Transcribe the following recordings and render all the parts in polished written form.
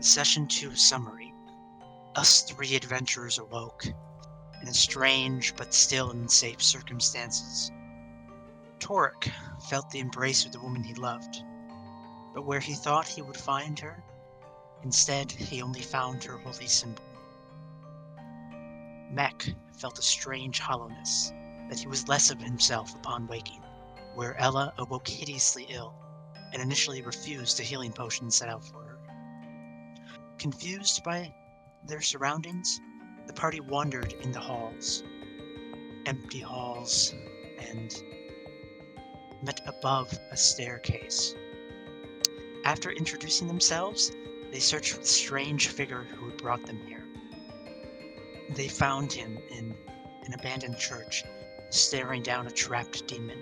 Session 2 Summary. Us three adventurers awoke, in strange but still in safe circumstances. Toric felt the embrace of the woman he loved, but where he thought he would find her, instead he only found her holy symbol. Mek felt a strange hollowness, that he was less of himself upon waking, where Ella awoke hideously ill, and initially refused the healing potion set out for her. Confused by their surroundings, the party wandered in the halls, empty halls, and met above a staircase. After introducing themselves, they searched for the strange figure who had brought them here. They found him in an abandoned church, staring down a trapped demon.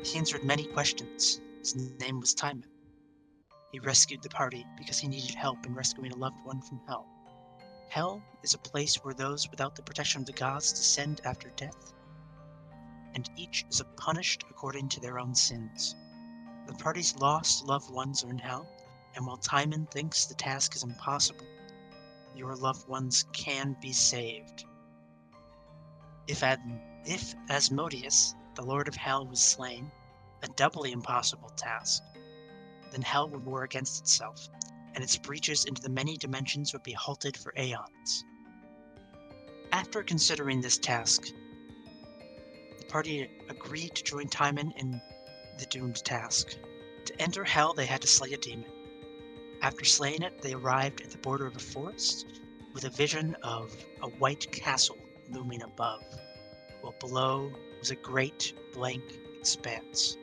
He answered many questions. His name was Timon. He rescued the party because he needed help in rescuing a loved one from hell. Hell is a place where those without the protection of the gods descend after death, and each is punished according to their own sins. The party's lost loved ones are in hell, and while Timon thinks the task is impossible, your loved ones can be saved. If Asmodeus, the Lord of Hell, was slain, a doubly impossible task, then hell would war against itself, and its breaches into the many dimensions would be halted for aeons. After considering this task, the party agreed to join Timon in the doomed task. To enter hell, they had to slay a demon. After slaying it, they arrived at the border of a forest with a vision of a white castle looming above, while below was a great blank expanse.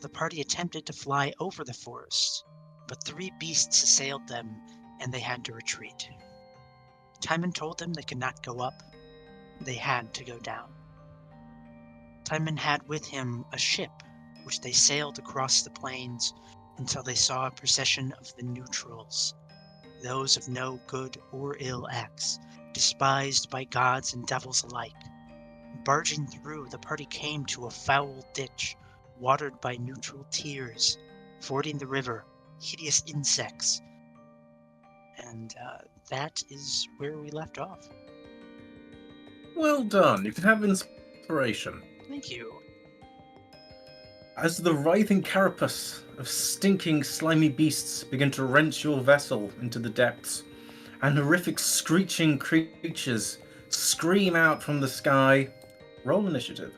The party attempted to fly over the forest, but 3 beasts assailed them, and they had to retreat. Timon told them they could not go up, they had to go down. Timon had with him a ship, which they sailed across the plains until they saw a procession of the neutrals, those of no good or ill acts, despised by gods and devils alike. Barging through, the party came to a foul ditch, watered by neutral tears, fording the river, hideous insects, and that is where we left off. Well done. You can have inspiration. Thank you. As the writhing carapace of stinking, slimy beasts begin to wrench your vessel into the depths, and horrific screeching creatures scream out from the sky, roll initiative.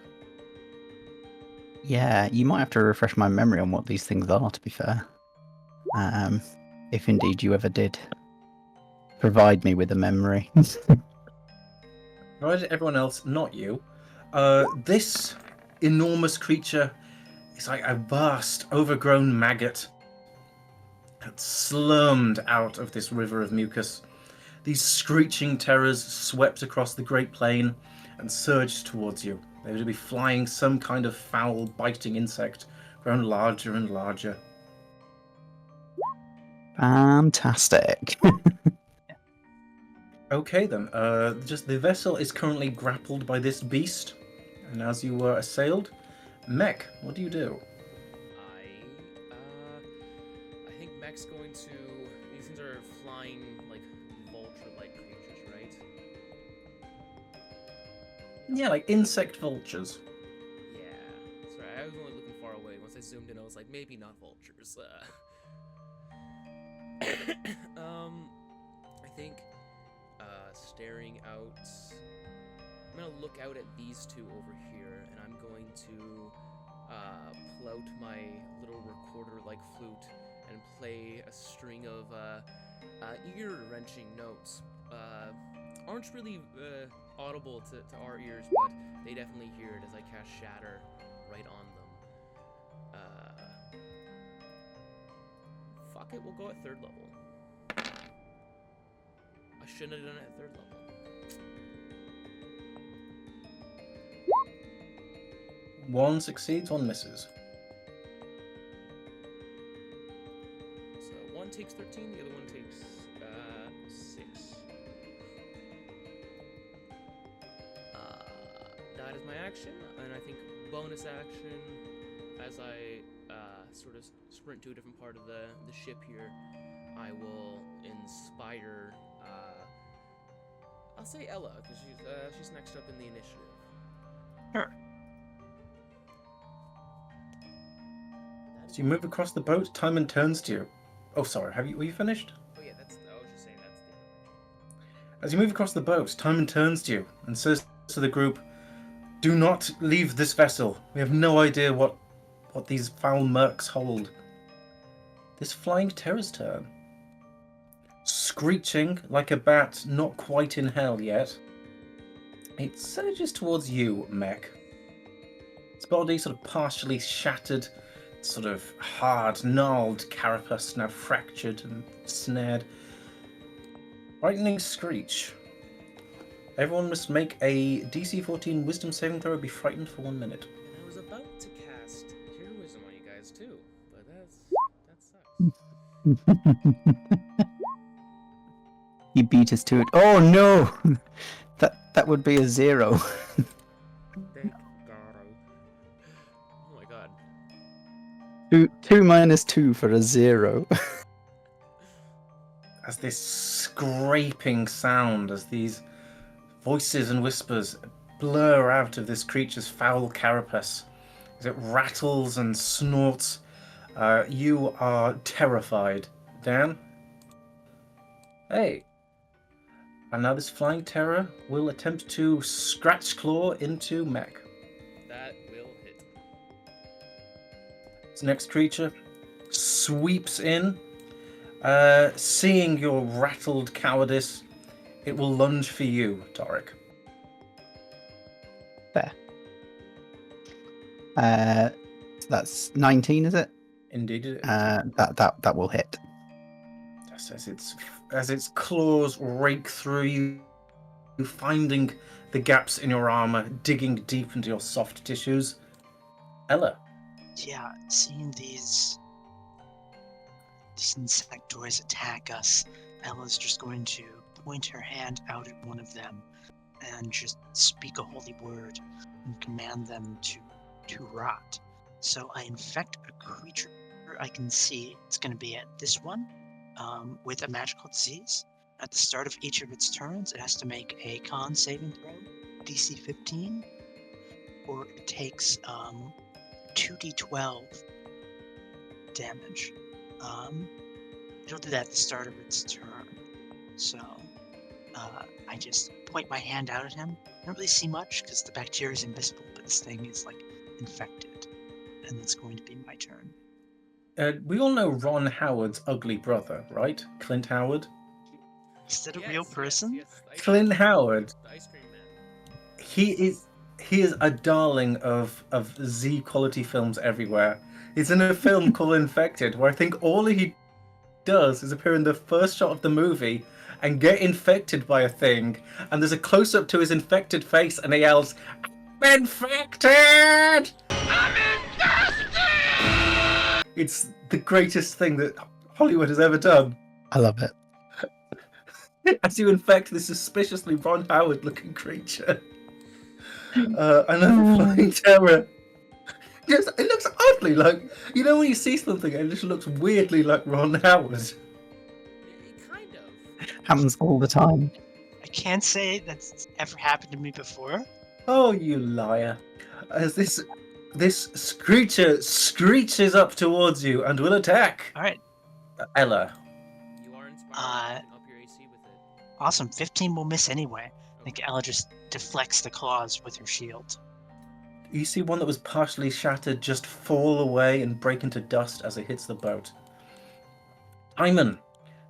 Yeah, you might have to refresh my memory on what these things are, to be fair. If indeed you ever did provide me with a memory. Provided everyone else, not you. This enormous creature is like a vast, overgrown maggot that slurmed out of this river of mucus. These screeching terrors swept across the Great Plain and surged towards you. They were to be flying some kind of foul, biting insect, grown larger and larger. Fantastic. Okay then, just the vessel is currently grappled by this beast, and as you were assailed, Mek, what do you do? I think Mek's going to. These things are flying like vulture-like creatures, right? Yeah, like insect vultures. Yeah. Sorry, I was only looking far away. Once I zoomed in, I was like, maybe not vultures. I think staring out. I'm gonna look out at these two over here, and I'm going to pull out my little recorder-like flute and play a string of ear-wrenching notes. Aren't really audible to our ears, but they definitely hear it as I cast Shatter right on them. Fuck it, we'll go at 3rd level. I shouldn't have done it at 3rd level. One succeeds, one misses. So one takes 13, the other one takes 6. That is my action, and I think bonus action as I sort of sprint to a different part of the ship here, I will inspire. I'll say Ella because she's next up in the initiative. Sure. As you move across the boat, Timon turns to you. Oh, sorry. Were you finished? Oh yeah, I was just saying that's the. As you move across the boat, Timon turns to you and says to the group, "Do not leave this vessel. We have no idea what these foul mercs hold." This flying terror's turn. Screeching like a bat, not quite in hell yet, it surges towards you, Mek. Its body sort of partially shattered, sort of hard, gnarled carapace now fractured and snared. Frightening screech. Everyone must make a DC 14 Wisdom saving throw. Be frightened for 1 minute. And I was about to cast heroism on you guys too, but that sucks. He beat us to it. Oh no! That would be a 0. Thank God. Oh my God. 2 minus 2 for a 0. As this scraping sound, as these voices and whispers blur out of this creature's foul carapace, as it rattles and snorts, you are terrified. Dan? Hey. And now this flying terror will attempt to scratch claw into Mek. That will hit. This next creature sweeps in. Seeing your rattled cowardice, it will lunge for you, Toric. There. So that's 19, is it? Indeed it is. That will hit. Just as its claws rake through you, finding the gaps in your armor, digging deep into your soft tissues. Ella. Yeah, seeing these insectoids attack us, Ella's just going to point her hand out at one of them and just speak a holy word and command them to rot. So I infect a creature I can see. It's going to be at this one with a magical disease. At the start of each of its turns, it has to make a con saving throw, DC 15, or it takes 2d12 damage. It'll do that at the start of its turn. So I just point my hand out at him. I don't really see much because the bacteria is invisible, but this thing is like infected, and it's going to be my turn. We all know Ron Howard's ugly brother, right? Clint Howard. Is that a real person? Yes, Clint Howard. The ice cream man. He is a darling of Z quality films everywhere. He's in a film called Infected, where I think all he does is appear in the first shot of the movie and get infected by a thing, and there's a close up to his infected face, and he yells, "I'm infected! I'm infected!" It's the greatest thing that Hollywood has ever done. I love it. As you infect this suspiciously Ron Howard looking creature. Another flying terror. Yes, it looks oddly like, you know when you see something and it just looks weirdly like Ron Howard. Kind of. Happens all the time. I can't say that's ever happened to me before. Oh, you liar. As this creature screeches up towards you and will attack. Alright, Ella. You are inspired. You can up your AC with it. awesome. 15 will miss anyway. I think Ella just deflects the claws with her shield. You see one that was partially shattered just fall away and break into dust as it hits the boat. Timon,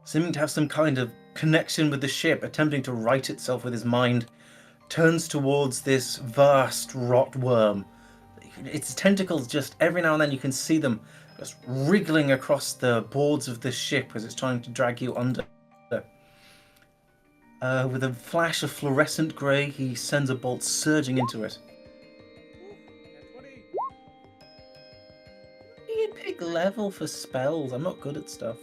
seeming to have some kind of connection with the ship, attempting to right itself with his mind, turns towards this vast rot worm. Its tentacles, just every now and then you can see them just wriggling across the boards of the ship as it's trying to drag you under. With a flash of fluorescent grey, he sends a bolt surging into it. You pick level for spells. I'm not good at stuff.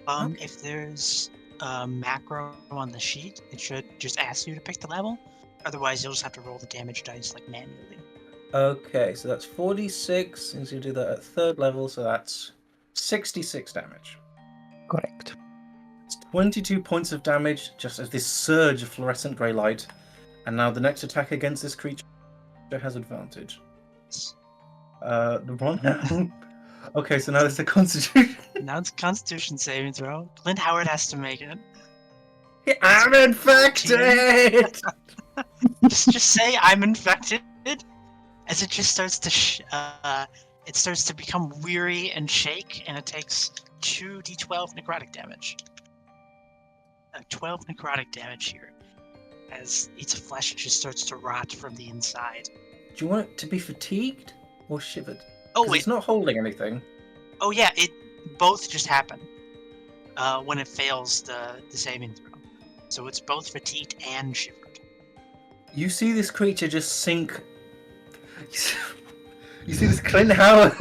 If there's a macro on the sheet, it should just ask you to pick the level. Otherwise, you'll just have to roll the damage dice like manually. Okay, so that's 46, since you do that at 3rd level, so that's 66 damage. Correct. It's 22 points of damage, just as this surge of fluorescent grey light. And now the next attack against this creature has advantage. The one. Okay, so now it's a Constitution. Now it's a Constitution saving throw. Clint Howard has to make it. I'm infected! Just say I'm infected. As it just starts to it starts to become weary and shake, and it takes 2d12 necrotic damage. 12 necrotic damage here, as its flesh just starts to rot from the inside. Do you want it to be fatigued or shivered? Oh 'Cause wait, it's not holding anything. oh yeah, it both just happen when it fails the saving throw. So it's both fatigued and shivered. You see this creature just sink. You see this Clint Howard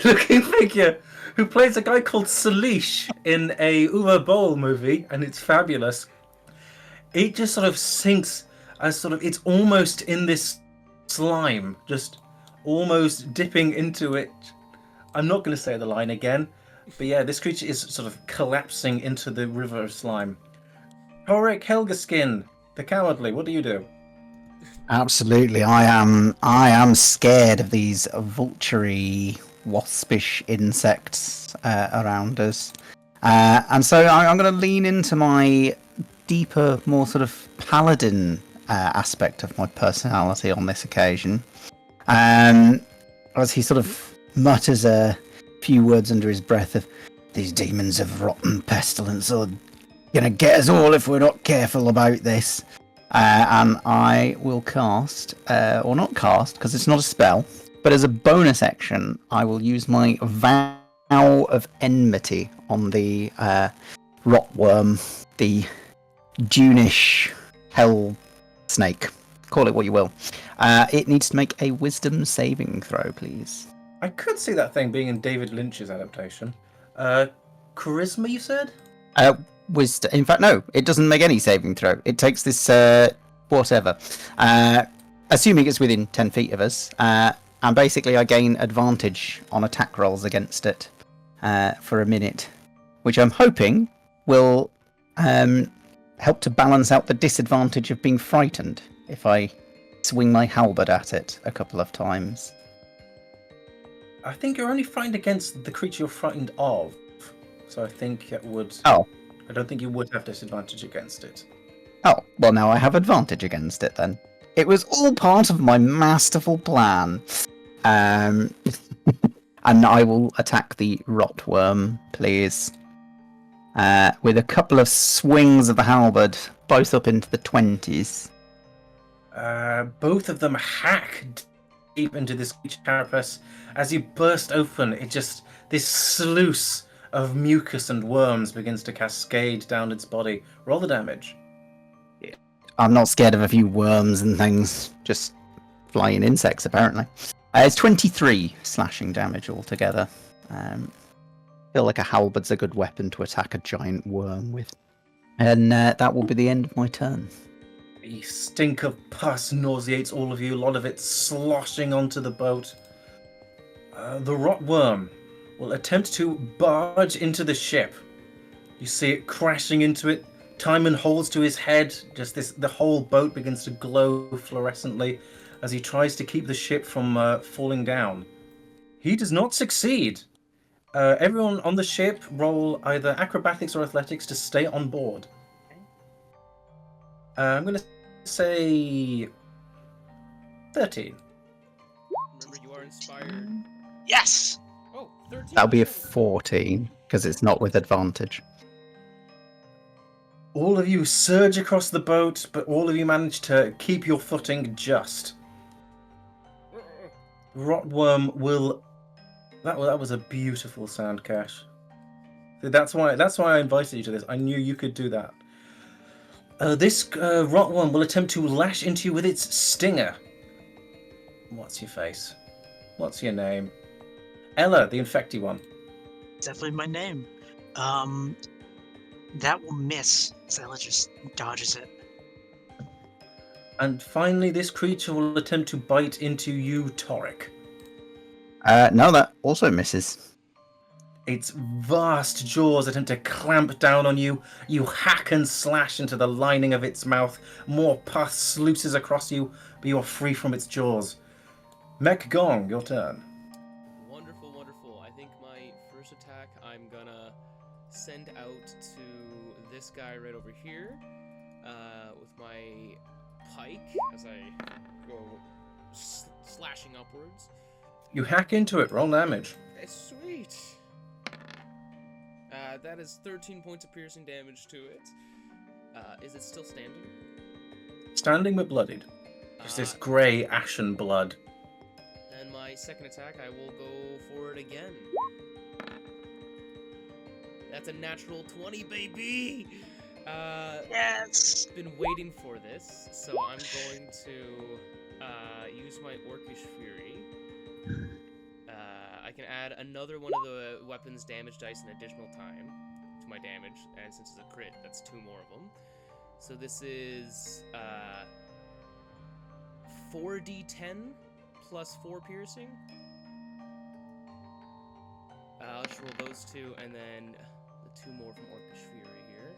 looking figure who plays a guy called Salish in a Uwe Boll movie, and it's fabulous. It just sort of sinks as sort of, it's almost in this slime, just almost dipping into it. I'm not going to say the line again, but yeah, this creature is sort of collapsing into the river of slime. Toric Helgaskin, the cowardly, what do you do? Absolutely, I am scared of these vulturey, waspish insects around us, and so I'm going to lean into my deeper, more sort of paladin aspect of my personality on this occasion. As he sort of mutters a few words under his breath of, "These demons of rotten pestilence are gonna get us all if we're not careful about this." And I will cast, or not cast, because it's not a spell, but as a bonus action, I will use my Vow of Enmity on the Rotworm, the Dunish hell snake. Call it what you will. It needs to make a wisdom saving throw, please. I could see that thing being in David Lynch's adaptation. Charisma, you said? Wisdom. In fact, no, it doesn't make any saving throw. It takes this whatever, assuming it's within 10 feet of us, and basically I gain advantage on attack rolls against it for a minute, which I'm hoping will help to balance out the disadvantage of being frightened if I swing my halberd at it a couple of times. I think you're only frightened against the creature you're frightened of, so I think it would. Oh. I don't think you would have disadvantage against it. Oh, well now I have advantage against it then. It was all part of my masterful plan. And I will attack the rotworm, please. With a couple of swings of the halberd, both up into the 20s. Both of them hack deep into this creature's carapace. As you burst open, this sluice of mucus and worms begins to cascade down its body. Roll the damage. I'm not scared of a few worms and things, just flying insects apparently. It's 23 slashing damage altogether. Feel like a halberd's a good weapon to attack a giant worm with. And that will be the end of my turn. The stink of pus nauseates all of you, a lot of it sloshing onto the boat. The rotworm will attempt to barge into the ship. You see it crashing into it. Timon holds to his head. The whole boat begins to glow fluorescently as he tries to keep the ship from falling down. He does not succeed. Everyone on the ship roll either acrobatics or athletics to stay on board. I'm going to say 13. Remember, you are inspired. Yes! Oh, 13. That'll be a 14, because it's not with advantage. All of you surge across the boat, but all of you manage to keep your footing just. Rotworm will... That was a beautiful sound, Cash. That's why I invited you to this. I knew you could do that. This rotworm will attempt to lash into you with its stinger. What's your face? What's your name? Ella, the infecty one. Definitely my name. That will miss. Ella just dodges it. And finally, this creature will attempt to bite into you, Toric. No, that also misses. Its vast jaws attempt to clamp down on you. You hack and slash into the lining of its mouth. More pus sluices across you, but you are free from its jaws. Mek Gong, your turn. Wonderful, wonderful. I think my first attack, I'm gonna send out to this guy right over here with my pike as I go slashing upwards. You hack into it, roll damage. Sweet. That is 13 points of piercing damage to it. Is it still standing? Standing but bloodied. Just this grey, ashen blood. And my second attack, I will go for it again. That's a natural 20, baby! Yes! Been waiting for this, so I'm going to use my Orcish Fury. I can add another one of the weapon's damage dice an additional time to my damage, and since it's a crit, that's 2 more of them. So this is 4d10 plus 4 piercing. I'll just roll those 2, and then the 2 more from Orcish Fury here.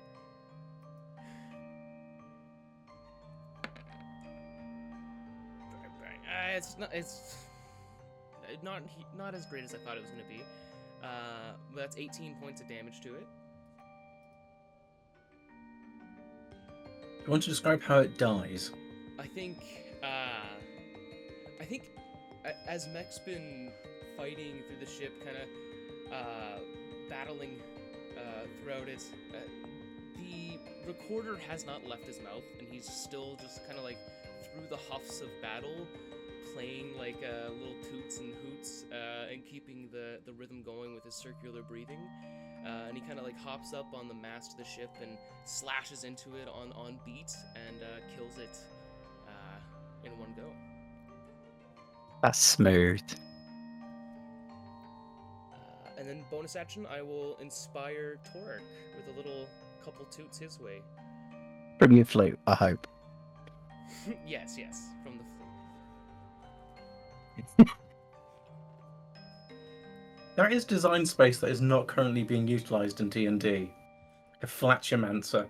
It's not as great as I thought it was going to be. But that's 18 points of damage to it. You want to describe how it dies? I think as Mek's been fighting through the ship, kind of battling throughout it, the recorder has not left his mouth, and he's still just kind of like through the huffs of battle, playing like little toots and hoots and keeping the rhythm going with his circular breathing. And he kind of like hops up on the mast of the ship and slashes into it on beat and kills it in one go. That's smooth. And then bonus action, I will inspire Toric with a little couple toots his way. From your flute, I hope. yes, from the flute. There is design space that is not currently being utilised in D&D. A flatumancer.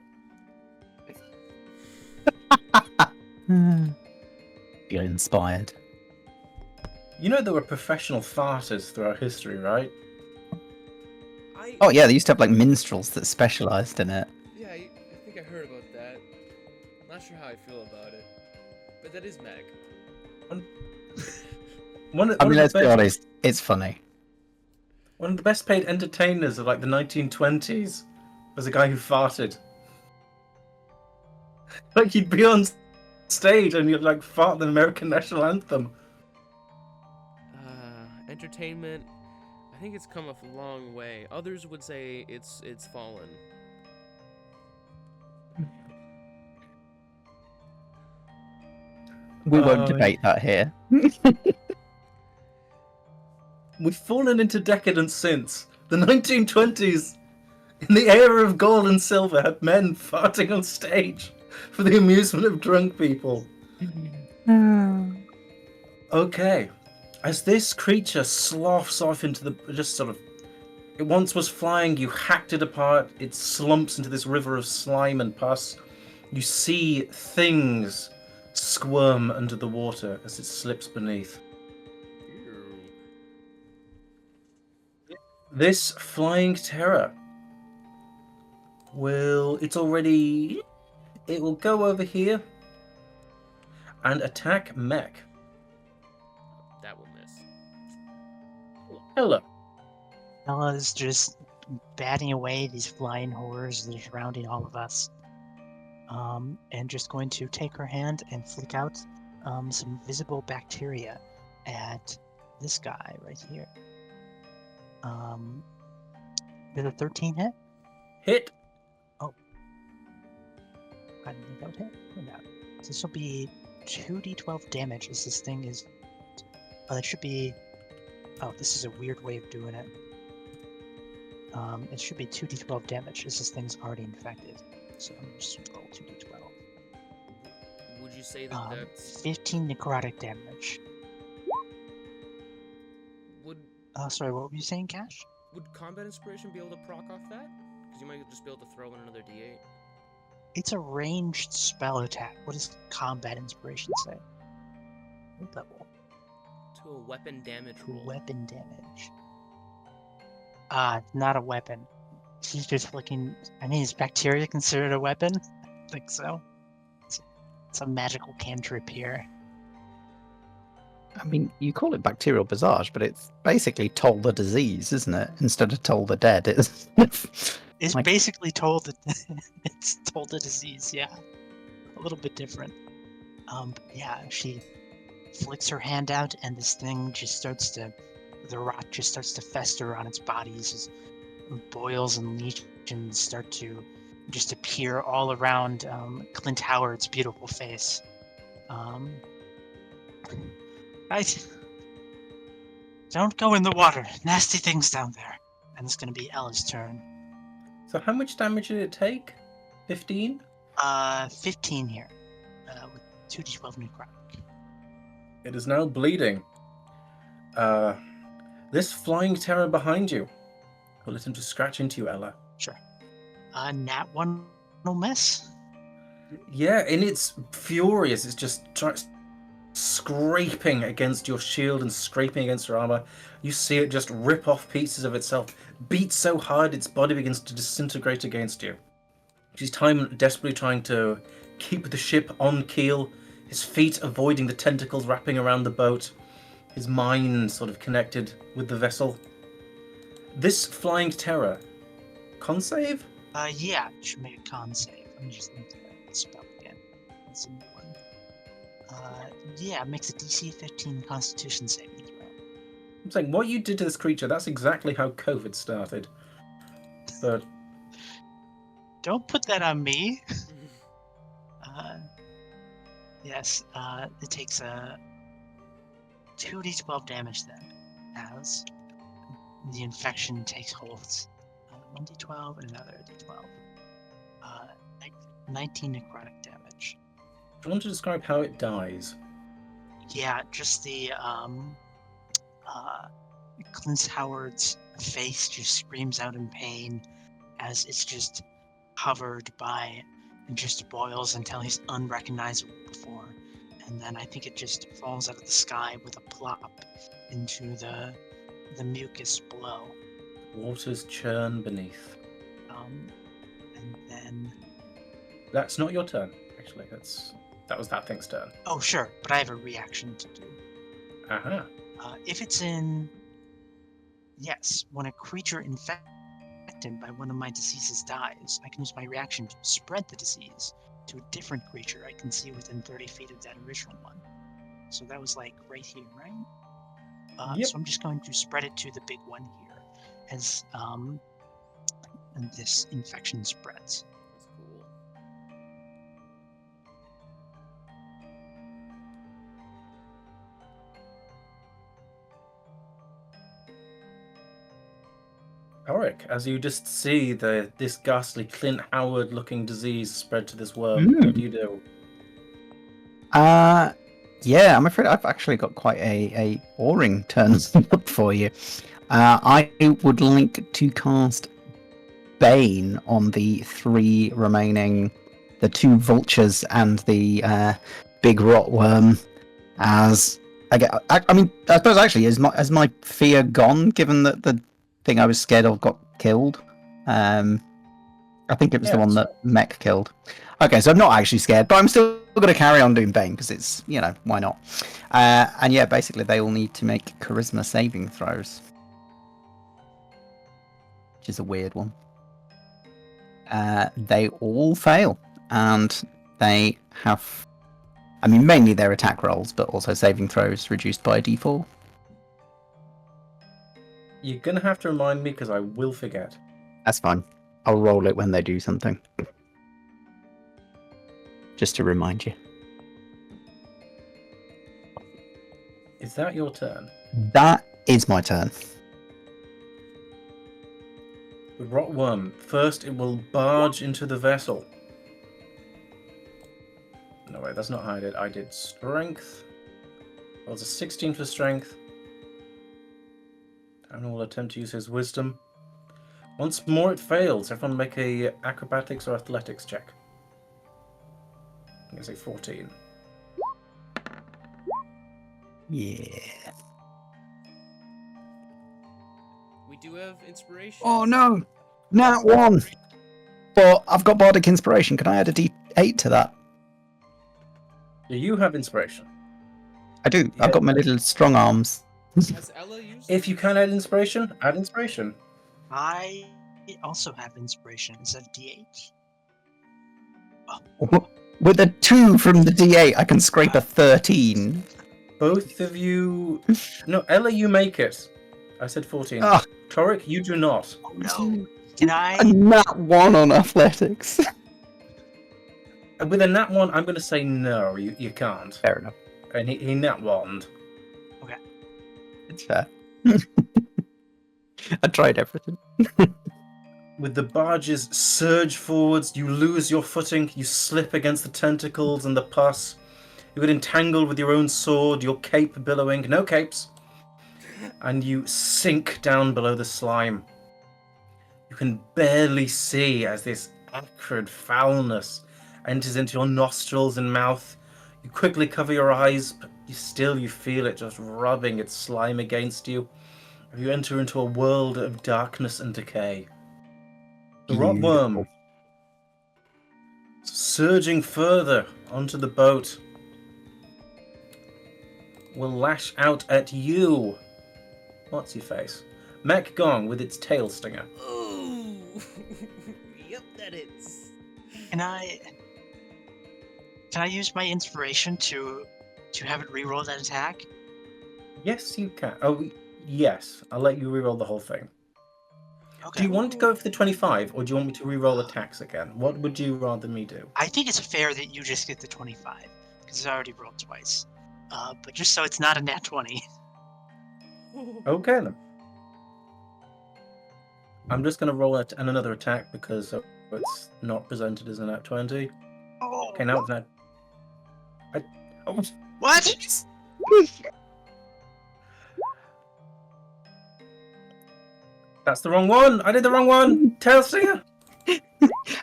Feel inspired. You know there were professional farters throughout history, right? Oh yeah, they used to have like minstrels that specialised in it. Yeah, I think I heard about that. Not sure how I feel about it, but that is Meg. Let's be honest, it's funny. One of the best paid entertainers of like the 1920s was a guy who farted. Like he'd be on stage and he'd like fart the American national anthem. Entertainment, I think it's come a long way. Others would say it's fallen. We won't debate that here. We've fallen into decadence since. The 1920s, in the era of gold and silver, had men farting on stage for the amusement of drunk people. Okay. As this creature sloughs off into the... just sort of... It once was flying, you hacked it apart, it slumps into this river of slime and pus. You see things squirm under the water as it slips beneath. This flying terror will... It will go over here and attack Mek. That will miss. Hello. Ella's just batting away these flying horrors that are surrounding all of us. And just going to take her hand and flick out some visible bacteria at this guy right here. Did a 13 hit? Hit. Oh. I didn't think that would hit. No. So this will be 2d12 damage as this thing is... it should be... Oh, this is a weird way of doing it. It should be 2d12 damage as this thing's already infected. So I'm just going to roll 2d12. Would would you say that that's 15 necrotic damage. would Sorry, what were you saying, Cash? would combat inspiration be able to proc off that? Because you might just be able to throw in another d8. It's a ranged spell attack. What does combat inspiration say? What level? To a weapon damage roll. Weapon damage. Not a weapon. She's just looking. I mean, is bacteria considered a weapon? I think so. It's a magical cantrip here. I mean, you call it bacterial visage, but it's basically toll the disease, isn't it? Instead of toll the dead. It's like- basically told that it's told the disease. Yeah, a little bit different. Yeah, she flicks her hand out, and this thing just starts to. The rot just starts to fester on its bodies as boils and lesions start to just appear all around Clint Howard's beautiful face. Right. Don't go in the water. Nasty things down there. And it's going to be Ella's turn. So how much damage did it take? 15? 15 here. With 2d12 necrotic. It is now bleeding. This flying terror behind you. Will let him to scratch into you, Ella. Sure. Nat 1 no miss. Yeah, and it's furious. It's just scraping against your shield and scraping against your armor. You see it just rip off pieces of itself, beat so hard its body begins to disintegrate against you. She's desperately trying to keep the ship on keel, his feet avoiding the tentacles wrapping around the boat, his mind sort of connected with the vessel. This flying terror, con save? Yeah, should make a con save. Let me just look at that spell again. It's a new one. Yeah, makes a DC 15 Constitution saving throw. I'm saying, what you did to this creature, that's exactly how COVID started. But Don't put that on me. Yes, it takes a 2d12 damage then, as the infection takes hold. 1d12 and another d12. 19 necrotic damage. do you want to describe how it dies? Yeah, just the Clint Howard's face just screams out in pain as it's just hovered by and just boils until he's unrecognizable before. And then I think it just falls out of the sky with a plop into the mucus below. Waters churn beneath. And then... That's not your turn, actually. That was that thing's turn. Oh, sure, but I have a reaction to do. Uh-huh. If it's in... Yes, when a creature infected by one of my diseases dies, I can use my reaction to spread the disease to a different creature I can see within 30 feet of that original one. So that was like right here, right? Yep. So I'm just going to spread it to the big one here as and this infection spreads. That's cool. Toric, as you just see this ghastly Clint Howard-looking disease spread to this worm, what do you do? Yeah, I'm afraid I've actually got quite a boring turn up for you. I would like to cast Bane on the 3 remaining, the 2 vultures and the big rotworm. As I suppose actually is my fear gone, given that the thing I was scared of got killed. I think it was the one that Mek killed. Okay, so I'm not actually scared, but I'm still going to carry on doing Bane because it's, why not? And yeah, basically they all need to make charisma saving throws, which is a weird one. They all fail, and they have, mainly their attack rolls, but also saving throws reduced by a d4. You're going to have to remind me because I will forget. That's fine. I'll roll it when they do something. Just to remind you. Is that your turn? That is my turn. The rotworm, first it will barge into the vessel. No, Right, that's not how I did. I did strength. That was a 16 for strength. And will attempt to use his wisdom. Once more it fails. Everyone make a acrobatics or athletics check. I'm going to say 14. Yeah. We do have inspiration. Oh no! Nat 1! But I've got Bardic Inspiration. Can I add a D8 to that? Do you have inspiration? I do. Yeah. I've got my little strong arms. Has Ella used If you can add inspiration, add inspiration. I also have inspiration instead of D8. With a 2 from the D8, I can scrape a 13. Both of you... No, Ella, you make it. I said 14. Ah. Toric, you do not. Oh no! Can I? A nat 1 on athletics. With a nat 1, I'm going to say no, you can't. Fair enough. And he nat 1'd. It's fair. I tried everything. With the barges surge forwards, you lose your footing, you slip against the tentacles and the pus. You get entangled with your own sword, your cape billowing. No capes. And you sink down below the slime. You can barely see as this acrid foulness enters into your nostrils and mouth. You quickly cover your eyes, but you feel it just rubbing its slime against you. You enter into a world of darkness and decay. The rotworm, surging further onto the boat, will lash out at you. What's your face? Mek Gong with its tail stinger. Ooh! Yep, that is. Can I use my inspiration to have it reroll that attack? Yes, you can. Oh, yes. I'll let you reroll the whole thing. Okay. Do you want to go for the 25, or do you want me to reroll attacks again? What would you rather me do? I think it's fair that you just get the 25 because I already rolled twice. But just so it's not a nat 20. Okay then. I'm just going to roll it and another attack because it's not presented as a nat 20. Oh, Okay, now it's nat. what? That's the wrong one! I did the wrong one! Tail stinger!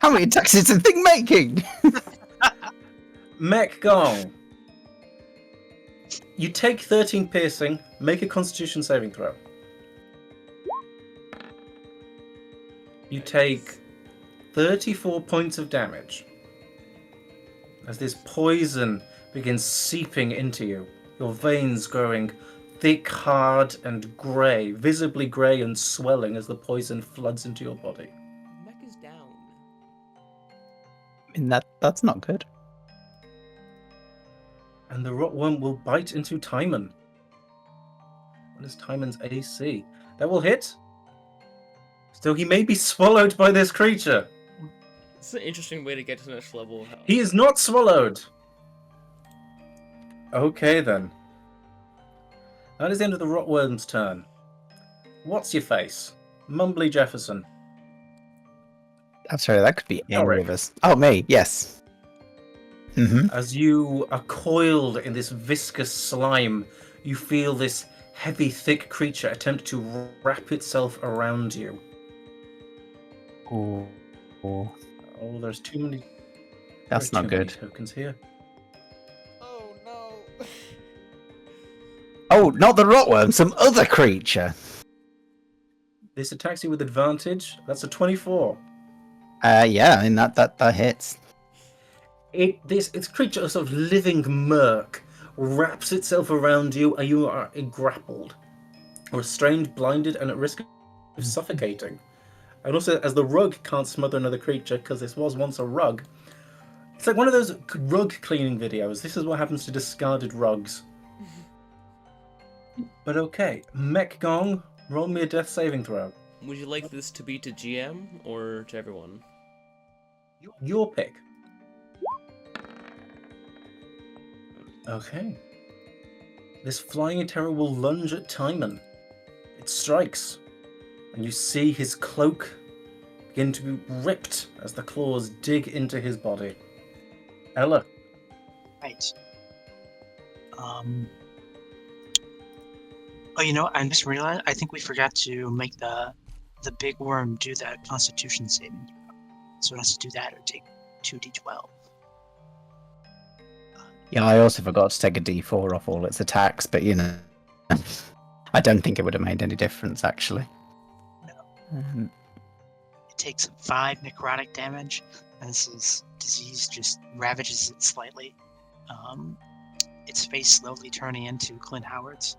How many attacks is the thing making? Mek Gong. You take 13 piercing, make a constitution saving throw. You take 34 points of damage as this poison begins seeping into you, your veins growing thick, hard, and grey, visibly grey and swelling as the poison floods into your body. Mek is down. I mean, that's not good. And the rotworm will bite into Timon. What is Timon's AC? That will hit. Still, he may be swallowed by this creature. It's an interesting way to get to the next level. He is not swallowed. Okay, then. That is the end of the rotworm's turn. What's your face? Mumbly Jefferson. I'm sorry, that could be any Toric. of us. Oh, me, yes. Mm-hmm. As you are coiled in this viscous slime, you feel this heavy, thick creature attempt to wrap itself around you. Oh, Oh, there's too many. that's there's not too many good. tokens here. Oh no! Oh, not the rotworm, some other creature. This attacks you with advantage. That's a 24. Yeah, I mean that hits. This creature, a sort of living murk, wraps itself around you, and you are grappled, restrained, blinded, and at risk of suffocating. And also, as the rug can't smother another creature because this was once a rug, it's like one of those rug cleaning videos. This is what happens to discarded rugs. But okay, Mek Gong, roll me a death saving throw. Would you like this to be to GM or to everyone? Your pick. Okay. This flying terror will lunge at Timon. It strikes, and you see his cloak begin to be ripped as the claws dig into his body. Ella. I right. Oh, I just realized. I think we forgot to make the big worm do that Constitution saving throw. So it has to do that or take 2d12. Yeah, I also forgot to take a d4 off all its attacks, but I don't think it would have made any difference actually. No. It takes 5 necrotic damage, and this disease just ravages it slightly. Its face slowly turning into Clint Howard's.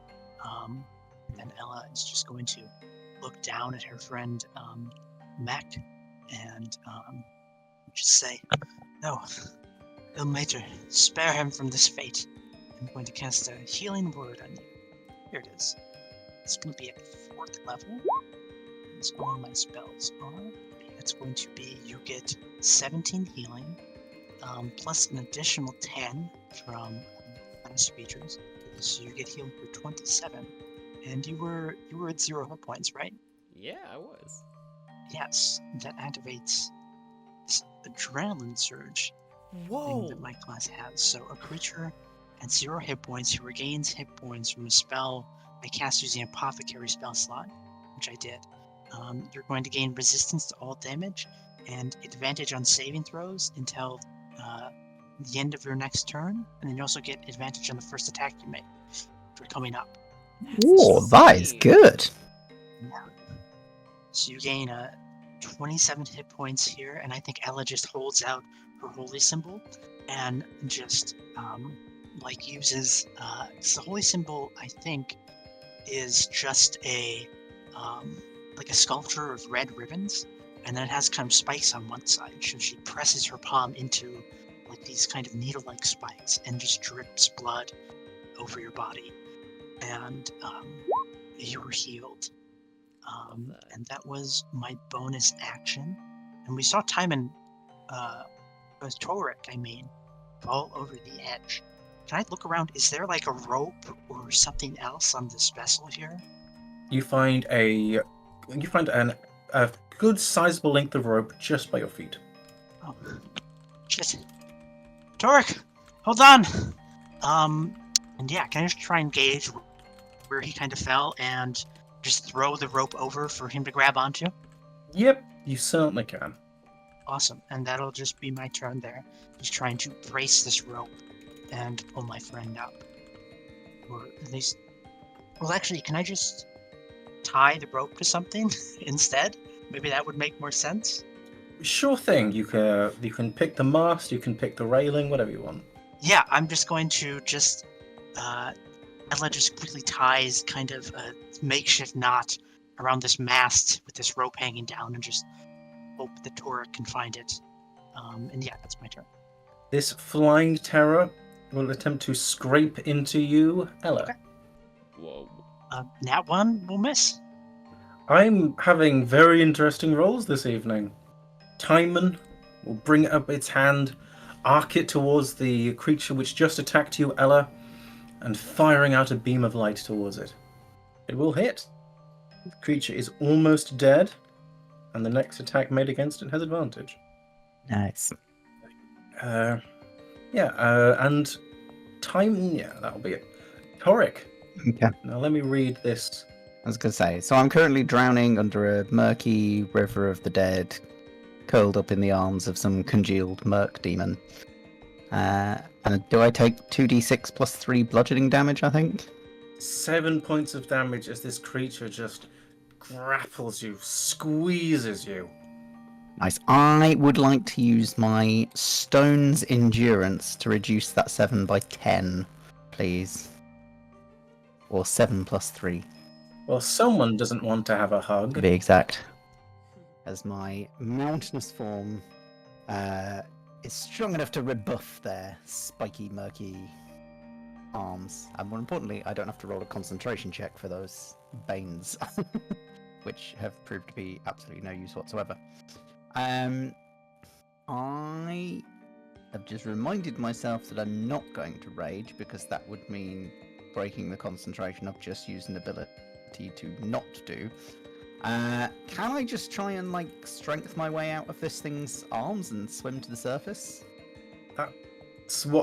And Ella is just going to look down at her friend Mek and just say, "No, Ilmater, spare him from this fate. I'm going to cast a healing word on you. Here it is. It's going to be at 4th level. It's all my spells are. It's going to be you get 17 healing, plus an additional 10 from Master Features. So you get healed for 27. And you were at 0 hit points, right? Yeah, I was. Yes, that activates this adrenaline surge thing that my class has. So a creature at 0 hit points who regains hit points from a spell I cast using Apothecary spell slot, which I did. You're going to gain resistance to all damage and advantage on saving throws until the end of your next turn, and then you also get advantage on the first attack you make for coming up. Oh, that is good. Yeah. So you gain 27 hit points here, and I think Ella just holds out her holy symbol and just uses the holy symbol. I think is just a sculpture of red ribbons, and then it has kind of spikes on one side. So she presses her palm into these kind of needle-like spikes and just drips blood over your body, and you were healed. And that was my bonus action. And we saw Timon, Toric, fall over the edge. Can I look around? Is there a rope or something else on this vessel here? You find a good sizable length of rope just by your feet. Oh, shit. Toric, hold on! And yeah, can I just try and gauge where he kind of fell and just throw the rope over for him to grab onto? Yep, you certainly can. Awesome, and that'll just be my turn there. Just trying to brace this rope and pull my friend up. Or at least... Well, actually, can I just tie the rope to something instead? Maybe that would make more sense? Sure thing. You can pick the mast, you can pick the railing, whatever you want. Yeah, I'm just going to just... Ella just quickly ties kind of a makeshift knot around this mast with this rope hanging down and just hope the Toric can find it. And yeah, that's my turn. This flying terror will attempt to scrape into you, Ella. Okay. Whoa. Nat 1 will miss. I'm having very interesting rolls this evening. Timon will bring up its hand, arc it towards the creature which just attacked you, Ella, and firing out a beam of light towards it. It will hit. The creature is almost dead, and the next attack made against it has advantage. Nice. And Timon, that'll be it. Toric. Okay. Now let me read this. I was going to say, so I'm currently drowning under a murky river of the dead, curled up in the arms of some congealed merc demon. And do I take 2d6 plus 3 bludgeoning damage, I think? 7 points of damage as this creature just grapples you, squeezes you. Nice. I would like to use my Stone's Endurance to reduce that 7 by 10, please. Or 7 plus 3. Well, someone doesn't want to have a hug. To be exact. As my mountainous form is strong enough to rebuff their spiky, murky arms. And more importantly, I don't have to roll a concentration check for those banes, which have proved to be absolutely no use whatsoever. I have just reminded myself that I'm not going to rage, because that would mean breaking the concentration I've just used an ability to not do. Can I just try and strength my way out of this thing's arms and swim to the surface? That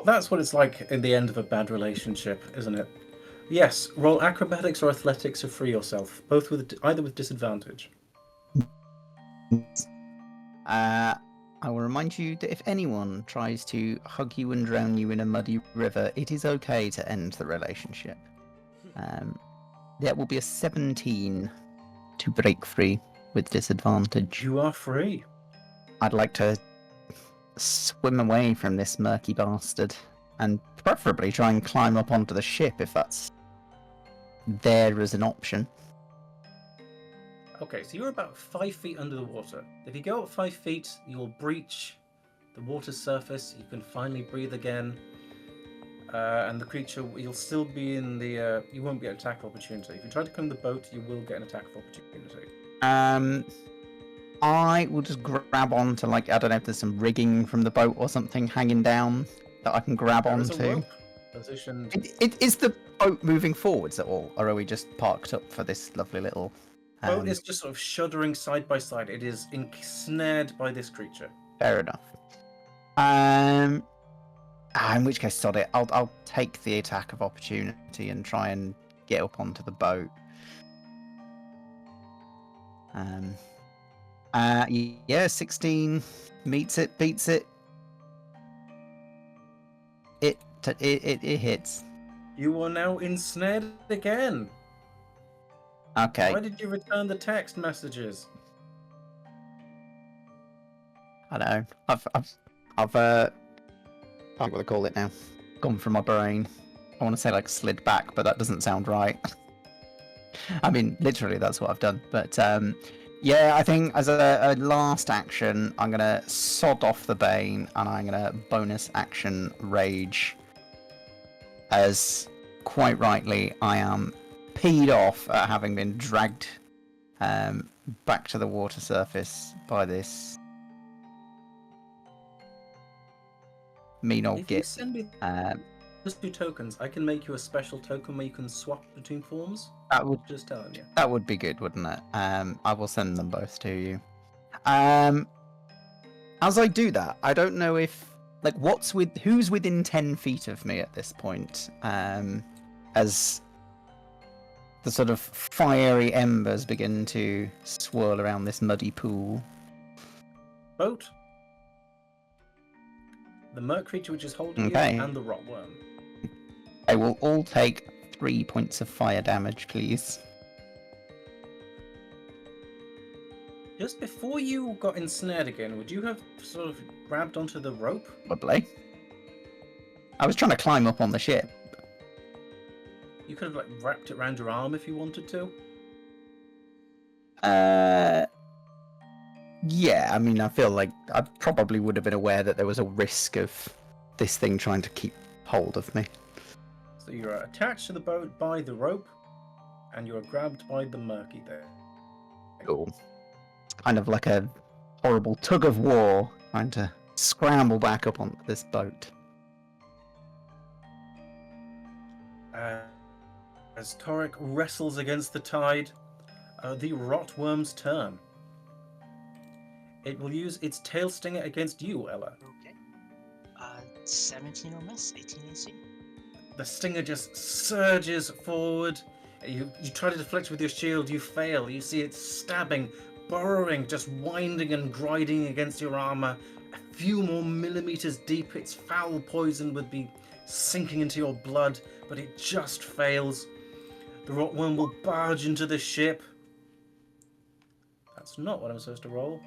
That's what it's like in the end of a bad relationship, isn't it? Yes, roll acrobatics or athletics to free yourself, both with either with disadvantage. I will remind you that if anyone tries to hug you and drown you in a muddy river, it is okay to end the relationship. That will be a 17 to break free with disadvantage. You are free. I'd like to swim away from this murky bastard, and preferably try and climb up onto the ship if that's there as an option. Okay, so you're about 5 feet under the water. If you go up 5 feet, you'll breach the water's surface. You can finally breathe again. And the creature, you'll still be in the... you won't get an attack of opportunity. If you try to come to the boat, you will get an attack of opportunity. I will just grab onto, like, I don't know if there's some rigging from the boat or something hanging down that I can grab There's onto. a rope positioned... Is the boat moving forwards at all, or are we just parked up for this lovely little... boat is just sort of shuddering side by side. It is ensnared by this creature. Fair enough. In which case, sod it. I'll take the attack of opportunity and try and get up onto the boat. Yeah, 16 meets it, beats it. It hits. You are now ensnared again. Okay. Why did you return the text messages? I know. I've I don't know what to call it now. Gone from my brain. I want to say like slid back, but that doesn't sound right. I mean, literally, that's what I've done. But yeah, I think as a last action, I'm gonna sod off the Bane, and I'm gonna bonus action Rage. As quite rightly, I am peed off at having been dragged back to the water surface by this mean old If you git. send me just 2 tokens, I can make you a special token where you can swap between forms. That would Just telling you. That would be good, wouldn't it? I will send them both to you. As I do that, I don't know if like who's within 10 feet of me at this point. As the sort of fiery embers begin to swirl around this muddy pool. Boat. The merc creature which is holding Okay. you, and the rotworm. They will all take 3 points of fire damage, please. Just before you got ensnared again, would you have sort of grabbed onto the rope? Probably. I was trying to climb up on the ship. You could have like wrapped it around your arm if you wanted to. Yeah, I mean, I feel like I probably would have been aware that there was a risk of this thing trying to keep hold of me. So you're attached to the boat by the rope, and you're grabbed by the murky there. Cool. Kind of like a horrible tug of war, trying to scramble back up onto this boat. As Toric wrestles against the tide, the rotworm's turn. It will use its tail stinger against you, Ella. Okay. 17 or miss, 18 AC. The stinger just surges forward. You try to deflect with your shield, you fail. You see it stabbing, burrowing, just winding and grinding against your armor. A few more millimeters deep, its foul poison would be sinking into your blood, but it just fails. The rotworm will barge into the ship. That's not what I'm supposed to roll.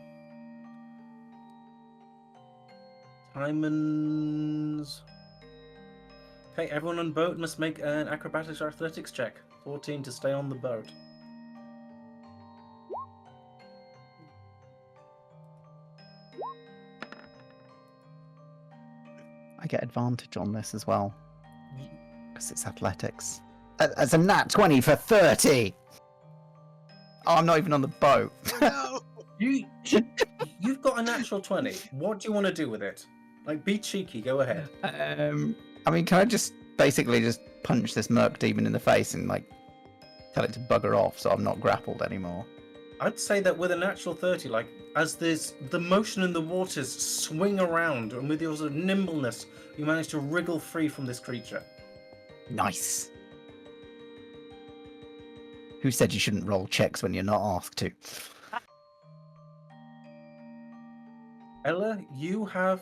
Timons. Okay, everyone on boat must make an acrobatics or athletics check. 14 to stay on the boat. I get advantage on this as well. Because it's athletics. That's a nat 20 for 30! Oh, I'm not even on the boat. No! You've got a natural 20. What do you want to do with it? Like, be cheeky, go ahead. I mean, can I just basically just punch this merc demon in the face and, like, tell it to bugger off so I'm not grappled anymore? I'd say that with a natural 30, like, as there's the motion in the waters swing around, and with your sort of nimbleness, you manage to wriggle free from this creature. Nice. Who said you shouldn't roll checks when you're not asked to? Ella, you are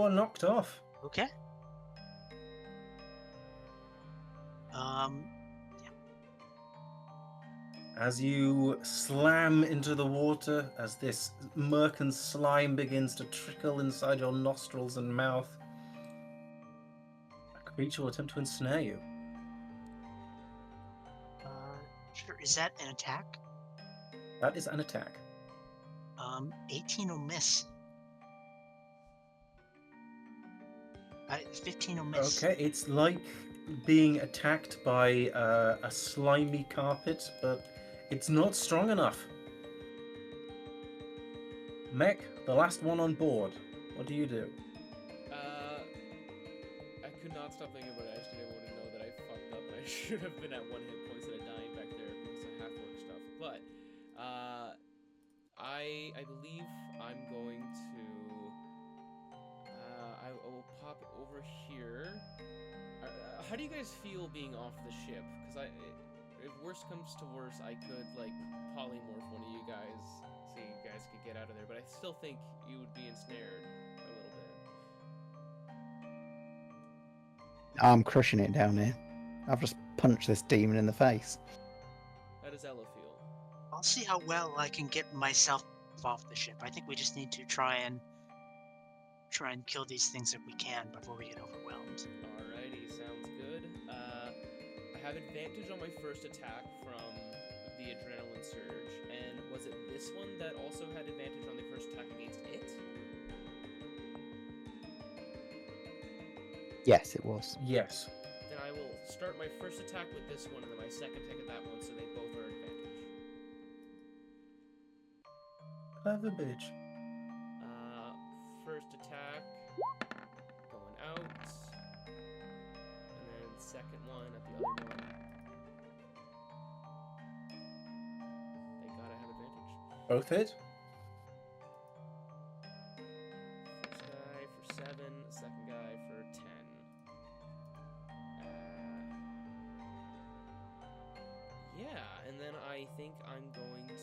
knocked off. Okay. As you slam into the water, as this murk and slime begins to trickle inside your nostrils and mouth, a creature will attempt to ensnare you. Sure. Is that an attack? That is an attack. 18 will miss. 15 will miss. Okay, it's like being attacked by a slimy carpet, but it's not strong enough. Mek, the last one on board. What do you do? I could not stop thinking about it. I just didn't want to know that I fucked up and I should have been at 1 hit point instead of dying back there because of half-orc stuff. But, I believe I'm going to, I will pop over here. How do you guys feel being off the ship? Because if worst comes to worst, I could, like, polymorph one of you guys so you guys could get out of there. But I still think you would be ensnared a little bit. I'm crushing it down here. I've just punched this demon in the face. How does Ella feel? I'll see how well I can get myself off the ship. I think we just need to try and kill these things if we can before we get overwhelmed. Alrighty, sounds good. I have advantage on my first attack from the adrenaline surge, and was it this one that also had advantage on the first attack against it? Yes, it was. Yes. Then I will start my first attack with this one, and then my second attack at that one, so they both are advantage. Clever bitch. First attack, going out, and then second one at the other one. They gotta have advantage. Both hit. First guy for 7, second guy for 10. Yeah, and then I think I'm going to...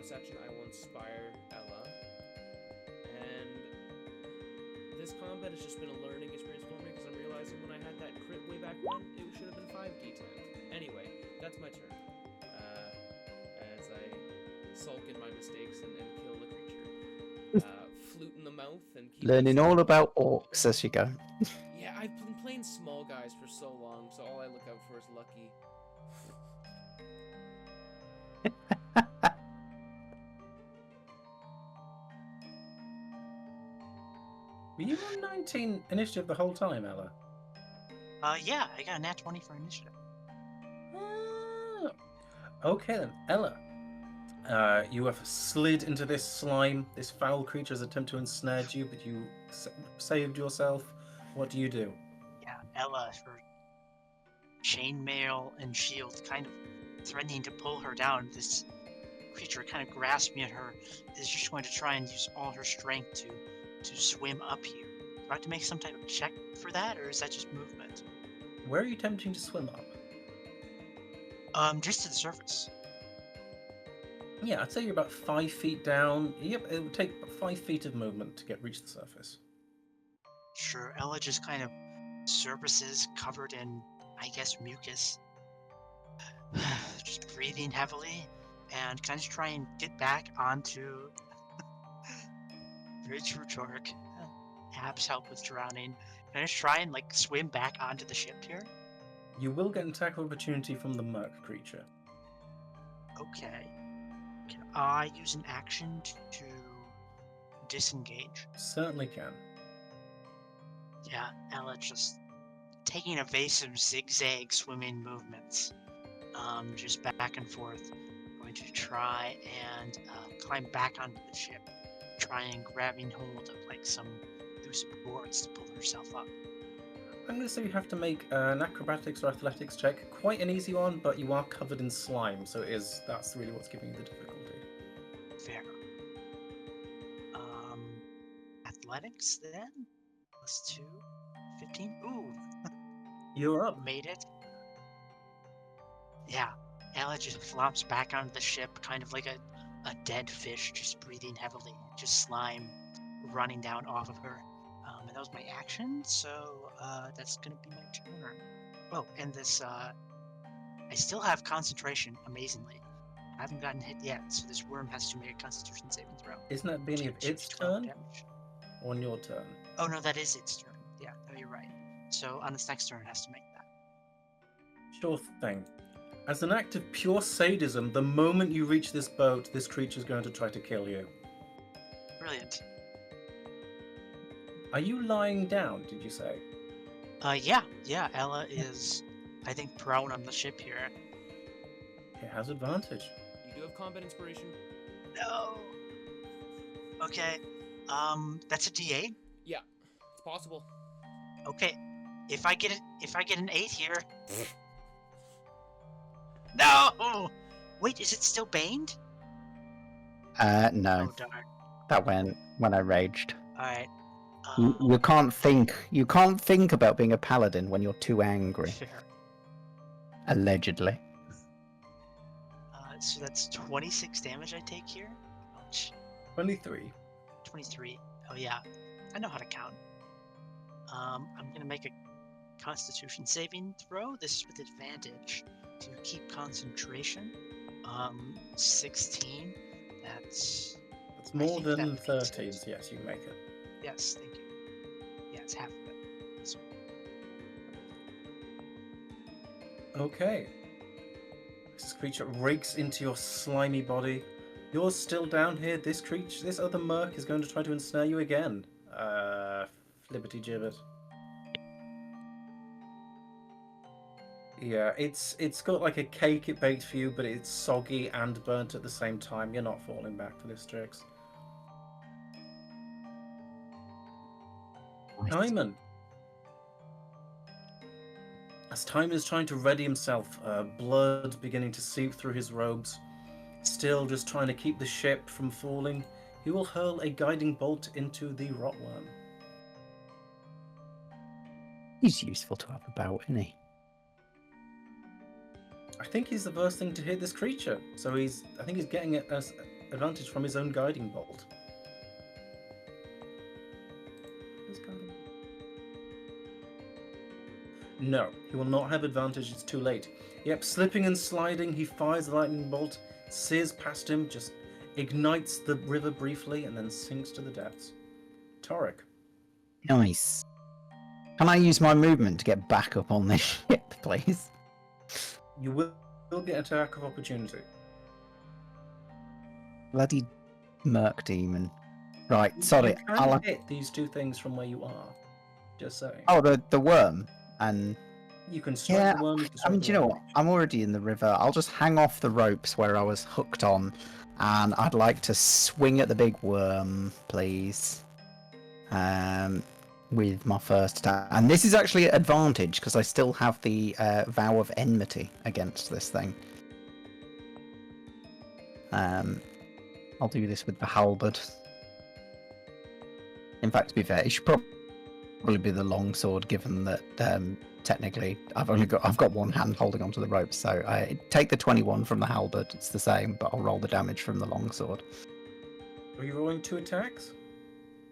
bonus action, I will inspire Ella. And this combat has just been a learning experience for me because I'm realizing when I had that crit way back when, it should have been 5d10. Anyway, that's my turn. As I sulk in my mistakes and kill the creature. Flute in the mouth and keep Learning all about orcs as you go. Yeah, I've been playing small guys for so long, so all I look out for is lucky. Were you on 19 initiative the whole time, Ella? Yeah, I got a nat 20 for initiative. Ah. Okay then, Ella. You have slid into this slime. This foul creature has attempted to ensnare you, but you saved yourself. What do you do? Yeah, Ella, her chainmail and shield kind of threatening to pull her down. This creature kind of grasping at her is just going to try and use all her strength to swim up here. Do I have to make some type of check for that, or is that just movement? Where are you attempting to swim up? Just to the surface. Yeah, I'd say you're about 5 feet down. Yep, it would take 5 feet of movement to reach the surface. Sure, Ella just kind of surfaces covered in, I guess, mucus. Just breathing heavily and kind of try and get back onto... Very true, Toric. Apps help with drowning. Can I just try and, like, swim back onto the ship here? You will get an attack of opportunity from the Merc creature. Okay. Can I use an action to disengage? Certainly can. Yeah, Ella just taking evasive zigzag swimming movements. Just back and forth. Going to try and climb back onto the ship. Try and grabbing hold of like some use boards to pull herself up. I'm going to say you have to make an acrobatics or athletics check. Quite an easy one, but you are covered in slime, so that's really what's giving you the difficulty. Fair. Athletics then? +2, 15. Ooh, You're up. made it. Yeah, Ella just flops back onto the ship, kind of like a dead fish, just breathing heavily, just slime running down off of her. And that was my action, so that's gonna be my turn. Oh, and this, I still have concentration, amazingly. I haven't gotten hit yet, so this worm has to make a Constitution saving throw. Isn't that beginning of its 12 turn? damage. Or on your turn? Oh no, that is its turn. Yeah, no, you're right. So on its next turn, it has to make that. Sure thing. As an act of pure sadism, the moment you reach this boat, this creature's going to try to kill you. Brilliant. Are you lying down, did you say? Yeah, Ella is, I think, prone on the ship here. It has advantage. You do have combat inspiration. No! Okay, that's a D8? Yeah, it's possible. Okay, if I get an 8 here... No! Wait, is it still baned? No. Oh, darn. That went when I raged. Alright. You can't think. You can't think about being a paladin when you're too angry. Fair. Allegedly. So that's 26 damage I take here? Ouch. 23. 23. Oh yeah, I know how to count. I'm gonna make a Constitution saving throw. This is with advantage to keep concentration. 16. That's More think that than makes 13, sense. so yes, you make it. yes, thank you. Yeah, it's half of it. So, Okay. This creature rakes into your slimy body. You're still down here. This other merc is going to try to ensnare you again. Flibbity gibbet. Yeah, it's got like a cake it baked for you, but it's soggy and burnt at the same time. You're not falling back for this, Strix. Timon. As Timon is trying to ready himself, blood beginning to seep through his robes, still just trying to keep the ship from falling, he will hurl a guiding bolt into the rotworm. He's useful to have about, isn't he? I think he's the first thing to hit this creature, so I think he's getting an advantage from his own guiding bolt. No, he will not have advantage, it's too late. Yep, slipping and sliding, he fires the lightning bolt, sears past him, just ignites the river briefly, and then sinks to the depths. Toric. Nice. Can I use my movement to get back up on this ship, please? You will get an attack of opportunity. Bloody merc demon. Right, sorry. You can hit these two things from where you are. Just saying. Oh, the worm. And You can strike yeah, the worm. You can strike I mean, the do you know worm. what? I'm already in the river. I'll just hang off the ropes where I was hooked on, and I'd like to swing at the big worm, please. With my first attack. And this is actually an advantage because I still have the vow of enmity against this thing. I'll do this with the halberd. In fact, to be fair, it should probably be the longsword, given that technically I've got one hand holding onto the rope. So I take the 21 from the halberd. It's the same, but I'll roll the damage from the longsword. Are you rolling 2 attacks?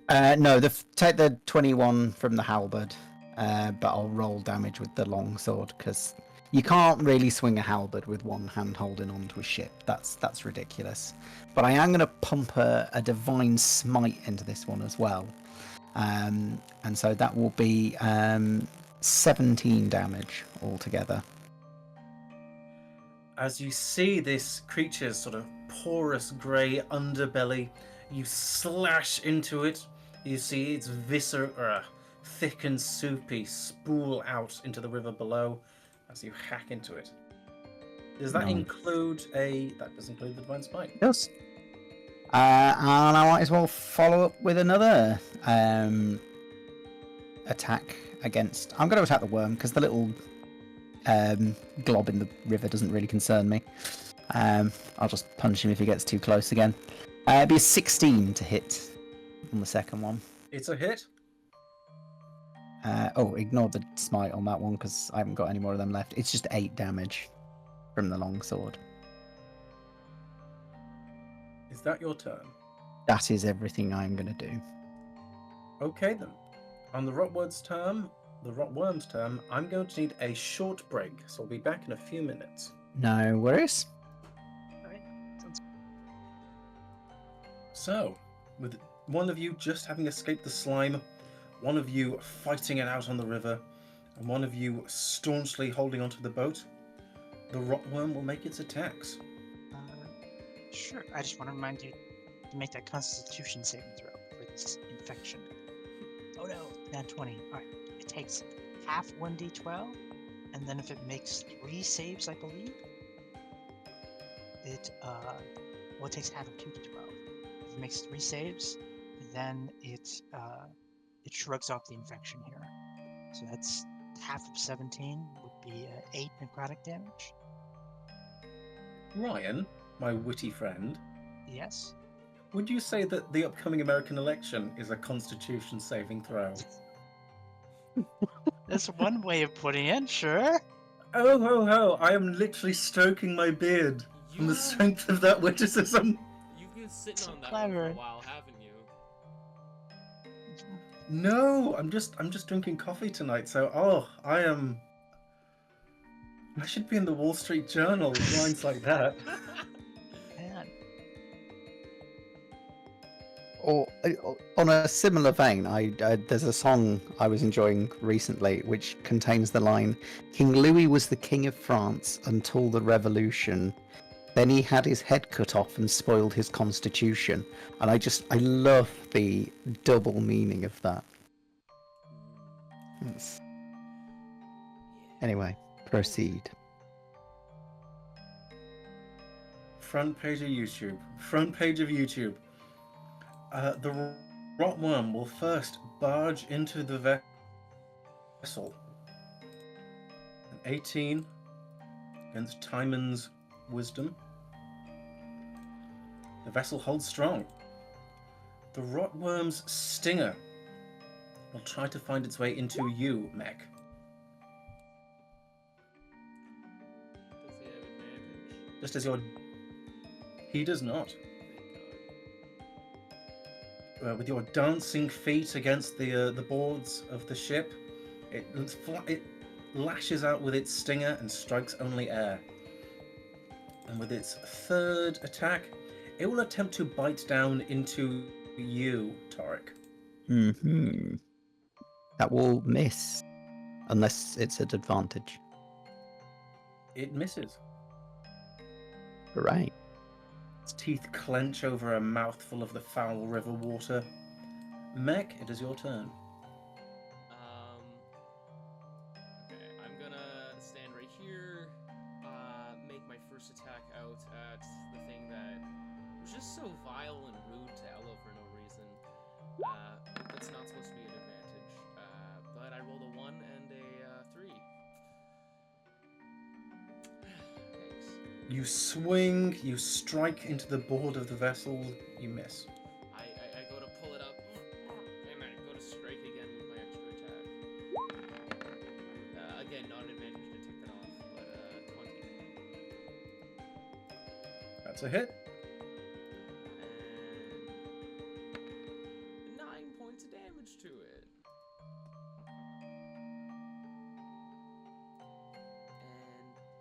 No, take the 21 from the halberd, but I'll roll damage with the longsword because you can't really swing a halberd with one hand holding onto a ship. That's ridiculous. But I am going to pump a divine smite into this one as well, and so that will be 17 damage altogether. As you see this creature's sort of porous grey underbelly, you slash into it. You see its viscera, thick and soupy, spool out into the river below as you hack into it. Does that include that does include the divine smite? It does. And I might as well follow up with another attack against. I'm going to attack the worm because the little glob in the river doesn't really concern me. I'll just punch him if he gets too close again. It'd be a 16 to hit on the second one. It's a hit. Ignore the smite on that one because I haven't got any more of them left. It's just 8 damage from the longsword. Is that your turn? That is everything I'm going to do. Okay then. On the Rotworm's turn, I'm going to need a short break, so I'll be back in a few minutes. No worries. Alright, sounds So, with one of you just having escaped the slime, one of you fighting it out on the river, and one of you staunchly holding onto the boat, the Rotworm will make its attacks. Sure. I just want to remind you to make that Constitution saving throw for this infection. Oh no, nat 20. Alright, it takes half 1d12, and then if it makes 3 saves, I believe, it takes half of 2d12. If it makes 3 saves, then it shrugs off the infection here. So that's half of 17 would be 8 necrotic damage. Ryan, my witty friend, Yes. would you say that the upcoming American election is a Constitution saving throw? That's one way of putting it, sure. Oh ho ho! I am literally stroking my beard from the strength of that witticism. You've been sitting So on that one for clever. a while, haven't you? No, I'm just drinking coffee tonight. So I should be in the Wall Street Journal with lines like that. Man. Or on a similar vein, there's a song I was enjoying recently which contains the line, "King Louis was the king of France until the Revolution. Then he had his head cut off and spoiled his constitution." And I love the double meaning of that. Anyway, proceed. Front page of YouTube. The Rotworm will first barge into the vessel. An 18 against Timon's wisdom. The vessel holds strong. The Rotworm's stinger will try to find its way into you, Mek. Does he have advantage? Just as he does not. Thank God. With your dancing feet against the boards of the ship, it lashes out with its stinger and strikes only air. And with its third attack, it will attempt to bite down into you, Toric. Mm-hmm. That will miss, unless it's at advantage. It misses. Hooray. Its teeth clench over a mouthful of the foul river water. Mek, it is your turn. Okay, I'm gonna stand right here, make my first attack out at the thing that was just so vile and rude to Ella for no reason. That's not supposed to be an advantage, but I rolled a 1 and a 3. Thanks. You swing, you strike into the board of the vessel, you miss. I go to pull it up, and I go to strike again with my extra attack. Again, not an advantage to take that off, but 20. That's a hit. And 9 points of damage to it.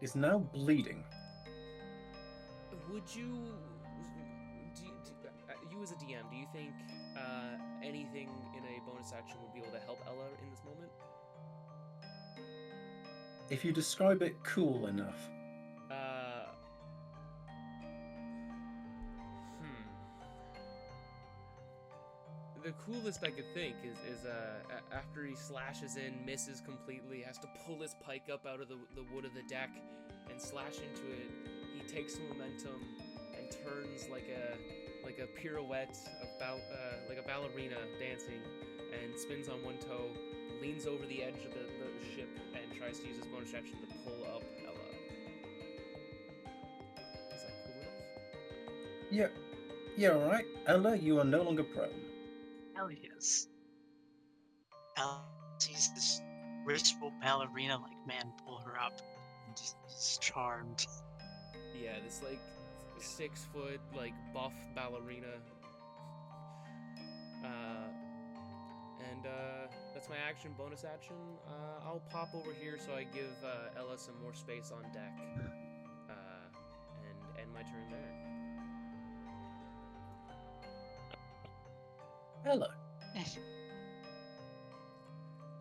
And It's now bleeding. would you, you as a DM, do you think anything in a bonus action would be able to help Ella in this moment? If you describe it cool enough. The coolest I could think is after he slashes in, misses completely, has to pull his pike up out of the wood of the deck and slash into it. He takes momentum and turns like a pirouette, like a ballerina dancing, and spins on one toe, leans over the edge of the ship and tries to use his bonus action to pull up Ella. Is that cool enough? Yeah, alright. Ella, you are no longer prone. Hell yes. Ella sees this graceful ballerina-like man pull her up, and is charmed. Yeah, this like 6 foot like buff ballerina. And that's my action. Bonus action. I'll pop over here so I give Ella some more space on deck. And end my turn there. Ella.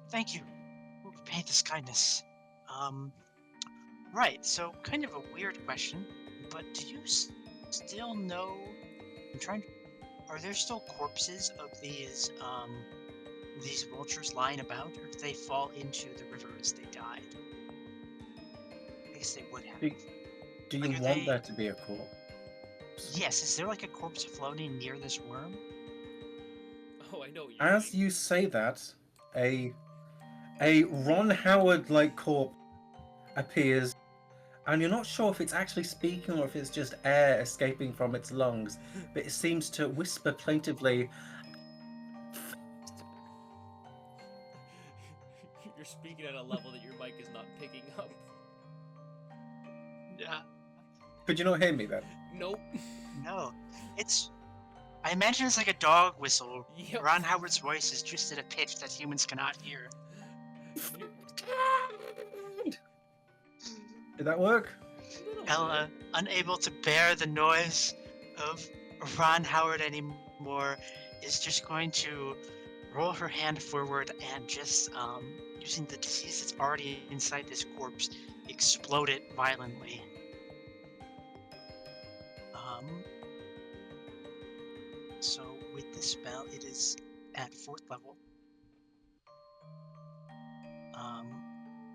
Thank you. We'll repay this kindness. Right, so kind of a weird question, but do you still know... Are there still corpses of these vultures lying about, or did they fall into the river as they died? I guess they would have. Do you want there to be a corpse? Yes, is there like a corpse floating near this worm? Oh, I know what you As you say that, a Ron Howard-like corpse appears, and you're not sure if it's actually speaking or if it's just air escaping from its lungs, but it seems to whisper plaintively. You're speaking at a level that your mic is not picking up. Yeah. Could you not hear me then? Nope. No. I imagine it's like a dog whistle. Yep. Ron Howard's voice is just at a pitch that humans cannot hear. Did that work? Ella, unable to bear the noise of Ron Howard anymore, is just going to roll her hand forward and just, using the disease that's already inside this corpse, explode it violently. So with this spell, it is at 4th level.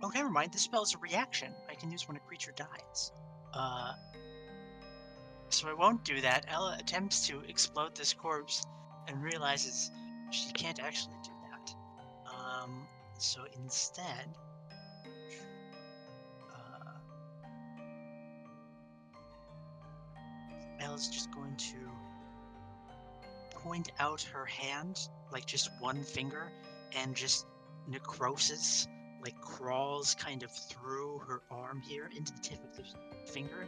Oh, never mind. This spell is a reaction. I can use when a creature dies. So I won't do that. Ella attempts to explode this corpse and realizes she can't actually do that. So instead, Ella's just going to point out her hand, like just one finger, and just necrosis like crawls kind of through her arm here into the tip of the finger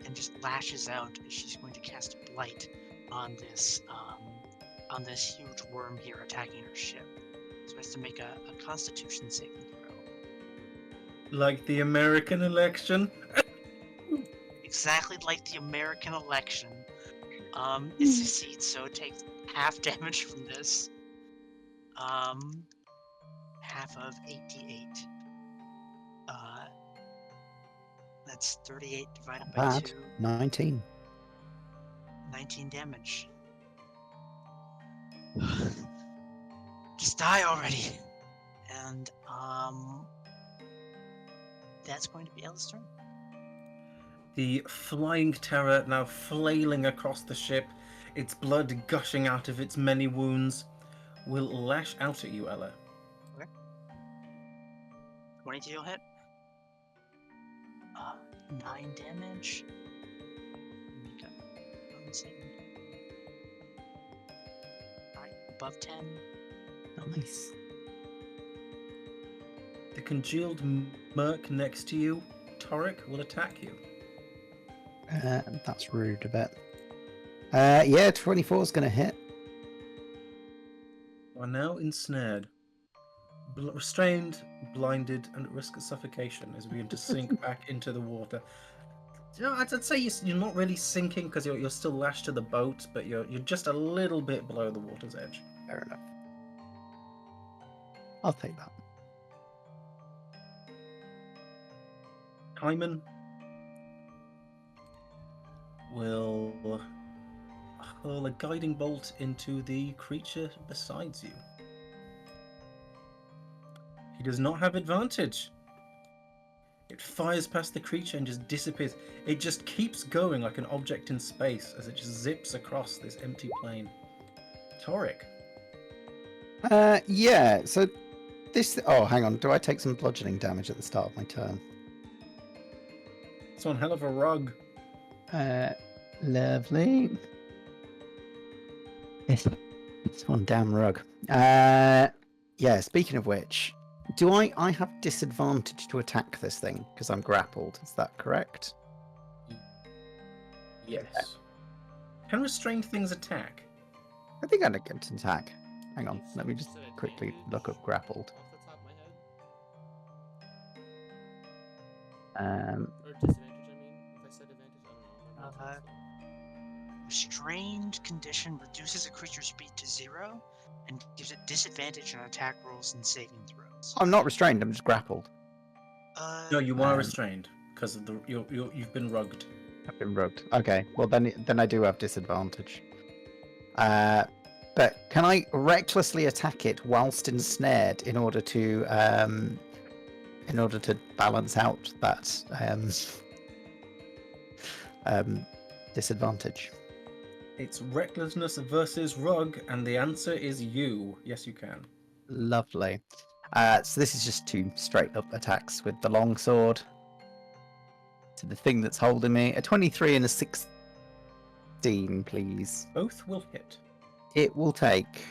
and just lashes out as she's going to cast Blight on this huge worm here attacking her ship. So it has to make a Constitution saving throw. Like the American election? Exactly like the American election. It succeeds, so it takes half damage from this. Half of 8d8. That's 38 divided by Bad. 2. 19. 19 damage. Just die already. And that's going to be Ella's turn. The flying terror now flailing across the ship, its blood gushing out of its many wounds, will lash out at you, Ella. 22 you'll hit. 9 damage. Make a bone saving. Alright, above 10. Nice. The congealed merc next to you, Toric, will attack you. That's rude a bit. Yeah, 24 is going to hit. You are now ensnared. Restrained, blinded, and at risk of suffocation as we begin to sink back into the water. You know, I'd say you're not really sinking because you're still lashed to the boat, but you're just a little bit below the water's edge. Fair enough. I'll take that. Hyman will hurl a guiding bolt into the creature beside you. He does not have advantage. It fires past the creature and just disappears. It just keeps going like an object in space as it just zips across this empty plane. Toric. Yeah, so this? Oh, hang on. Do I take some bludgeoning damage at the start of my turn? It's one hell of a rug. Lovely. It's one damn rug. Yeah. Speaking of which, do I have disadvantage to attack this thing because I'm grappled? Is that correct? Yes. Can restrained things attack? I think I get to attack. Hang on. Let me just quickly look up grappled. Off the top of my head. Um. Or disadvantage, I mean. If I said advantage, I don't know. My math is slow. Restrained condition reduces a creature's speed to 0 and gives it disadvantage on attack rolls and saving throws. I'm not restrained. I'm just grappled. No, you are restrained because of the you've been rugged. I've been rugged. Okay. Well, then I do have disadvantage. But can I recklessly attack it whilst ensnared in order to balance out that disadvantage? It's recklessness versus rug, and the answer is you. Yes, you can. Lovely. So this is just 2 straight up attacks with the longsword to the thing that's holding me. A 23 and a 16, please. Both will hit. It will take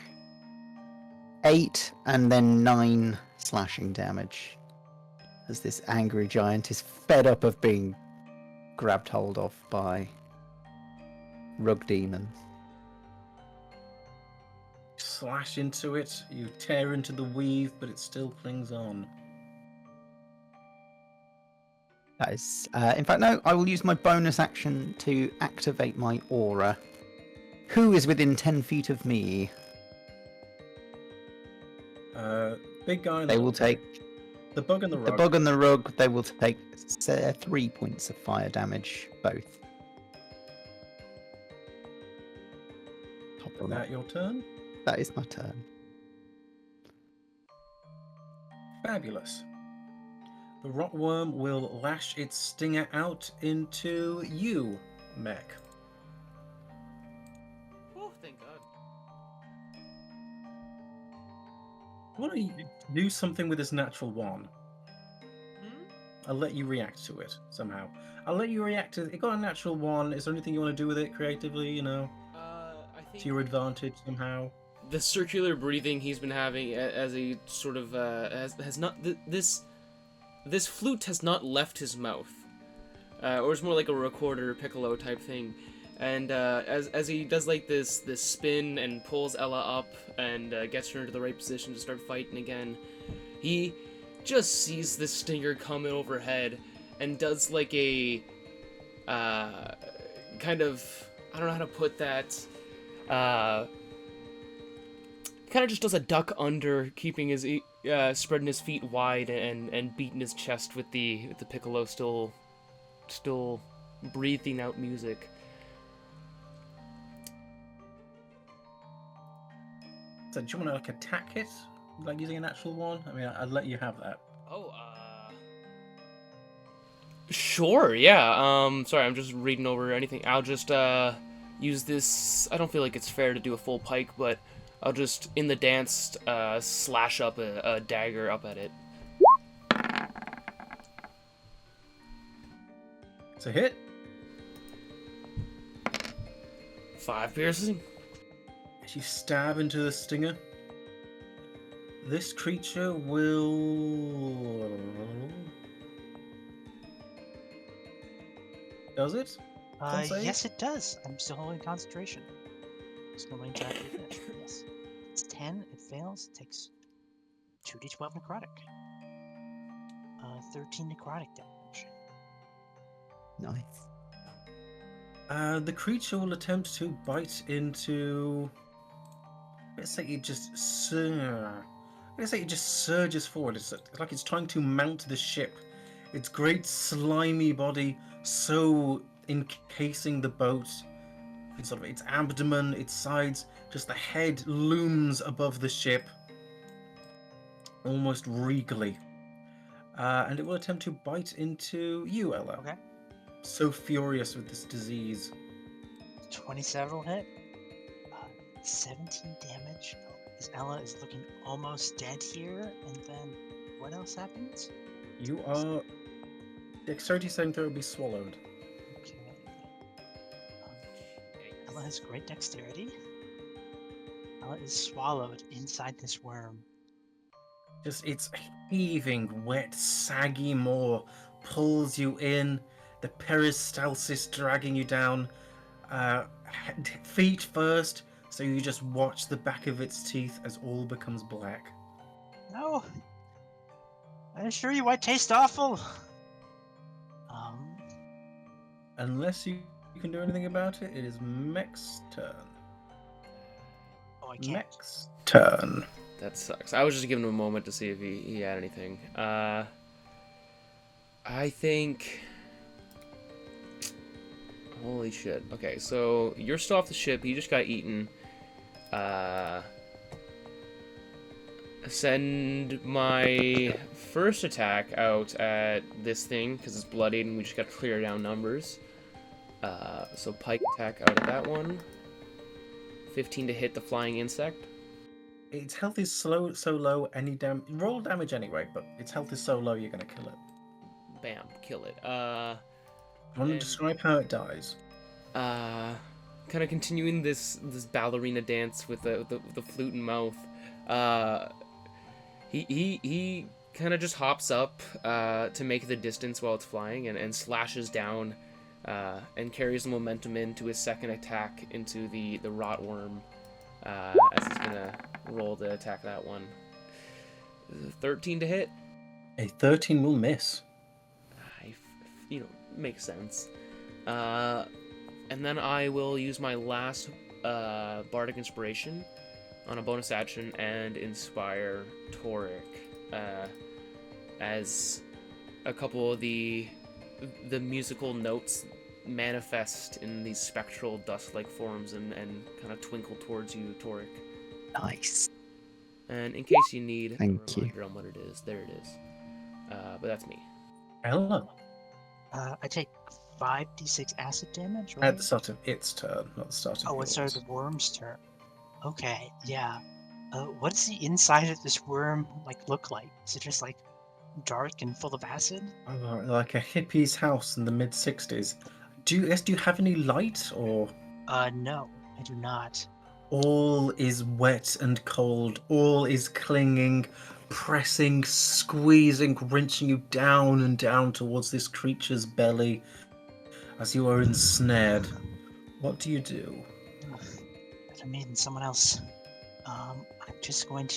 8 and then 9 slashing damage as this angry giant is fed up of being grabbed hold of by rug demons. Slash into it, you tear into the weave, but it still clings on. That is, in fact, no, I will use my bonus action to activate my aura. Who is within 10 feet of me? Big guy. They will take the bug and the rug. the bug and the rug. They will take 3 points of fire damage, both. Is that your turn? That is my turn. Fabulous. The rotworm will lash its stinger out into you, Mek. Oh, thank God. I want to do something with this natural one. I'll let you react to it somehow. I'll let you react to it. It got a natural 1. Is there anything you want to do with it creatively, I think to your advantage somehow? the circular breathing he's been having as a sort of has not this flute has not left his mouth, or it's more like a recorder piccolo type thing, and as he does like this spin and pulls Ella up and gets her into the right position to start fighting again, he just sees this stinger coming overhead and does like a kind of, I don't know how to put that, kind of just does a duck under, keeping his spreading his feet wide and beating his chest with the piccolo still breathing out music. So do you want to attack it, like using a natural 1? I mean, I'd let you have that. Oh, sure, yeah. Sorry, I'm just reading over anything. I'll just use this. I don't feel like it's fair to do a full pike, but I'll just, in the dance, slash up a dagger up at it. It's a hit. 5 piercing. As you stab into the stinger, this creature will... Does it? Yes, it does. I'm still holding concentration. It's going to actually finish. Yes. It's 10. It fails. It takes 2d12 necrotic. 13 necrotic damage. Nice. The creature will attempt to bite into... Let's say it just surges forward. It's like it's trying to mount the ship. Its great slimy body so encasing the boat. Sort of its abdomen, its sides, just the head looms above the ship, almost regally. And it will attempt to bite into you, Ella. Okay. So furious with this disease. 27 will hit. 17 damage. Oh, as Ella is looking almost dead here, and then what else happens? You are... Dexterity saving throw will be swallowed. Okay. Ella has great dexterity. Ella is swallowed inside this worm. Just its heaving, wet, saggy maw pulls you in. The peristalsis dragging you down. Feet first, so you just watch the back of its teeth as all becomes black. No! I assure you I taste awful! Unless you can do anything about it, it is Mek's turn. Oh, I can't. Mek's turn. That sucks. I was just giving him a moment to see if he had anything. I think... Holy shit. Okay, so you're still off the ship. You just got eaten. Send my first attack out at this thing, because it's bloodied and we just got to clear down numbers. So pike attack out at that one. 15 to hit the flying insect. Its health is so low, roll damage anyway, but its health is so low you're going to kill it. Bam, kill it. Want to describe how it dies? Kind of continuing this ballerina dance with the flute in mouth. He kind of just hops up to make the distance while it's flying and slashes down and carries the momentum into his second attack into the rotworm as he's gonna roll to attack that one. 13 to hit. A 13 will miss. Makes sense. And then I will use my last bardic inspiration on a bonus action and inspire Toric as a couple of the musical notes manifest in these spectral dust-like forms and kind of twinkle towards you, Toric. Nice. And in case you need Thank a reminder on what it is, there it is. But that's me. Ella. I take 5d6 acid damage, right? At the start of its turn, not the start of Oh, it's yours. the worm's turn. Okay, yeah. What does the inside of this worm look like? Is it just dark and full of acid? Oh, like a hippie's house in the mid-60s. Do you have any light, or...? No, I do not. All is wet and cold. All is clinging, pressing, squeezing, wrenching you down and down towards this creature's belly as you are ensnared. What do you do? Better me than someone else. Ella's just going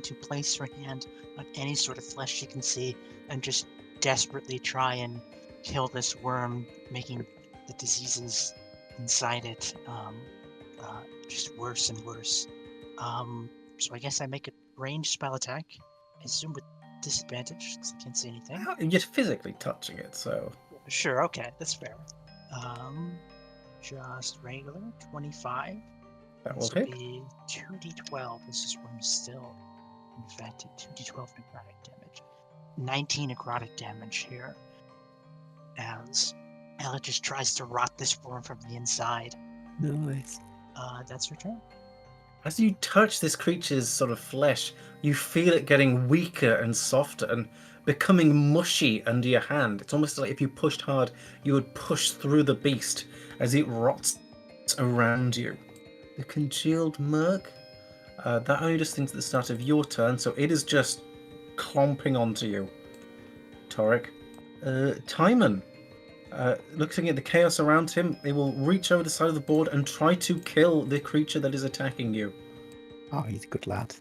to place her hand on any sort of flesh she can see and just desperately try and kill this worm, making the diseases inside it just worse and worse. So I guess I make a ranged spell attack. I assume with disadvantage because I can't see anything. You're just physically touching it, so... Sure, okay, that's fair. Just regular, 25. That This will will hit. be 2d12. This is when I'm still infected. 2d12 necrotic damage. 19 necrotic damage here. As Ella just tries to rot this worm from the inside. Nice. That's her turn. As you touch this creature's sort of flesh, you feel it getting weaker and softer and becoming mushy under your hand. It's almost like if you pushed hard, you would push through the beast as it rots around you. The congealed merc, that only does things at the start of your turn, so it is just clomping onto you. Toric. Timon. Looking at the chaos around him, it will reach over the side of the board and try to kill the creature that is attacking you. Oh, he's a good lad.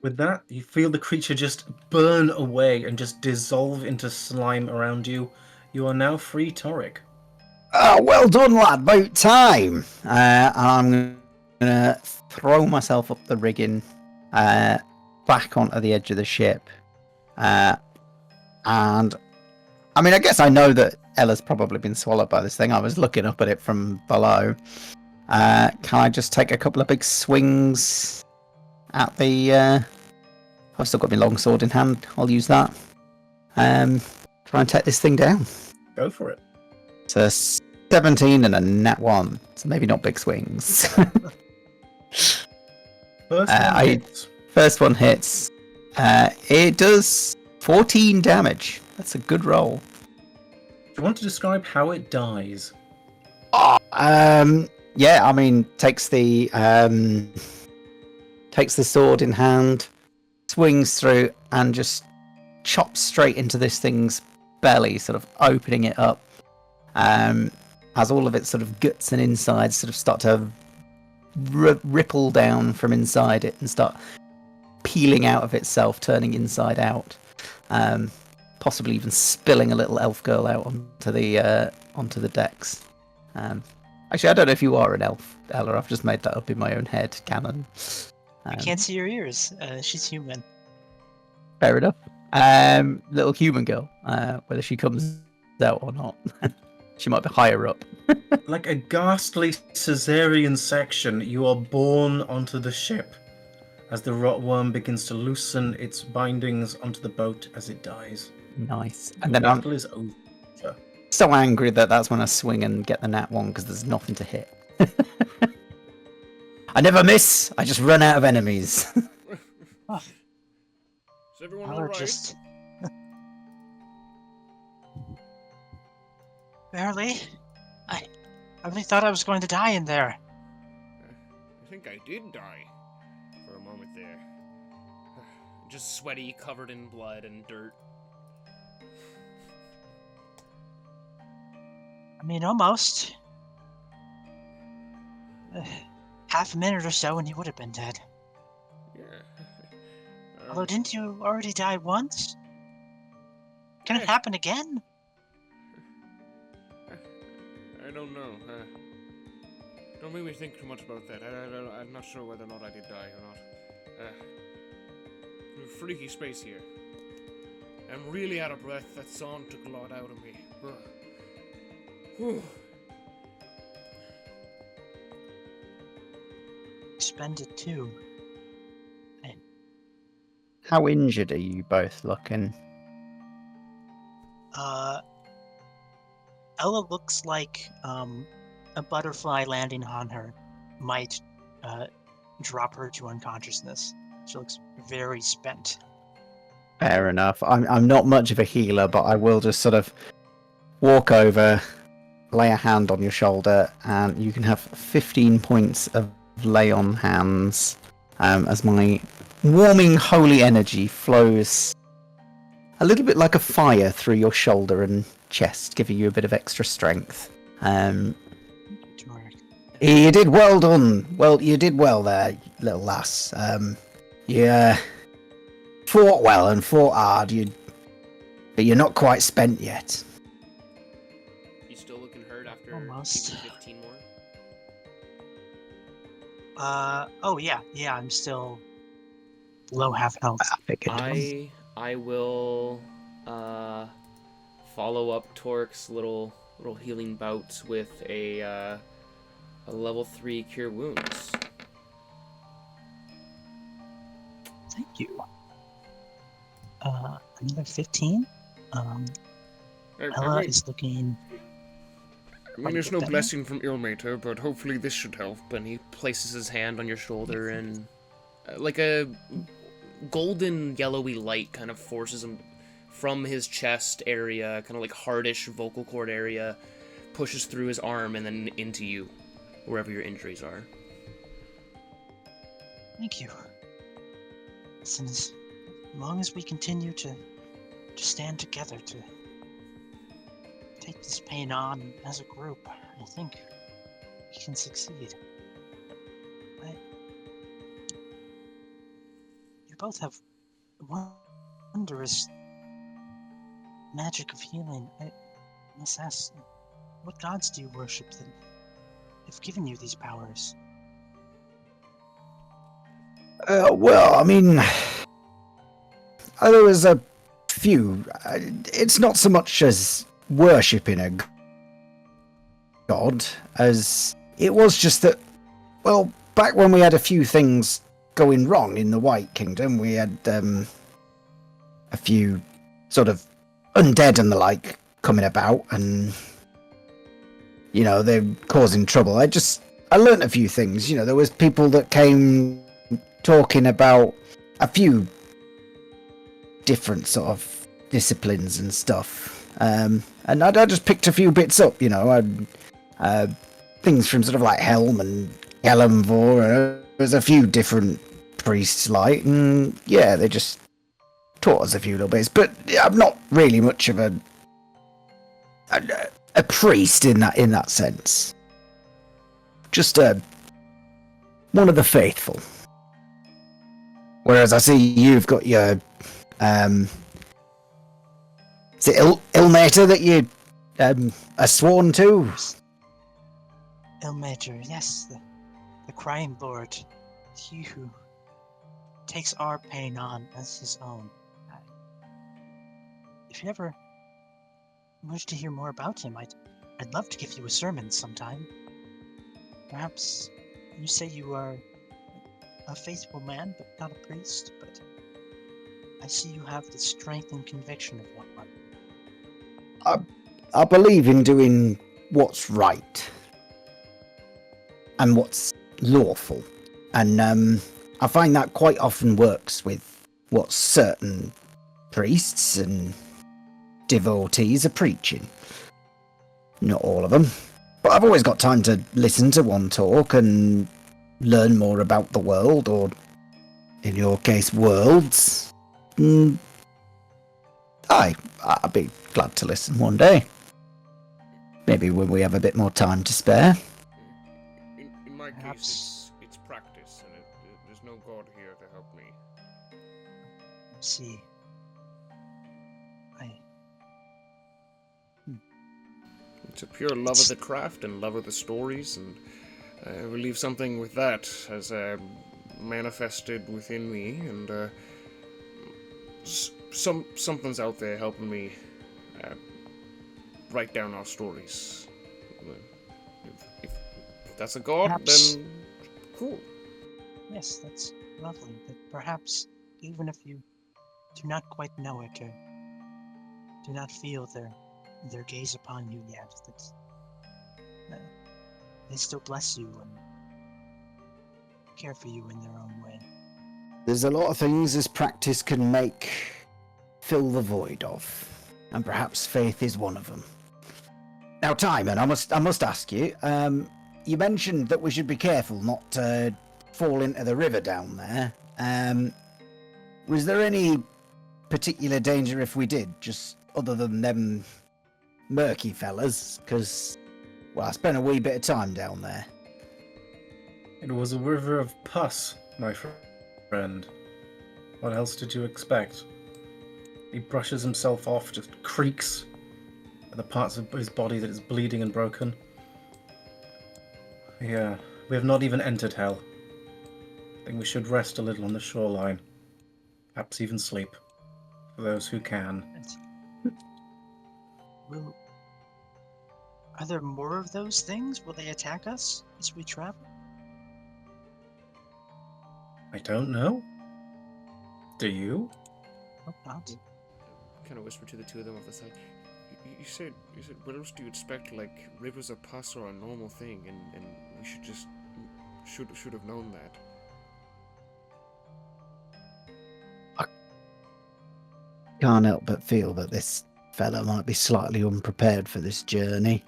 With that, you feel the creature just burn away and just dissolve into slime around you. You are now free, Toric. Oh, well done, lad. About time. And I'm gonna throw myself up the rigging, back onto the edge of the ship, and I mean, I guess I know that Ella's probably been swallowed by this thing. I was looking up at it from below. Can I just take a couple of big swings at the... I've still got my longsword in hand. I'll use that. Try and take this thing down. Go for it. It's a 17 and a nat 1. So maybe not big swings. First one hits. It does 14 damage. That's a good roll. Do you want to describe how it dies? Yeah, I mean, takes the sword in hand, swings through, and just chops straight into this thing's belly, sort of opening it up. As all of its sort of guts and insides sort of start to ripple down from inside it and start peeling out of itself, turning inside out. Possibly even spilling a little elf girl out onto the decks. Actually, I don't know if you are an elf, Ella. I've just made that up in my own head canon. I can't see her ears. She's human. Fair enough. Little human girl. Whether she comes out or not, she might be higher up. Like a ghastly Caesarean section, you are borne onto the ship as the rotworm begins to loosen its bindings onto the boat as it dies. Nice. The And then battle is over. so angry that's when I swing and get the nat one because there's nothing to hit. I never miss. I just run out of enemies. Is everyone alright? Just... Barely. I really thought I was going to die in there. I think I did die for a moment there. Just sweaty, covered in blood and dirt. I mean, almost. Half a minute or so and he would have been dead. Yeah. Although, didn't you already die once? Can it happen again? I don't know. Don't make me think too much about that. I'm not sure whether or not I did die or not. Freaky space here. I'm really out of breath. That song took a lot out of me. Whew. Spend it too. How injured are you both looking? Ella looks like a butterfly landing on her might drop her to unconsciousness. She looks very spent. Fair enough. I'm not much of a healer, but I will just sort of walk over, lay a hand on your shoulder, and you can have 15 points of lay on hands as my warming holy energy flows a little bit like a fire through your shoulder and chest, giving you a bit of extra strength. You did well done. Well, you did well there, little lass. You fought well and fought hard, but you're not quite spent yet. You still looking hurt after almost 15 more? Oh yeah, I'm still low half health. I will follow up Toric's little healing bouts with a level 3 cure wounds. Thank you. Another 15. Ella is looking. I mean, there's no blessing from Ilmater, but hopefully this should help. And he places his hand on your shoulder, and like a golden yellowy light kind of forces him from his chest area, kind of like hardish vocal cord area, pushes through his arm and then into you, wherever your injuries are. Thank you. Listen, as long as we continue to stand together, to take this pain on as a group, I think we can succeed. You both have wondrous magic of healing. I must ask, what gods do you worship that have given you these powers? Well, I mean, there was a few. It's not so much as worshipping a god as it was just that, well, back when we had a few things going wrong in the White Kingdom, we had a few sort of undead and the like coming about, and they're causing trouble. I learnt a few things. There was people that came talking about a few different sort of disciplines and stuff. And I just picked a few bits up, you know, things from sort of like Helm and Helmvor. There's a few different priests, like, and yeah, they just taught us a few little bits. But I'm not really much of a priest in that sense. Just one of the faithful. Whereas I see you've got your is it Ilmater that you are sworn to? Ilmater, yes, the crime lord. He who takes our pain on as his own. If you ever wish to hear more about him, I'd love to give you a sermon sometime. Perhaps you say you are a faithful man, but not a priest, but I see you have the strength and conviction of one. I believe in doing what's right and what's lawful, and I find that quite often works with what certain priests and devotees are preaching. Not all of them, but I've always got time to listen to one talk and learn more about the world, or in your case, worlds. I'd be glad to listen one day. Maybe when we have a bit more time to spare. In my Perhaps. case, it's practice, and there's no god here to help me. See. It's a pure love of the craft and love of the stories, and I believe something with that has manifested within me, and something's out there helping me write down our stories. If that's a god, Perhaps. then cool. Yes, that's lovely, but perhaps even if you do not quite know it, or do not feel their gaze upon you yet, that they still bless you and care for you in their own way. There's a lot of things this practice can fill the void of, and perhaps faith is one of them. Now, Timon, I must ask you. You mentioned that we should be careful not to fall into the river down there. Was there any particular danger if we did, just other than them murky fellas? Because, well, I spent a wee bit of time down there. It was a river of pus, my friend. What else did you expect? He brushes himself off, just creaks at the parts of his body that is bleeding and broken. Yeah, we have not even entered hell. I think we should rest a little on the shoreline. Perhaps even sleep. For those who can. Are there more of those things? Will they attack us as we travel? I don't know. Do you? Hope not. Kind of whisper to the two of them off the side. You said, what else do you expect? Like, rivers of pus are a normal thing, and we should have known that. Can't help but feel that this fella might be slightly unprepared for this journey.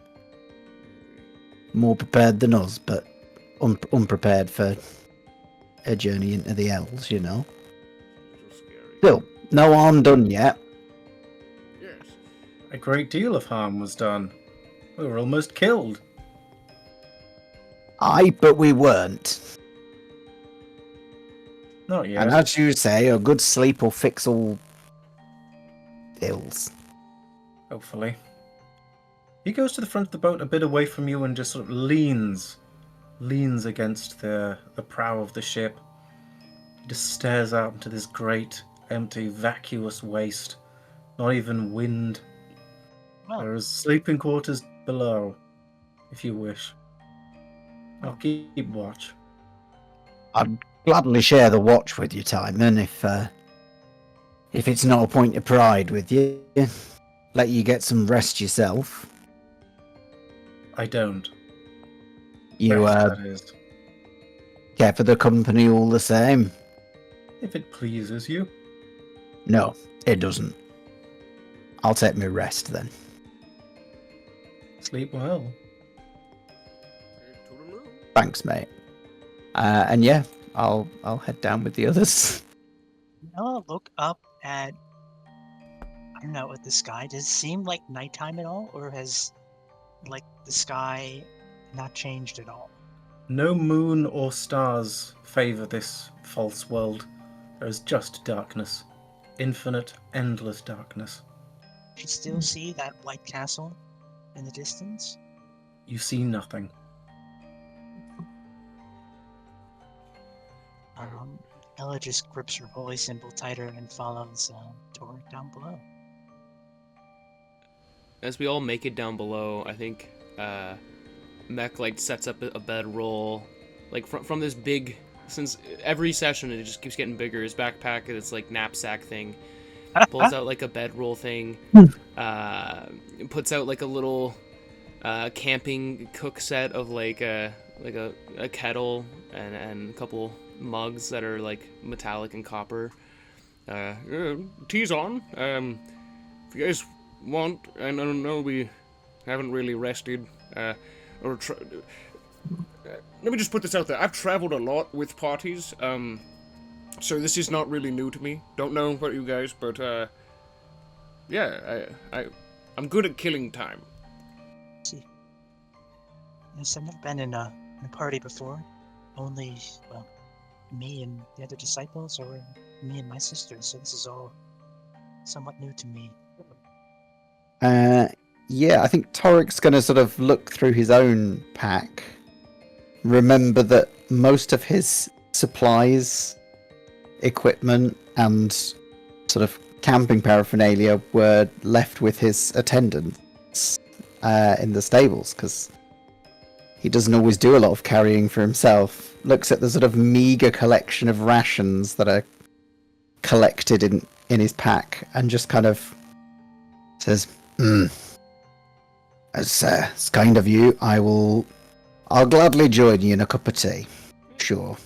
More prepared than us, but unprepared for a journey into the Elves, you know. It's a little scary. Still, no harm done yet. Yes. A great deal of harm was done. We were almost killed. Aye, but we weren't. Not yet. And as you say, a good sleep will fix all ills. Hopefully. He goes to the front of the boat a bit away from you and just sort of leans against the prow of the ship. He just stares out into this great, empty, vacuous waste. Not even wind. Well, There is sleeping quarters below, if you wish. I'll keep watch. I'd gladly share the watch with you, Timon, if it's not a point of pride with you. Let you get some rest yourself. I don't. You Rest, that is. care for the company all the same. If it pleases you. No, it doesn't. I'll take my rest then. Sleep well. Toodaloo. Thanks, mate. And yeah, I'll head down with the others. Ella, look up at, I don't know, at the sky. Does it seem like nighttime at all, or has like the sky not changed at all? No moon or stars favor this false world. There is just darkness. Infinite, endless darkness. You still see that white castle in the distance? You see nothing. Ella just grips her holy symbol tighter and follows Toric down below. As we all make it down below, I think Mek like sets up a bedroll, like from this big. Since every session it just keeps getting bigger. His backpack, it's like knapsack thing, pulls out like a bedroll thing, puts out like a little camping cook set of like a kettle and a couple mugs that are like metallic and copper. Tea's on. If you guys want, I don't know, we haven't really rested. Let me just put this out there. I've traveled a lot with parties, so this is not really new to me. Don't know about you guys, but yeah, I'm good at killing time. See, yes, I've never been in a party before. Only, well, me and the other disciples, or me and my sisters. So this is all somewhat new to me. Yeah, I think Toric's going to sort of look through his own pack. Remember that most of his supplies, equipment, and sort of camping paraphernalia were left with his attendants in the stables, because he doesn't always do a lot of carrying for himself. Looks at the sort of meager collection of rations that are collected in his pack and just kind of says, It's kind of you. I'll gladly join you in a cup of tea. Sure.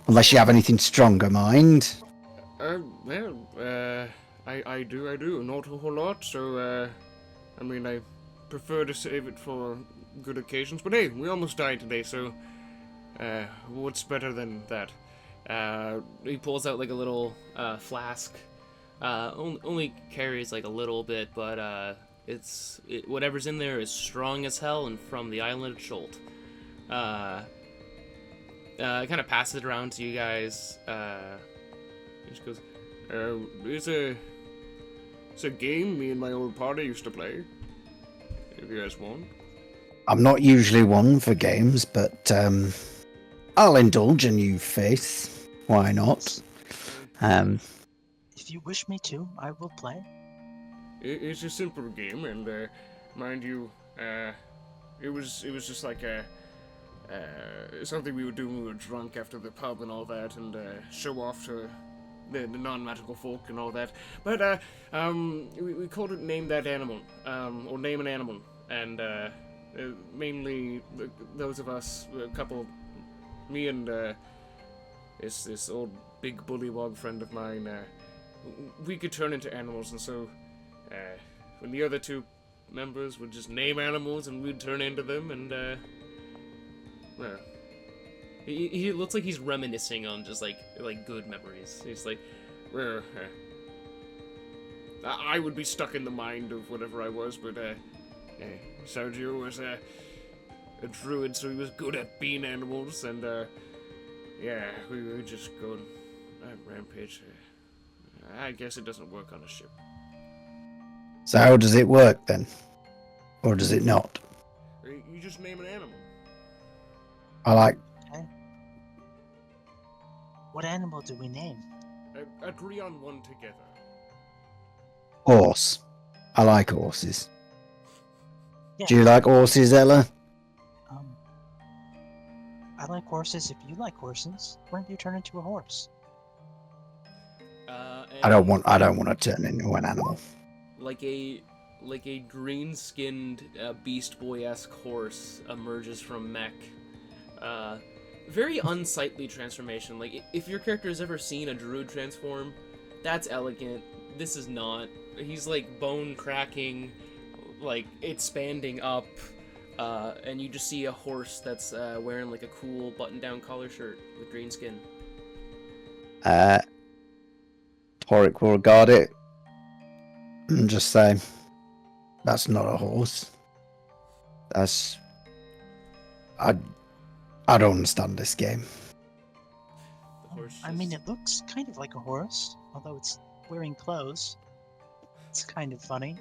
Unless you have anything stronger, mind. Well, I do. Not a whole lot, so, I mean, I prefer to save it for good occasions. But hey, we almost died today, so, what's better than that? He pulls out, like, a little, flask. Only carries, like, a little bit, but, whatever's in there is strong as hell and from the island of Scholt. Kind of passes it around to you guys. He just goes, it's a game me and my old party used to play. If you guys want. I'm not usually one for games, but I'll indulge in you, Faith. Why not? If you wish me to, I will play. It's a simple game, and mind you, it was just like something we would do when we were drunk after the pub and all that, and show off to the non-magical folk and all that. But we called it Name That Animal, or Name an Animal, and mainly those of us, a couple, me and this old big bullywog friend of mine, we could turn into animals, and so when the other two members would just name animals and we'd turn into them, and well, he looks like he's reminiscing on just like good memories. He's like, well, I would be stuck in the mind of whatever I was, but Sergio was a druid, so he was good at being animals, and yeah, we would just go on rampage. I guess it doesn't work on a ship. So how does it work then? Or does it not? You just name an animal. I like... Okay. What animal do we name? Agree on one together. Horse. I like horses. Yeah. Do you like horses, Ella? I like horses if you like horses. Why don't you turn into a horse? I don't want to turn into an animal. Like a green-skinned Beast Boy-esque horse emerges from Mek. very unsightly transformation. Like, if your character has ever seen a druid transform, that's elegant. This is not. He's like bone cracking, like expanding up, and you just see a horse that's wearing like a cool button-down collar shirt with green skin. Toric will regard it and just say, "That's not a horse. That's I don't understand this game." The horse. I mean, it looks kind of like a horse, although it's wearing clothes. It's kind of funny.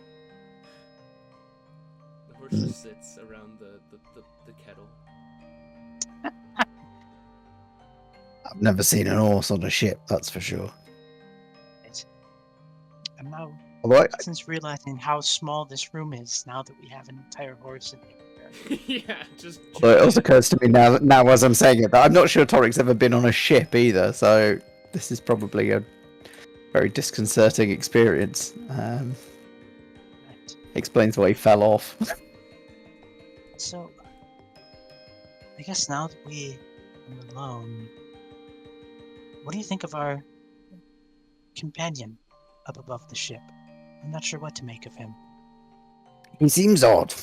The horse just sits around the kettle. I've never seen an horse on a ship, that's for sure. I'm now What? since realizing how small this room is now that we have an entire horse in here. Yeah, just. Although it also occurs to me now as I'm saying it, that I'm not sure Toric's ever been on a ship either, so this is probably a very disconcerting experience. Right. Explains why he fell off. So, I guess now that we are alone, what do you think of our companion up above the ship? I'm not sure what to make of him. He seems odd.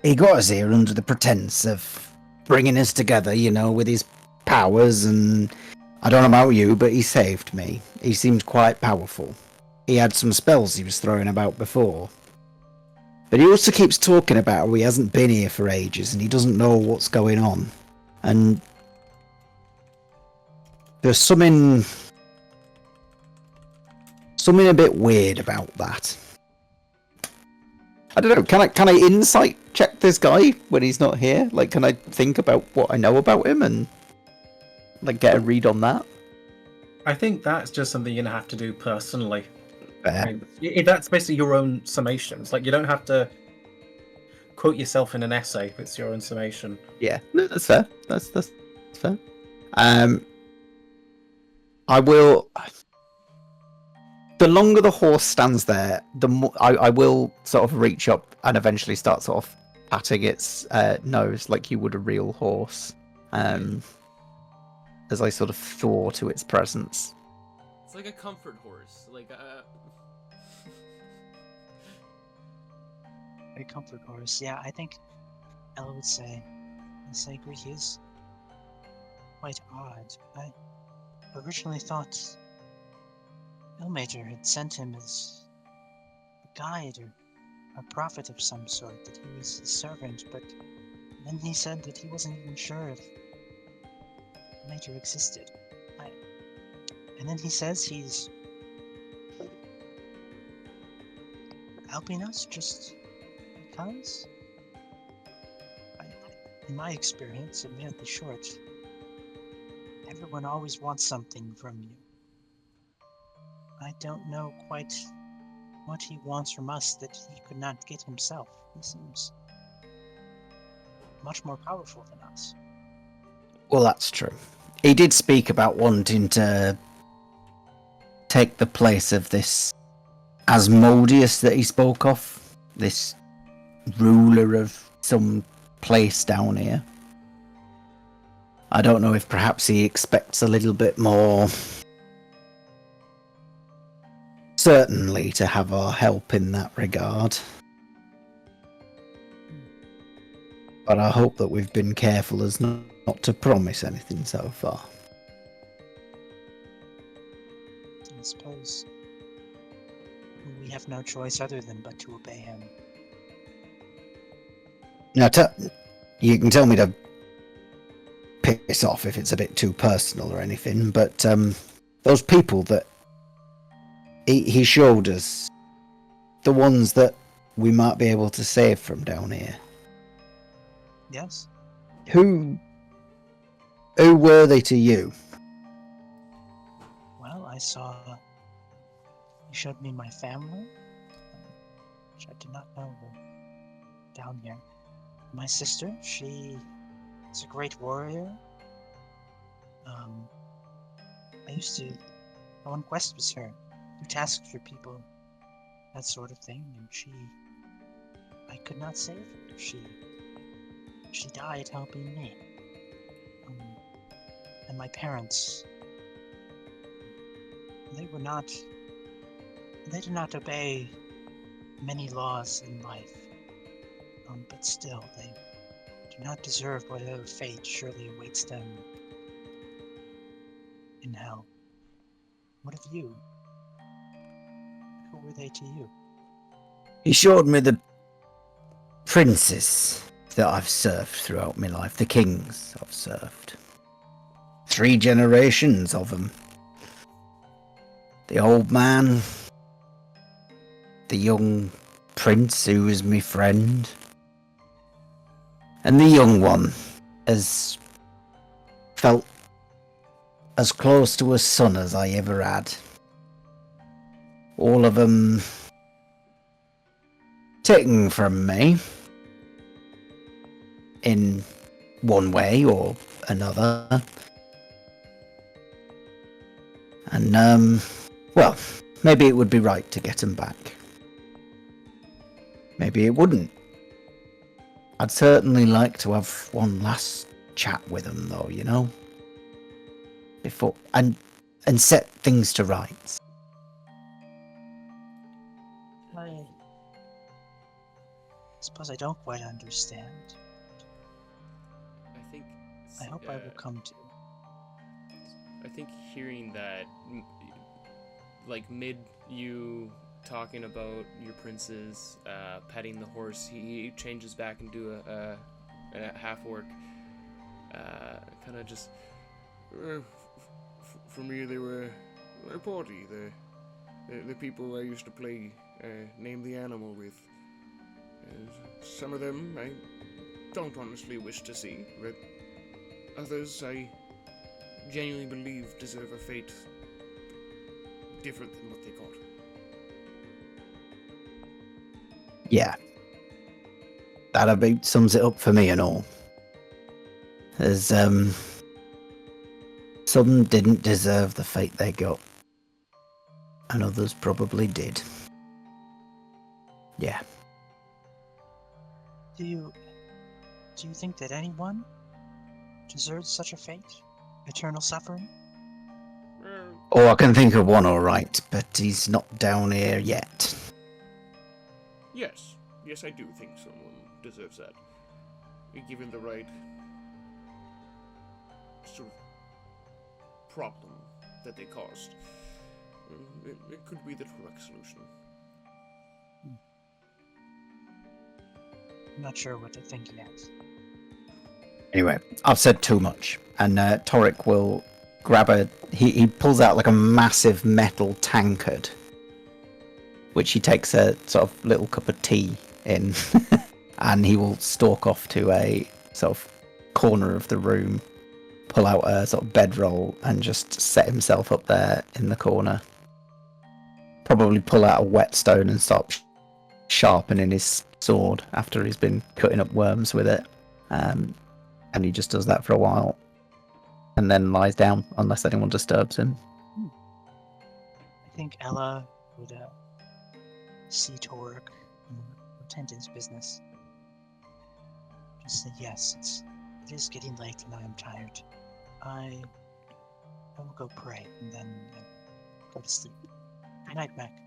He got us here under the pretense of bringing us together, you know, with his powers, and I don't know about you, but he saved me. He seemed quite powerful. He had some spells he was throwing about before. But he also keeps talking about how he hasn't been here for ages and he doesn't know what's going on. And there's something a bit weird about that. I don't know, can I insight check this guy when he's not here? Like, can I think about what I know about him and like get a read on that? I think that's just something you're gonna have to do personally. Fair. I mean, that's basically your own summations. Like, you don't have to quote yourself in an essay. It's your own summation. Yeah, no, that's fair. That's fair. I will. The longer the horse stands there, the more I will sort of reach up and eventually start sort of patting its nose like you would a real horse, as I sort of thaw to its presence. It's like a comfort horse. Like A comfort horse. Yeah, I think Ella would say, yes, I agree, he is quite odd. I originally thought Ilmater had sent him as a guide or a prophet of some sort, that he was his servant, but then he said that he wasn't even sure if Ilmater existed. And then he says he's helping us just because? In my experience, admittedly short, everyone always wants something from you. I don't know quite what he wants from us that he could not get himself. He seems much more powerful than us. Well, that's true. He did speak about wanting to take the place of this Asmodeus that he spoke of, this ruler of some place down here. I don't know if perhaps he expects a little bit more, certainly, to have our help in that regard. But I hope that we've been careful as not to promise anything so far. I suppose we have no choice other than but to obey him. Now, you can tell me to piss off if it's a bit too personal or anything, but those people that he showed us, the ones that we might be able to save from down here. Yes? Who were they to you? Well, I saw... He showed me my family, which I did not know were down here. My sister, she is a great warrior. I used to go on quests with her, do tasks for people, that sort of thing, and I could not save her. She died helping me. And my parents, they did not obey many laws in life. But still, they do not deserve whatever fate surely awaits them in hell. What of you? Who were they to you? He showed me the princes that I've served throughout my life, the kings I've served. 3 generations of them. The old man, the young prince who was my friend, and the young one has felt as close to a son as I ever had. All of them taken from me in one way or another. And, well, maybe it would be right to get them back. Maybe it wouldn't. I'd certainly like to have one last chat with them, though, you know? Before, and set things to rights. I suppose I don't quite understand. I hope I will come to. I think hearing that, like mid you talking about your princes, petting the horse, he changes back into a half-orc. Kind of just, for me they were a party. The people I used to play, name the animal with. Some of them I don't honestly wish to see, but others I genuinely believe deserve a fate different than what they got. Yeah. That about sums it up for me and all. As, some didn't deserve the fate they got. And others probably did. Yeah. Do you think that anyone deserves such a fate? Eternal suffering? Oh, I can think of one alright, but he's not down here yet. Yes, I do think someone deserves that. Given the right sort of problem that they caused, it could be the correct solution. I'm not sure what to think yet. Anyway, I've said too much, and Toric will grab he pulls out like a massive metal tankard, which he takes a sort of little cup of tea in, and he will stalk off to a sort of corner of the room, pull out a sort of bedroll, and just set himself up there in the corner. Probably pull out a whetstone and start sharpening his sword after he's been cutting up worms with it. And he just does that for a while, and then lies down unless anyone disturbs him. I think Ella would see Toric and attend to his business. Just say, yes, it is getting late and I am tired. I will go pray and then go to sleep. Good night, Mek.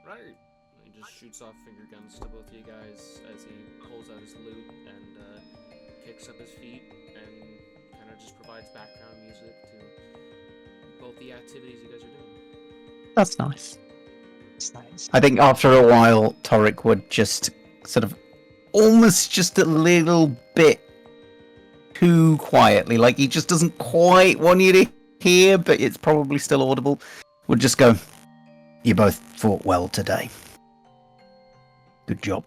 Right. He just shoots off finger guns to both of you guys as he pulls out his loot and kicks up his feet and kind of just provides background music to both the activities you guys are doing. That's nice. It's nice. I think after a while, Toric would just sort of almost just a little bit too quietly, like he just doesn't quite want you to hear, but it's probably still audible, would just go, "You both fought well today. Good job."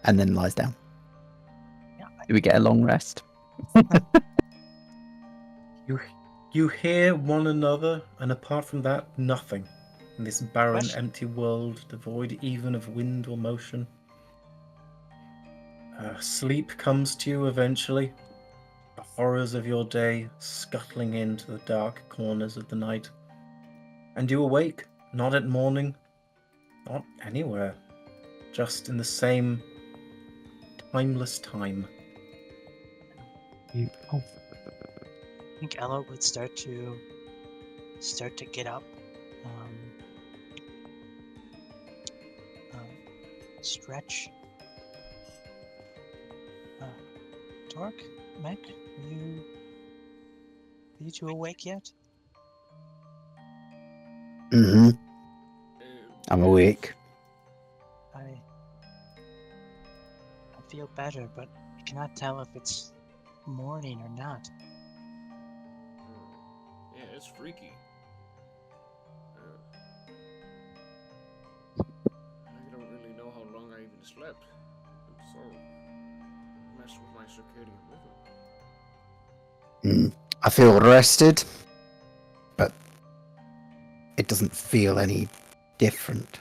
And then lies down. Yeah, Do we get a long rest? You hear one another, and apart from that, nothing. In this barren, empty world, devoid even of wind or motion. Sleep comes to you eventually. The horrors of your day scuttling into the dark corners of the night. And you awake, not at morning, not anywhere, just in the same timeless time. Beautiful. I think Ella would start to get up, um, stretch. Toric, Mek, are you two awake yet? Mm-hmm. Um, I'm awake. I feel better, but I cannot tell if it's morning or not. Yeah, it's freaky. I don't really know how long I even slept. I'm so messed with my circadian rhythm. I feel rested, but it doesn't feel any different.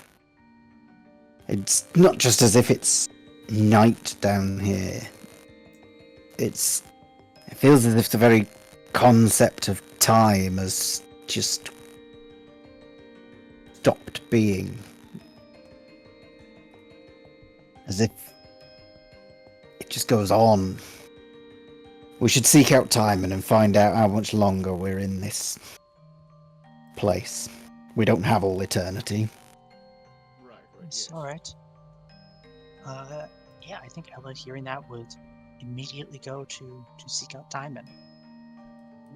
It's not just as if it's night down here. It feels as if the very concept of time has just stopped being. As if it just goes on. We should seek out Timon and find out how much longer we're in this place. We don't have all eternity. Right, It's yes. all right. Yeah, I think Ella, hearing that, would immediately go to seek out Timon.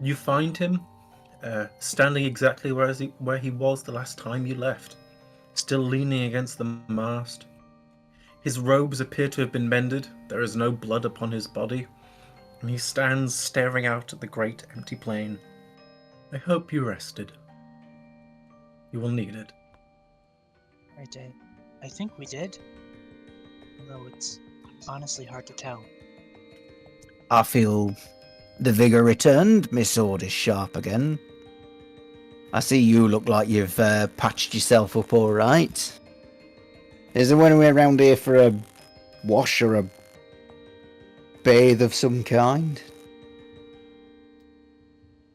You find him standing exactly where he was the last time you left, still leaning against the mast. His robes appear to have been mended. There is no blood upon his body, and he stands staring out at the great empty plain. I hope you rested. You will need it. Right, I think we did. Although it's honestly hard to tell. I feel the vigour returned. My sword is sharp again. I see you look like you've patched yourself up all right. Is there anywhere around here for a wash or a bathe of some kind?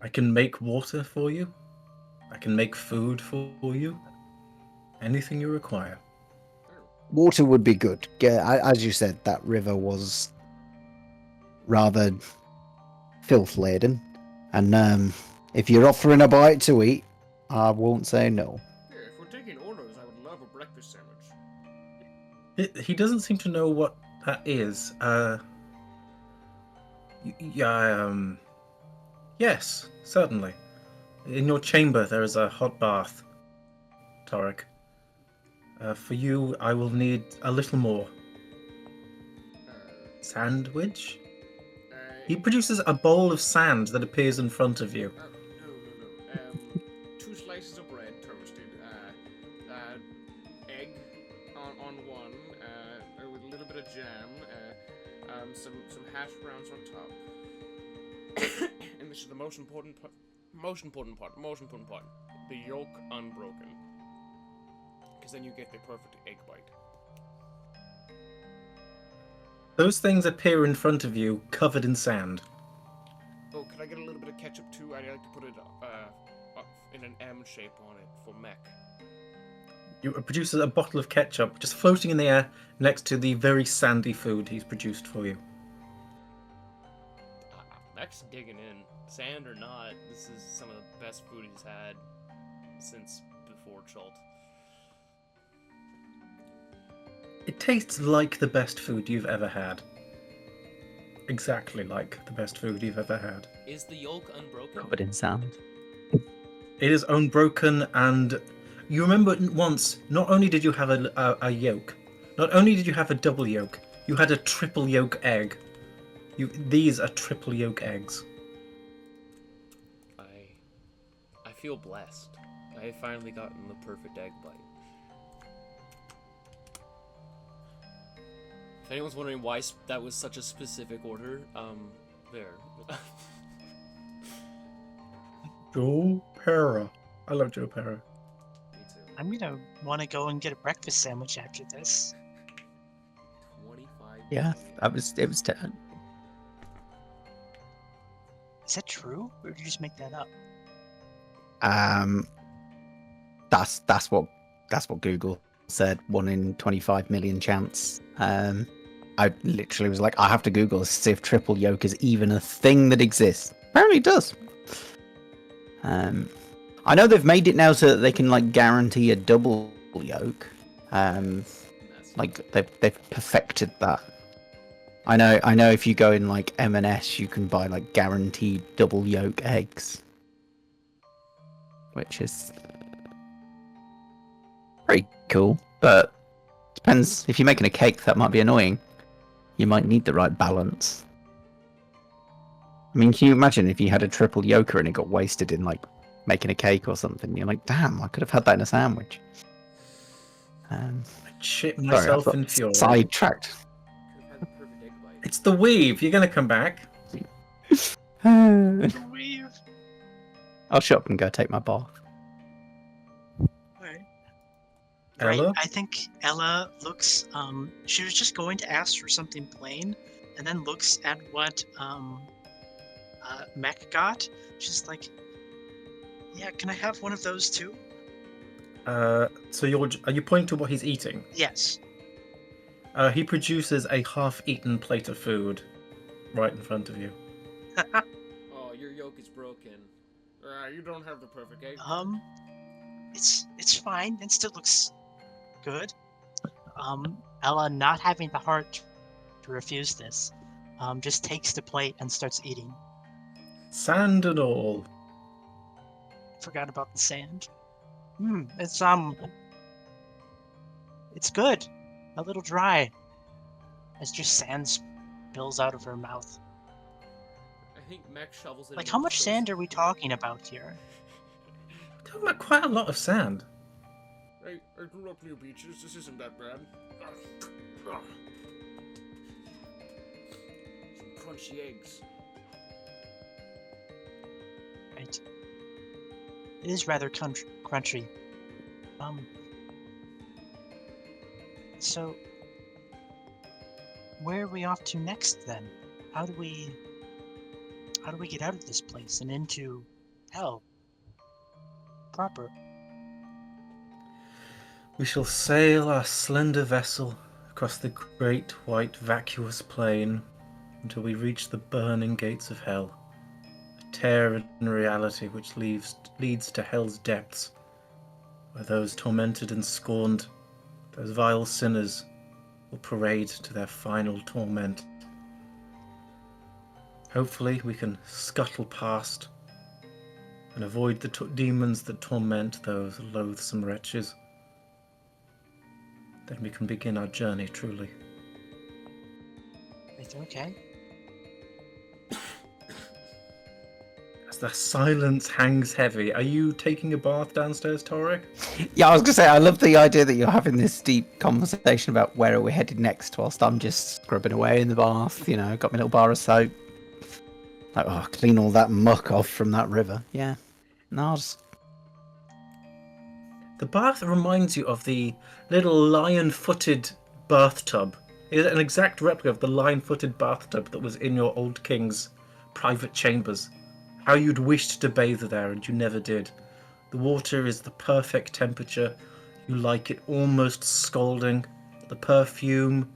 I can make water for you. I can make food for you. Anything you require. Water would be good. As you said, that river was rather filth-laden. And if you're offering a bite to eat, I won't say no. Yeah, if we're taking orders, I would love a breakfast sandwich. He doesn't seem to know what that is. Yes, certainly. In your chamber there is a hot bath, Toric. For you, I will need a little more. Sandwich? He produces a bowl of sand that appears in front of you. No. 2 slices of bread toasted, egg on one, with a little bit of jam, some hash browns on top. And this is the most important part. The yolk unbroken. Because then you get the perfect egg bite. Those things appear in front of you, covered in sand. Oh, could I get a little bit of ketchup too? I'd like to put it up in an M shape on it for Mek. You produces a bottle of ketchup just floating in the air next to the very sandy food he's produced for you. Mek's digging in. Sand or not, this is some of the best food he's had since before Chult. It tastes like the best food you've ever had. Exactly like the best food you've ever had. Is the yolk unbroken? Covered in sand. It is unbroken, and you remember once, not only did you have a yolk, not only did you have a double yolk, you had a triple yolk egg. These are triple yolk eggs. I feel blessed. I have finally gotten the perfect egg bite. If anyone's wondering why that was such a specific order, there. Joe Pera. I love Joe Pera. Me too. I'm gonna want to go and get a breakfast sandwich after this. 25. Yeah, it was 10. Is that true, or did you just make that up? That's what Google said. 1 in 25 million chance. I literally was like, I have to Google this to see if triple yoke is even a thing that exists. Apparently it does. I know they've made it now so that they can like guarantee a double yoke. Like they've perfected that. I know if you go in like M&S you can buy like guaranteed double yolk eggs. Which is pretty cool, but depends if you're making a cake that might be annoying. You might need the right balance. I mean, can you imagine if you had a triple yoker and it got wasted in like making a cake or something? You're like, damn, I could have had that in a sandwich. I shit Sorry, I've myself got in fury. sidetracked. Could have had the perfect egg bite. It's the weave. You're gonna come back. Weave. I'll shut up and go take my bath. Right. Ella? I think Ella looks. She was just going to ask for something plain, and then looks at what Mek got. She's like, "Yeah, can I have one of those too?" So are you pointing to what he's eating? Yes. He produces a half-eaten plate of food right in front of you. Oh, your yolk is broken. You don't have the perfect egg. It's fine. It still looks good. Ella, not having the heart to refuse this, just takes the plate and starts eating. Sand and all. Forgot about the sand. It's good. A little dry. As just sand spills out of her mouth. I think Mek shovels it. Like, in how and much throws sand it. are we talking about here? Talking about quite a lot of sand. I grew up near beaches. This isn't that bad. Some crunchy eggs. Right. It is rather crunchy. So, where are we off to next then? How do we get out of this place and into hell proper? We shall sail our slender vessel across the great white vacuous plain until we reach the burning gates of hell. A tear in reality which leads to hell's depths, where those tormented and scorned, those vile sinners, will parade to their final torment. Hopefully we can scuttle past and avoid the demons that torment those loathsome wretches. Then we can begin our journey truly. Right, okay. As the silence hangs heavy, are you taking a bath downstairs, Toric? Yeah, I was gonna say, I love the idea that you're having this deep conversation about where are we headed next, whilst I'm just scrubbing away in the bath. You know, got my little bar of soap. Like, oh, clean all that muck off from that river. Yeah. No, I'll just... The bath reminds you of the little lion-footed bathtub. It's an exact replica of the lion-footed bathtub that was in your old king's private chambers. How you'd wished to bathe there and you never did. The water is the perfect temperature. You like it almost scalding. The perfume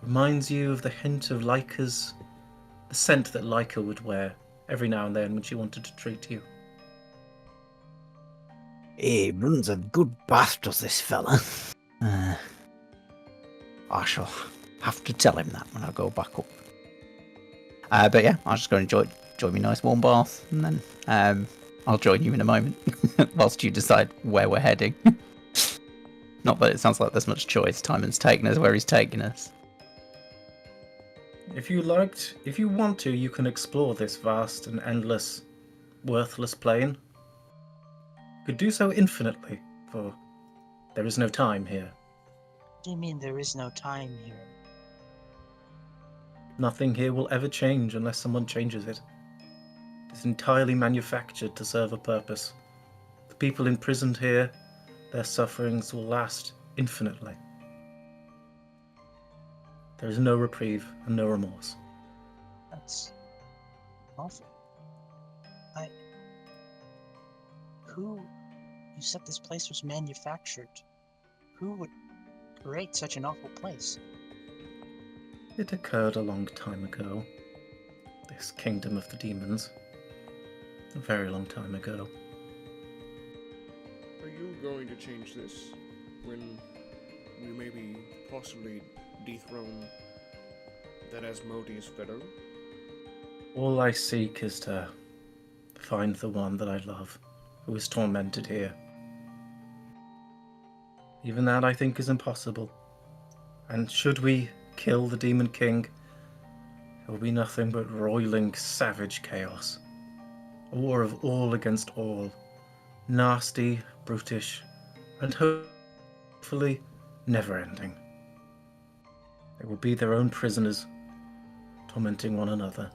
reminds you of the hint of Lyca's, the scent that Lyca would wear every now and then when she wanted to treat you. He runs a good bath, does this fella? I shall have to tell him that when I go back up. But yeah, I'm just going to enjoy my nice warm bath, and then I'll join you in a moment whilst you decide where we're heading. Not that it sounds like there's much choice. Timon's taking us where he's taking us. If you want to, you can explore this vast and endless, worthless plane. You could do so infinitely, for there is no time here. What do you mean there is no time here? Nothing here will ever change unless someone changes it. It's entirely manufactured to serve a purpose. The people imprisoned here, their sufferings will last infinitely. There is no reprieve and no remorse. That's awful. You said this place was manufactured. Who would create such an awful place? It occurred a long time ago. This kingdom of the demons. A very long time ago. Are you going to change this when we maybe possibly dethrone that Asmodeus fellow? All I seek is to find the one that I love, who is tormented here. Even that I think is impossible. And should we kill the Demon King, it will be nothing but roiling, savage chaos. A war of all against all. Nasty, brutish, and hopefully never-ending. They will be their own prisoners, tormenting one another.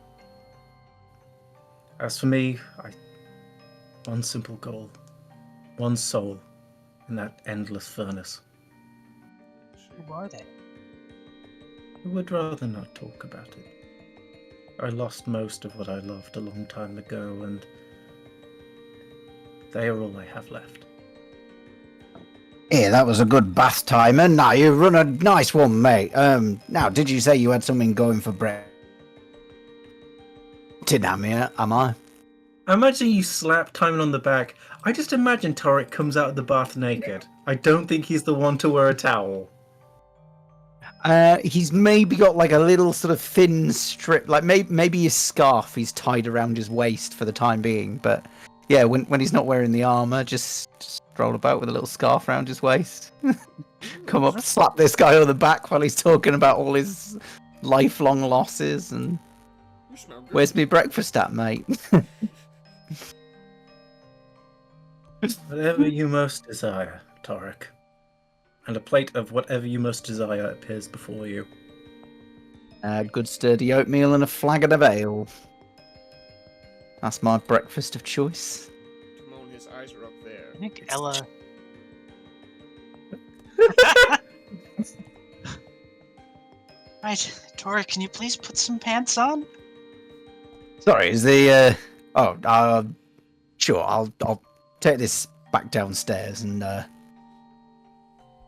As for me, one simple goal, one soul in that endless furnace. Who are they? I would rather not talk about it. I lost most of what I loved a long time ago, and they are all I have left. Yeah, that was a good bath timer. Now you run a nice one, mate. Now, did you say you had something going for bread? Am I? I imagine you slap Timon on the back. I just imagine Toric comes out of the bath naked. I don't think he's the one to wear a towel. He's maybe got like a little sort of thin strip, like maybe his scarf he's tied around his waist for the time being. But yeah, when he's not wearing the armor, just stroll about with a little scarf around his waist. Come up, slap this guy on the back while he's talking about all his lifelong losses and You smell good. where's me breakfast at, mate? Whatever you most desire, Toric. And a plate of whatever you most desire appears before you. Good sturdy oatmeal and a flagon of ale. That's my breakfast of choice. Timon, his eyes are up there. I think Ella. Right, Tora, can you please put some pants on? Sorry, is the sure. I'll take this back downstairs and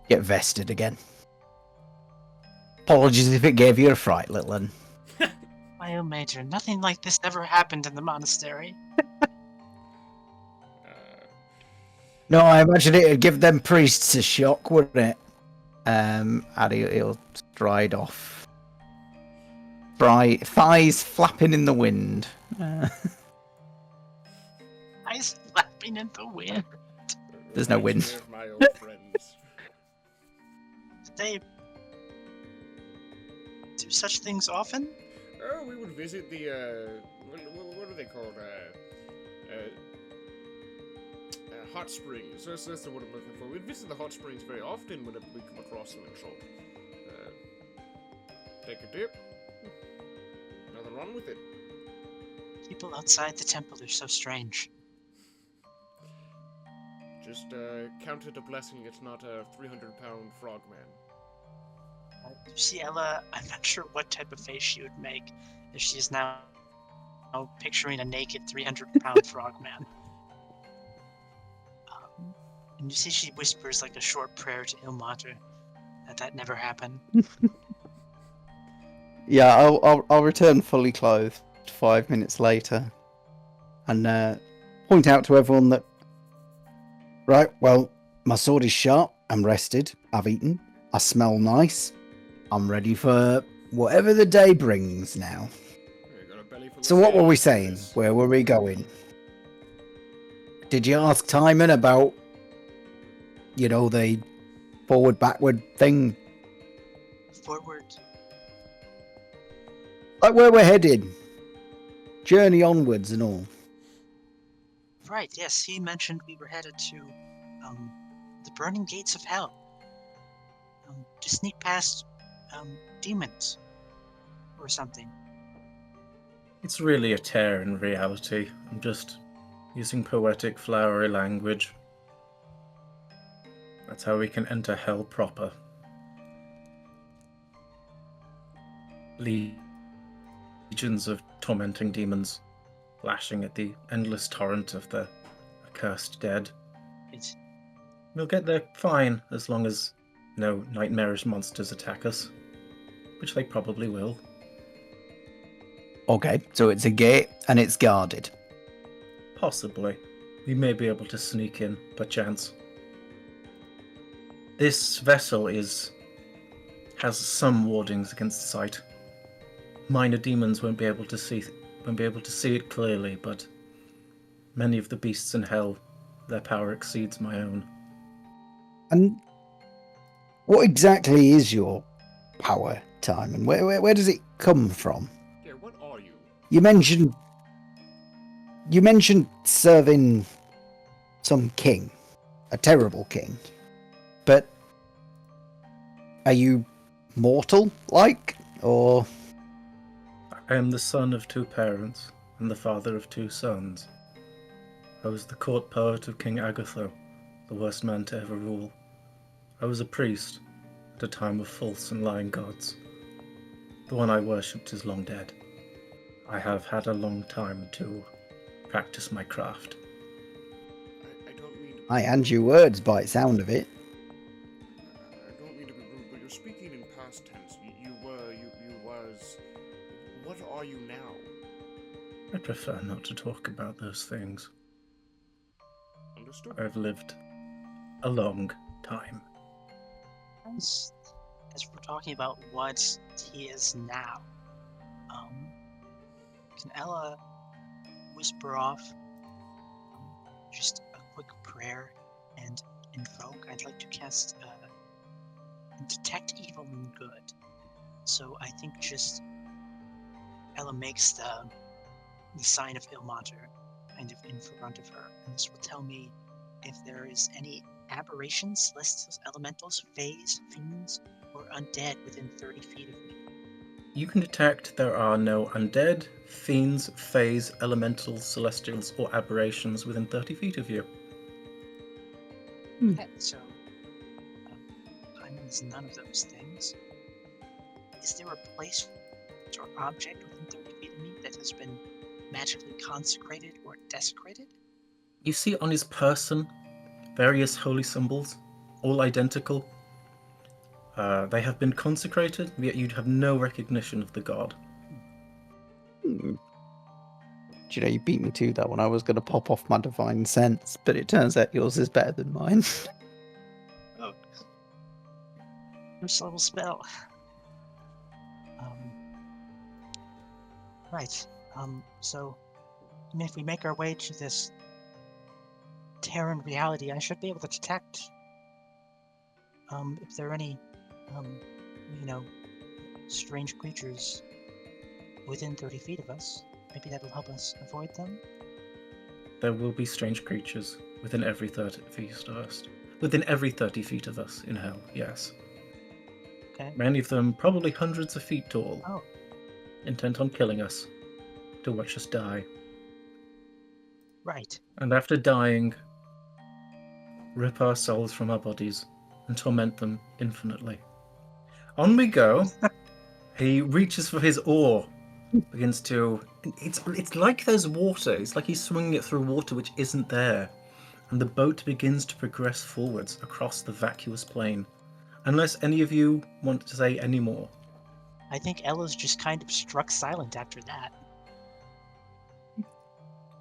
get vested again. Apologies if it gave you a fright, little one. My own major, nothing like this ever happened in the monastery. No, I imagine it'd give them priests a shock, wouldn't it? And he'll stride off. Thighs flapping in the wind. Eyes flapping in the wind. There's no wind. Reminds me of my old friends. They do such things often? Oh, we would visit the, what are they called? Hot springs. That's the word I'm looking for. We'd visit the hot springs very often whenever we come across them in shop. Take a dip. Nothing wrong with it. People outside the temple are so strange. Just count it a blessing it's not a 300-pound frogman. You see, Ella, I'm not sure what type of face she would make if she's now picturing a naked 300-pound frogman. And you see she whispers like a short prayer to Ilmater that never happened. Yeah, I'll return fully clothed 5 minutes later, and point out to everyone that. Right, well, my sword is sharp. I'm rested. I've eaten. I smell nice. I'm ready for whatever the day brings now. You got a belly full of So what were we sandwiches. saying? Where were we going? Did you ask Timon about, the forward-backward thing? Forward. Like where we're headed? Journey onwards and all. Right, yes, he mentioned we were headed to the burning gates of hell. To sneak past demons or something. It's really a tear in reality. I'm just using poetic, flowery language. That's how we can enter hell proper. Legions of tormenting demons, lashing at the endless torrent of the accursed dead. It's, We'll get there fine, as long as no nightmarish monsters attack us. which they probably will. Okay, so it's a gate and it's guarded. Possibly. We may be able to sneak in, perchance. This vessel has some wardings against sight. Minor demons won't be able to see it clearly, but many of the beasts in hell, their power exceeds my own. And what exactly is your power, Time, and where does it come from? Yeah, what are you? You mentioned serving some king, a terrible king, but are you mortal, or? I am the son of 2 parents and the father of 2 sons. I was the court poet of King Agatho, the worst man to ever rule. I was a priest at a time of false and lying gods. The one I worshipped is long dead. I have had a long time to practice my craft. I don't mean to... I hand you words by the sound of it. I don't mean to be rude, but you're speaking in past tense. You was... What are you now? I prefer not to talk about those things. Understood? I've lived a long time. As we're talking about what he is now, can Ella whisper off just a quick prayer and invoke? I'd like to cast detect evil and good. So I think just Ella makes the sign of Ilmater kind of in front of her, and this will tell me if there is any aberrations, celestials, elementals, fays, fiends, or undead within 30 feet of me. You can detect there are no undead, fiends, fays, elementals, celestials, or aberrations within 30 feet of you. Okay, so Hyman is none of those things. Is there a place or object within 30 feet of me that has been magically consecrated or desecrated? You see on his person various holy symbols, all identical. They have been consecrated, yet you'd have no recognition of the god. Do you know, you beat me to that one. I was going to pop off my divine sense, but it turns out yours is better than mine. Oh. First level spell. Right. So, if we make our way to this Terran reality, I should be able to detect if there are any, strange creatures within 30 feet of us. Maybe that'll help us avoid them. There will be strange creatures within every 30 feet of us. Within every 30 feet of us in hell, yes. Okay. Many of them probably hundreds of feet tall, Oh. intent on killing us, to watch us die. Right. And after dying, rip our souls from our bodies and torment them infinitely. On we go. He reaches for his oar, begins to... It's like there's water. It's like he's swinging it through water which isn't there. And the boat begins to progress forwards across the vacuous plain. Unless any of you want to say any more. I think Ella's just kind of struck silent after that.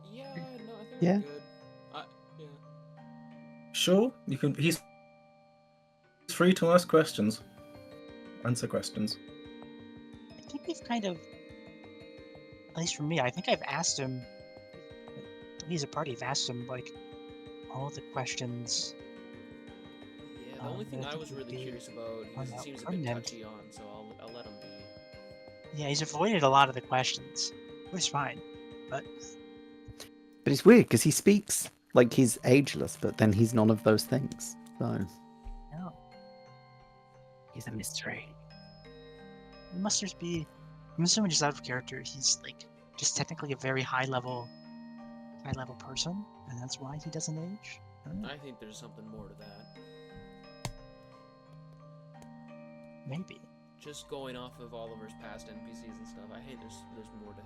Yeah, no, I think Yeah. I'm good. Yeah. Sure, you can... He's free to ask questions. Answer questions. I think we've kind of, at least for me, I think I've asked him, he's a party, I've asked him, like, all the questions. Yeah, the only thing I was really curious about, he seems a bit touchy on, so I'll let him be. Yeah, he's avoided a lot of the questions, which is fine, but But it's weird because he speaks like he's ageless, but then he's none of those things. So no. he's a mystery. It must just be, I'm assuming just out of character, he's like just technically a very high level person, and that's why he doesn't age. I don't know. I think there's something more to that. Maybe. Just going off of Oliver's past NPCs and stuff, I think there's more to him.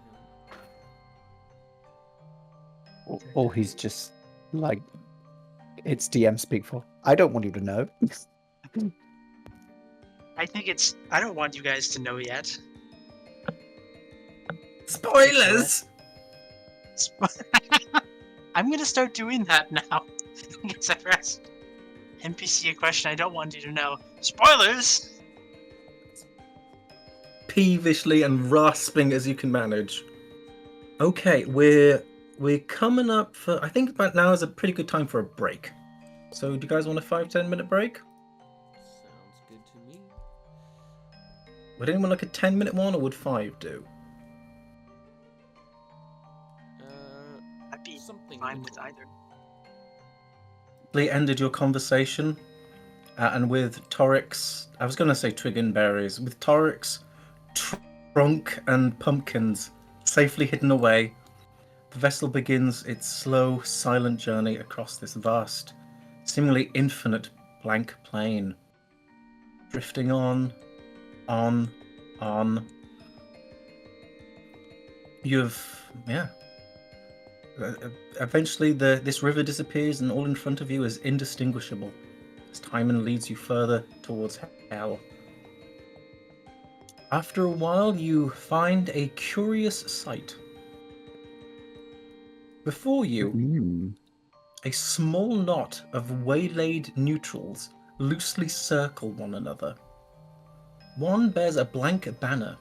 Or he's just like, it's DM speak for. I don't want you to know. I think it's. I don't want you guys to know yet. Spoilers! I'm gonna start doing that now. Because I've asked NPC a question I don't want you to know. Spoilers! Peevishly and rasping as you can manage. Okay, we're coming up for. I think about now is a pretty good time for a break. So, do you guys want a 5-10 minute break? Sounds good to me. Would anyone like a 10-minute one, or would 5 do? I'd be Something fine in with between. either. Lee ended your conversation, and with Toric's, I was going to say twig and berries, with Toric's trunk and pumpkins safely hidden away, the vessel begins its slow, silent journey across this vast, seemingly infinite blank plain, drifting on. Eventually, this river disappears, and all in front of you is indistinguishable as Timon leads you further towards hell. After a while, you find a curious sight. Before you, a small knot of waylaid neutrals loosely circle one another. One bears a blank banner.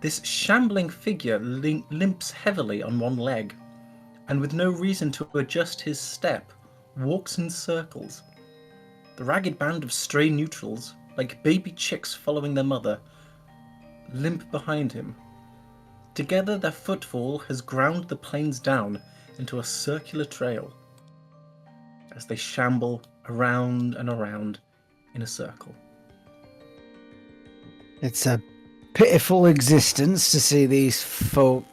This shambling figure limps heavily on one leg, and with no reason to adjust his step, walks in circles. The ragged band of stray neutrals, like baby chicks following their mother, limp behind him. Together, their footfall has ground the plains down into a circular trail as they shamble around and around in a circle. It's a pitiful existence to see these folk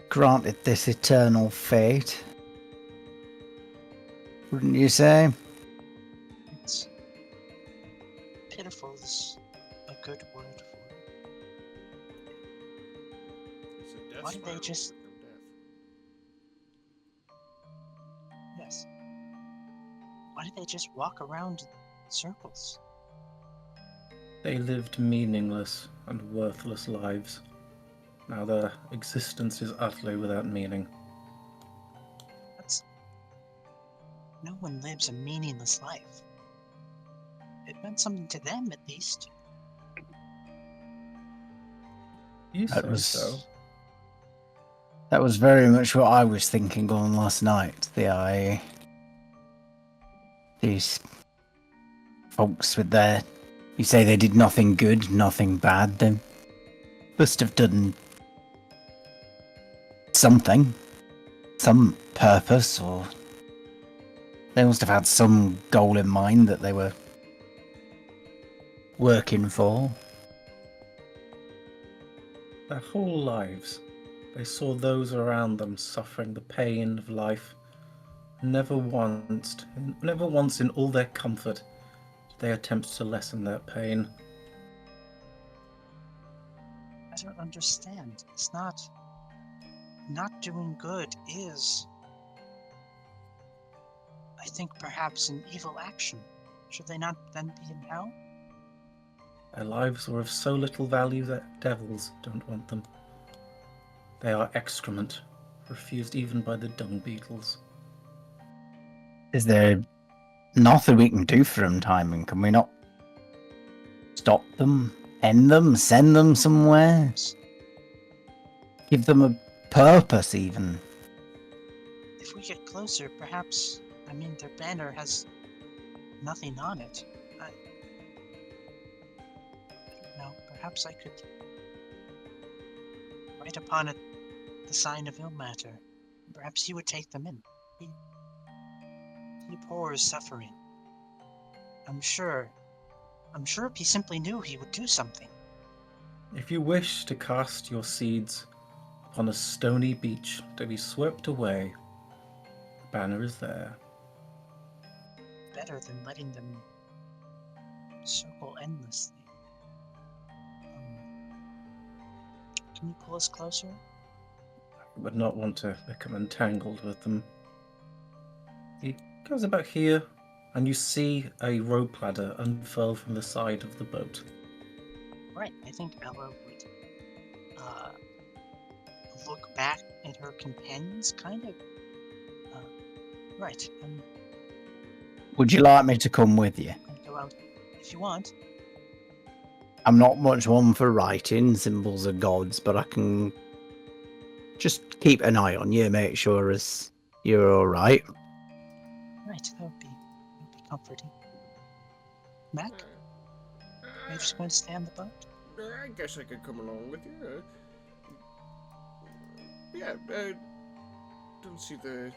granted this eternal fate. Wouldn't you say? It's pitiful is a good word for it. It's a death Why did they spiral just- with no death. Yes. Why did they just walk around in circles? They lived meaningless and worthless lives. Now their existence is utterly without meaning. No one lives a meaningless life. It meant something to them, at least. You That say was so. That was very much what I was thinking on last night. These folks with their, you say they did nothing good, nothing bad. They must have done something, some purpose, or they must have had some goal in mind that they were working for. Their whole lives, they saw those around them suffering the pain of life. Never once in all their comfort did they attempt to lessen that pain. I don't understand. It's not doing good is, I think, perhaps an evil action. Should they not then be in hell? Their lives were of so little value that devils don't want them. They are excrement, refused even by the dung beetles. Is there nothing we can do for them, Timon? Can we not stop them, end them, send them somewhere? Give them a purpose, even? If we get closer, perhaps, their banner has nothing on it. I don't know, perhaps I could write upon it the sign of Ilmater. Perhaps he would take them in. He abhors suffering. I'm sure if he simply knew, he would do something. If you wish to cast your seeds upon a stony beach to be swept away, the banner is there. Better than letting them circle endlessly. Can you pull us closer? I would not want to become entangled with them. He goes about here, and you see a rope ladder unfurl from the side of the boat. Right, I think Ella would look back at her companions, kind of. Right, I'm Would you like me to come with you? going to go out if you want. I'm not much one for writing symbols of gods, but I can just keep an eye on you, make sure as you're all right. Right, that would be comforting. Mac, are you just going to stay on the boat? I guess I could come along with you. Don't see the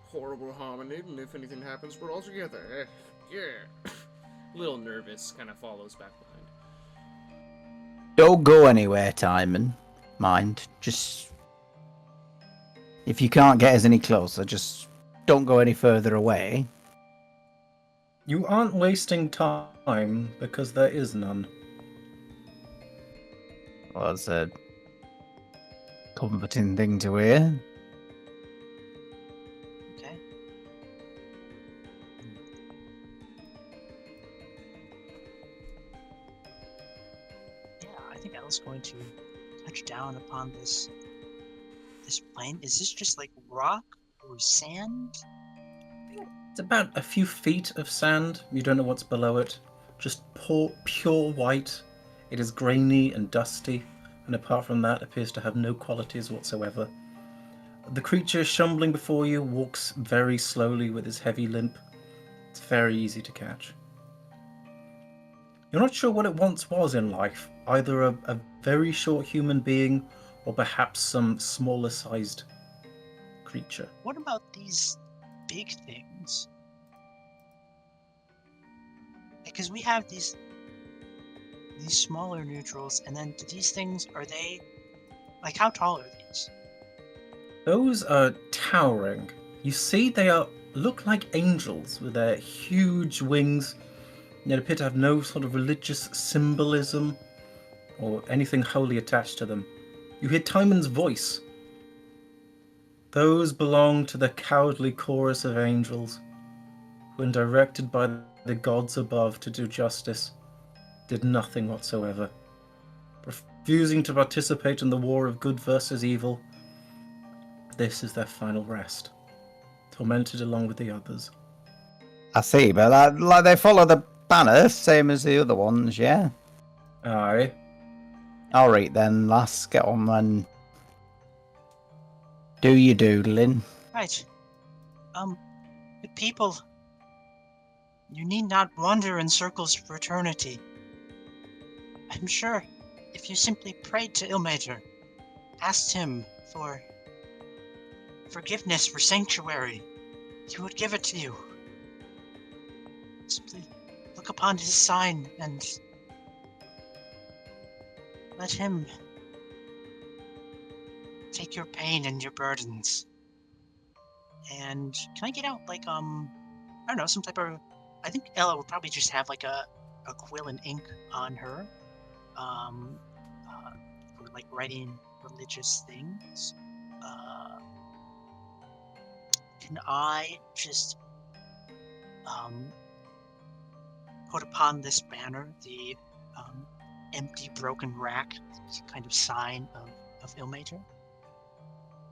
horrible harm in it, and if anything happens, we're all together. Yeah. A little nervous, kind of follows back behind. Don't go anywhere, Timon. Mind. Just... if you can't get us any closer, just don't go any further away. You aren't wasting time because there is none. Well, that's a comforting thing to hear. Okay. Yeah, I think Ella's going to touch down upon this plane. Is this just like rock or sand? It's about a few feet of sand. You don't know what's below it. Just pure white. It is grainy and dusty, and apart from that, appears to have no qualities whatsoever. The creature shambling before you walks very slowly with his heavy limp. It's very easy to catch. You're not sure what it once was in life, either a very short human being or perhaps some smaller sized creature. What about these big things? Because we have these smaller neutrals, and then these things, are they, like, how tall are these? Those are towering. You see, they look like angels with their huge wings. They appear to have no sort of religious symbolism or anything holy attached to them. You hear Timon's voice. Those belong to the cowardly chorus of angels, when directed by the gods above to do justice, did nothing whatsoever, refusing to participate in the war of good versus evil. This is their final rest, tormented along with the others. I see, but like they follow the banner, same as the other ones, yeah? Aye. Alright then, lass, get on and do your doodling. Right. Good people, you need not wander in circles for eternity. I'm sure if you simply prayed to Ilmater, asked him for forgiveness for sanctuary, he would give it to you. Simply look upon his sign and let him take your pain and your burdens. And can I get out, like, I don't know, some type of... I think Ella would probably just have, like, a quill and ink on her, for, like, writing religious things. Can I just, put upon this banner the, empty, broken rack, kind of sign of Ilmater?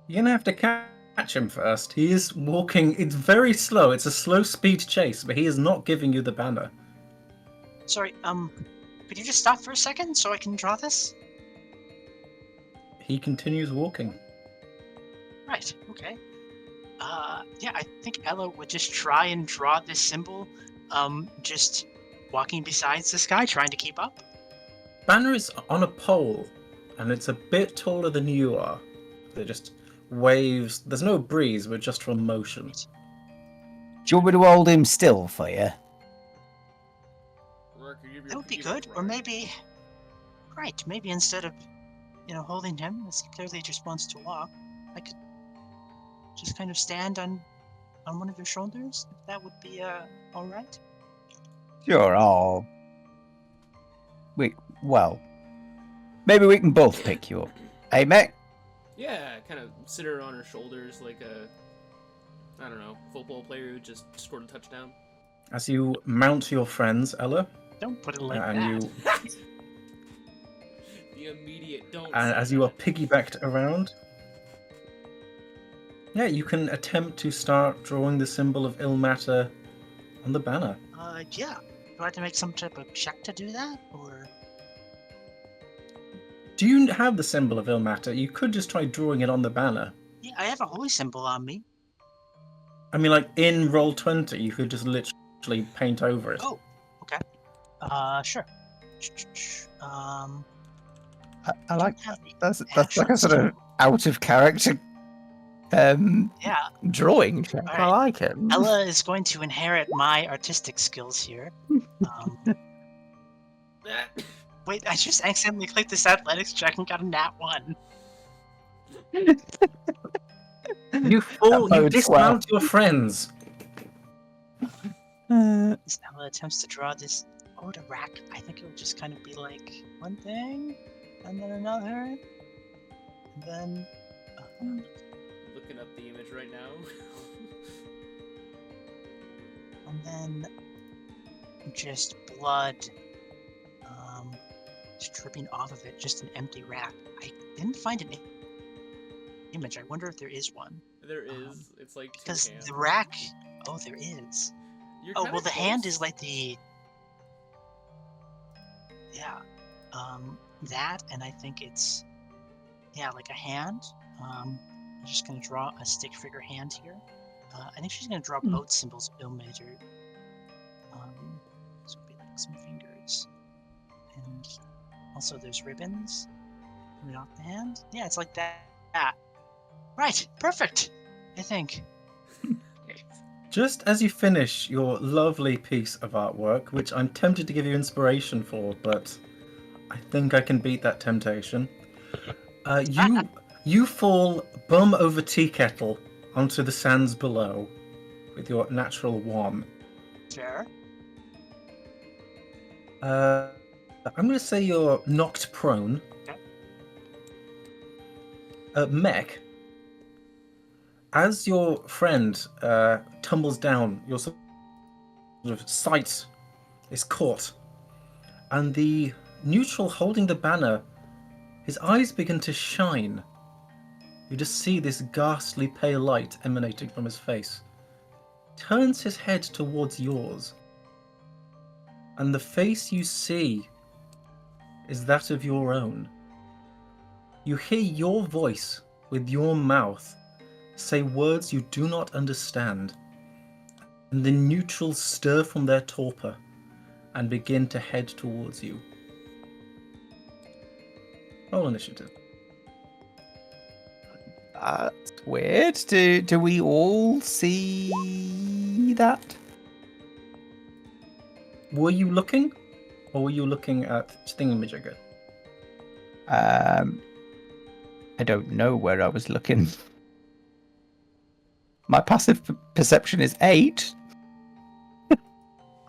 You're gonna have to catch him first. He is walking. It's very slow. It's a slow speed chase, but he is not giving you the banner. Sorry, could you just stop for a second so I can draw this? He continues walking. Right, okay. Yeah, I think Ella would just try and draw this symbol, just walking beside this guy, trying to keep up. Banner is on a pole, and it's a bit taller than you are. It just waves. There's no breeze, but just from motion. Do you want me to hold him still for you? That would be good, or maybe... Right, maybe instead of, holding him, as he clearly just wants to walk, I could just kind of stand on one of your shoulders, if that would be, alright? Sure, well, maybe we can both pick you up. Hey, Mek? Yeah, kind of sit her on her shoulders like a, I don't know, football player who just scored a touchdown. As you mount your friends, Ella, Don't put it like and that. you The immediate don't and say as you are that. piggybacked around, yeah, you can attempt to start drawing the symbol of Ilmater on the banner. Yeah. Do I have to make some type of check to do that, or? Do you have the symbol of Ilmater? You could just try drawing it on the banner. Yeah, I have a holy symbol on me. I mean, like in Roll20, you could just literally paint over it. Oh, okay. Sure. I like don't have the that's like actual a sort of symbol. out of character Yeah. drawing check. All I right. like it. Ella is going to inherit my artistic skills here. Wait, I just accidentally clicked this athletics check and got a nat 1. You fool! You bodes dismount your friends. As Ella attempts to draw this the rack, I think it would just kind of be like one thing, and then another, and then. Looking up the image right now. And then just blood just dripping off of it, just an empty rack. I didn't find an image. I wonder if there is one. There is. It's like two Because hands. the rack. Oh, there is. You're Oh, kinda well, the hand close. is like the. Yeah. That, and I think it's. Yeah, like a hand. I'm just going to draw a stick figure hand here. I think she's going to draw both symbols of Ilmater. So it'll be like some fingers. And also there's ribbons coming off the hand. Yeah, it's like that. Right, perfect, I think. Just as you finish your lovely piece of artwork, which I'm tempted to give you inspiration for, but I think I can beat that temptation. You fall bum over tea kettle onto the sands below with your natural 1. Fair. I'm going to say you're knocked prone. Okay. Mek, as your friend tumbles down, your sort of sight is caught, and the neutral holding the banner, his eyes begin to shine. You just see this ghastly pale light emanating from his face. Turns his head towards yours, and the face you see is that of your own. You hear your voice with your mouth say words you do not understand, and the neutrals stir from their torpor and begin to head towards you. Roll initiative. That's weird. Do we all see that? Were you looking? Or were you looking at Thingamajigger? I don't know where I was looking. My passive perception is 8.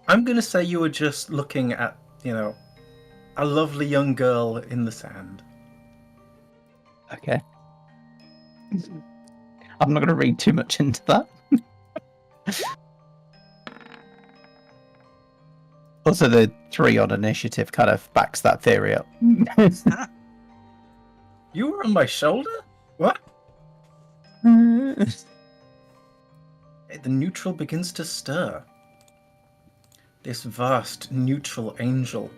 I'm going to say you were just looking at, a lovely young girl in the sand. Okay. I'm not going to read too much into that. Also, the 3 on initiative kind of backs that theory up. You were on my shoulder? What? Mm. The neutral begins to stir. This vast neutral angel.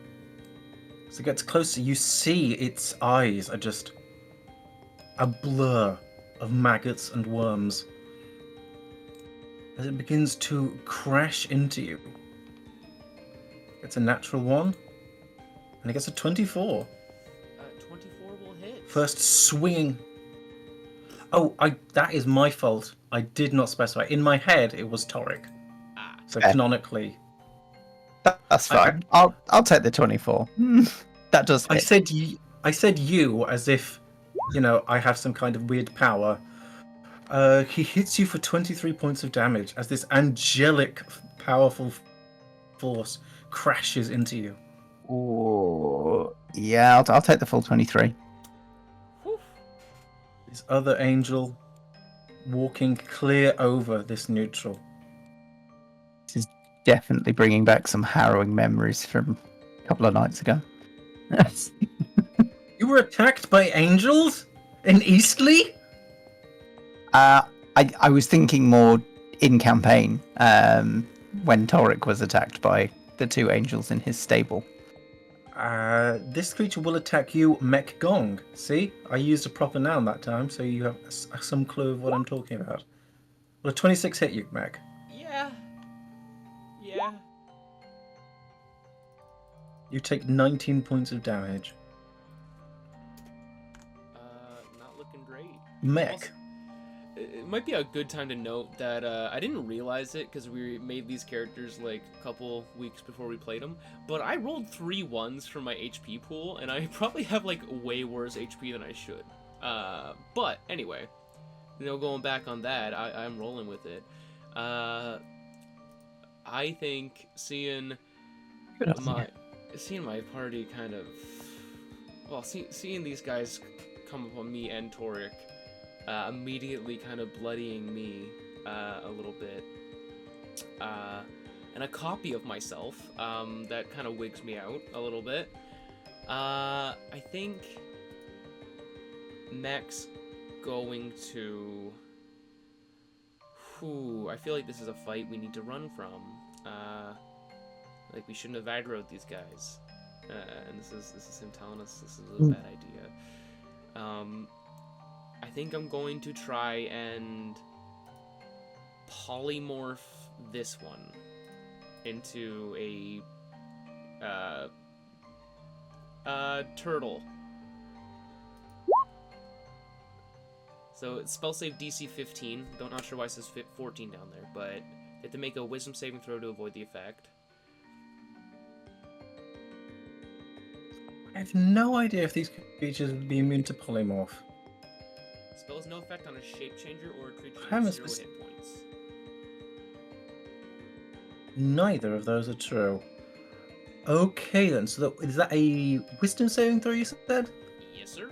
As it gets closer, you see its eyes are just a blur of maggots and worms. As it begins to crash into you. It's a natural 1, and it gets a 24. 24 will hit. First swinging. Oh, that is my fault. I did not specify. In my head, it was Toric. So canonically, That's fine. I'll take the 24. That does hit. I said you as if, I have some kind of weird power. He hits you for 23 points of damage as this angelic, powerful force crashes into you. Ooh, yeah, I'll take the full 23. This other angel walking clear over this neutral. definitely bringing back some harrowing memories from a couple of nights ago. You were attacked by angels in Eastleigh? I was thinking more in campaign when Toric was attacked by the two angels in his stable. This creature will attack you, Mek Gong. See? I used a proper noun that time, so you have some clue of what I'm talking about. Will a 26 hit you, Mek? Yeah. Yeah. You take 19 points of damage. Not looking great. Mek. Also, it might be a good time to note that I didn't realize it because we made these characters like a couple weeks before we played them, but I rolled 3 1s from my HP pool, and I probably have like way worse HP than I should. But anyway, going back on that, I'm rolling with it. I think seeing my party kind of, well, seeing these guys come upon me and Toric, immediately kind of bloodying me a little bit, and a copy of myself that kind of wigs me out a little bit. I think Mek's going to... I feel like this is a fight we need to run from. Like we shouldn't have aggroed these guys. And this is him telling us this is a bad idea. I think I'm going to try and polymorph this one into a turtle. So it's spell save DC 15. Not sure why it says 14 down there, but you have to make a wisdom saving throw to avoid the effect. I have no idea if these creatures would be immune to polymorph. Spell has no effect on a shape changer or a creature I with haven't 0 hit points. Neither of those are true. Okay then, so is that a wisdom saving throw you said? Yes, sir.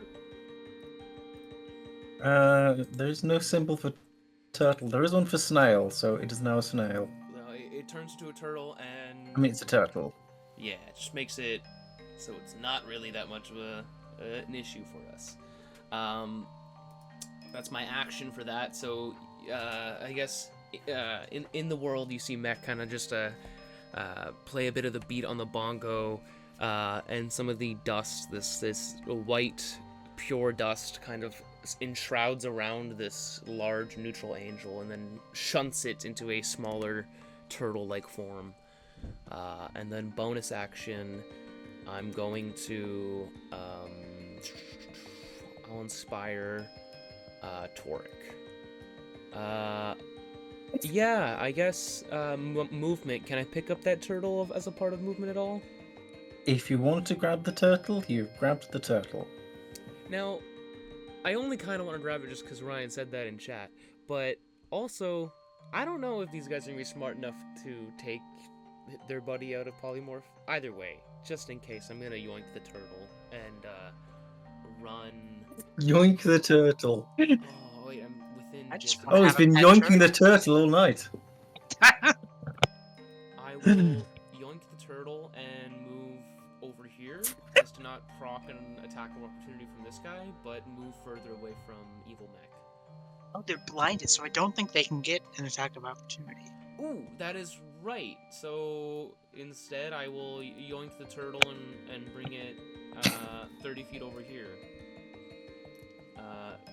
There's no symbol for turtle. There is one for snail, so it is now a snail. It turns to a turtle and... I mean, it's a turtle. Yeah, it just makes it so it's not really that much of an issue for us. That's my action for that. So I guess in the world you see Mek kind of just play a bit of the beat on the bongo, and some of the dust, this white pure dust, kind of enshrouds around this large neutral angel and then shunts it into a smaller turtle-like form. And then bonus action, I'm going to I'll inspire Toric. Yeah, I guess movement. Can I pick up that turtle as a part of movement at all? If you want to grab the turtle, you've grabbed the turtle. Now, I only kind of want to grab it just because Ryan said that in chat, but also, I don't know if these guys are going to be smart enough to take their buddy out of polymorph. Either way, just in case, I'm going to yoink the turtle and run... Yoink the turtle. Oh, wait, I'm within... I just Oh, he's been yoinking the turtle all night. I will yoink the turtle and move over here, just to not proc an attack of opportunity from this guy, but move further away from Evil Mek. Oh, they're blinded, so I don't think they can get an attack of opportunity. Ooh, that is right. So instead, I will yoink the turtle and bring it 30 feet over here.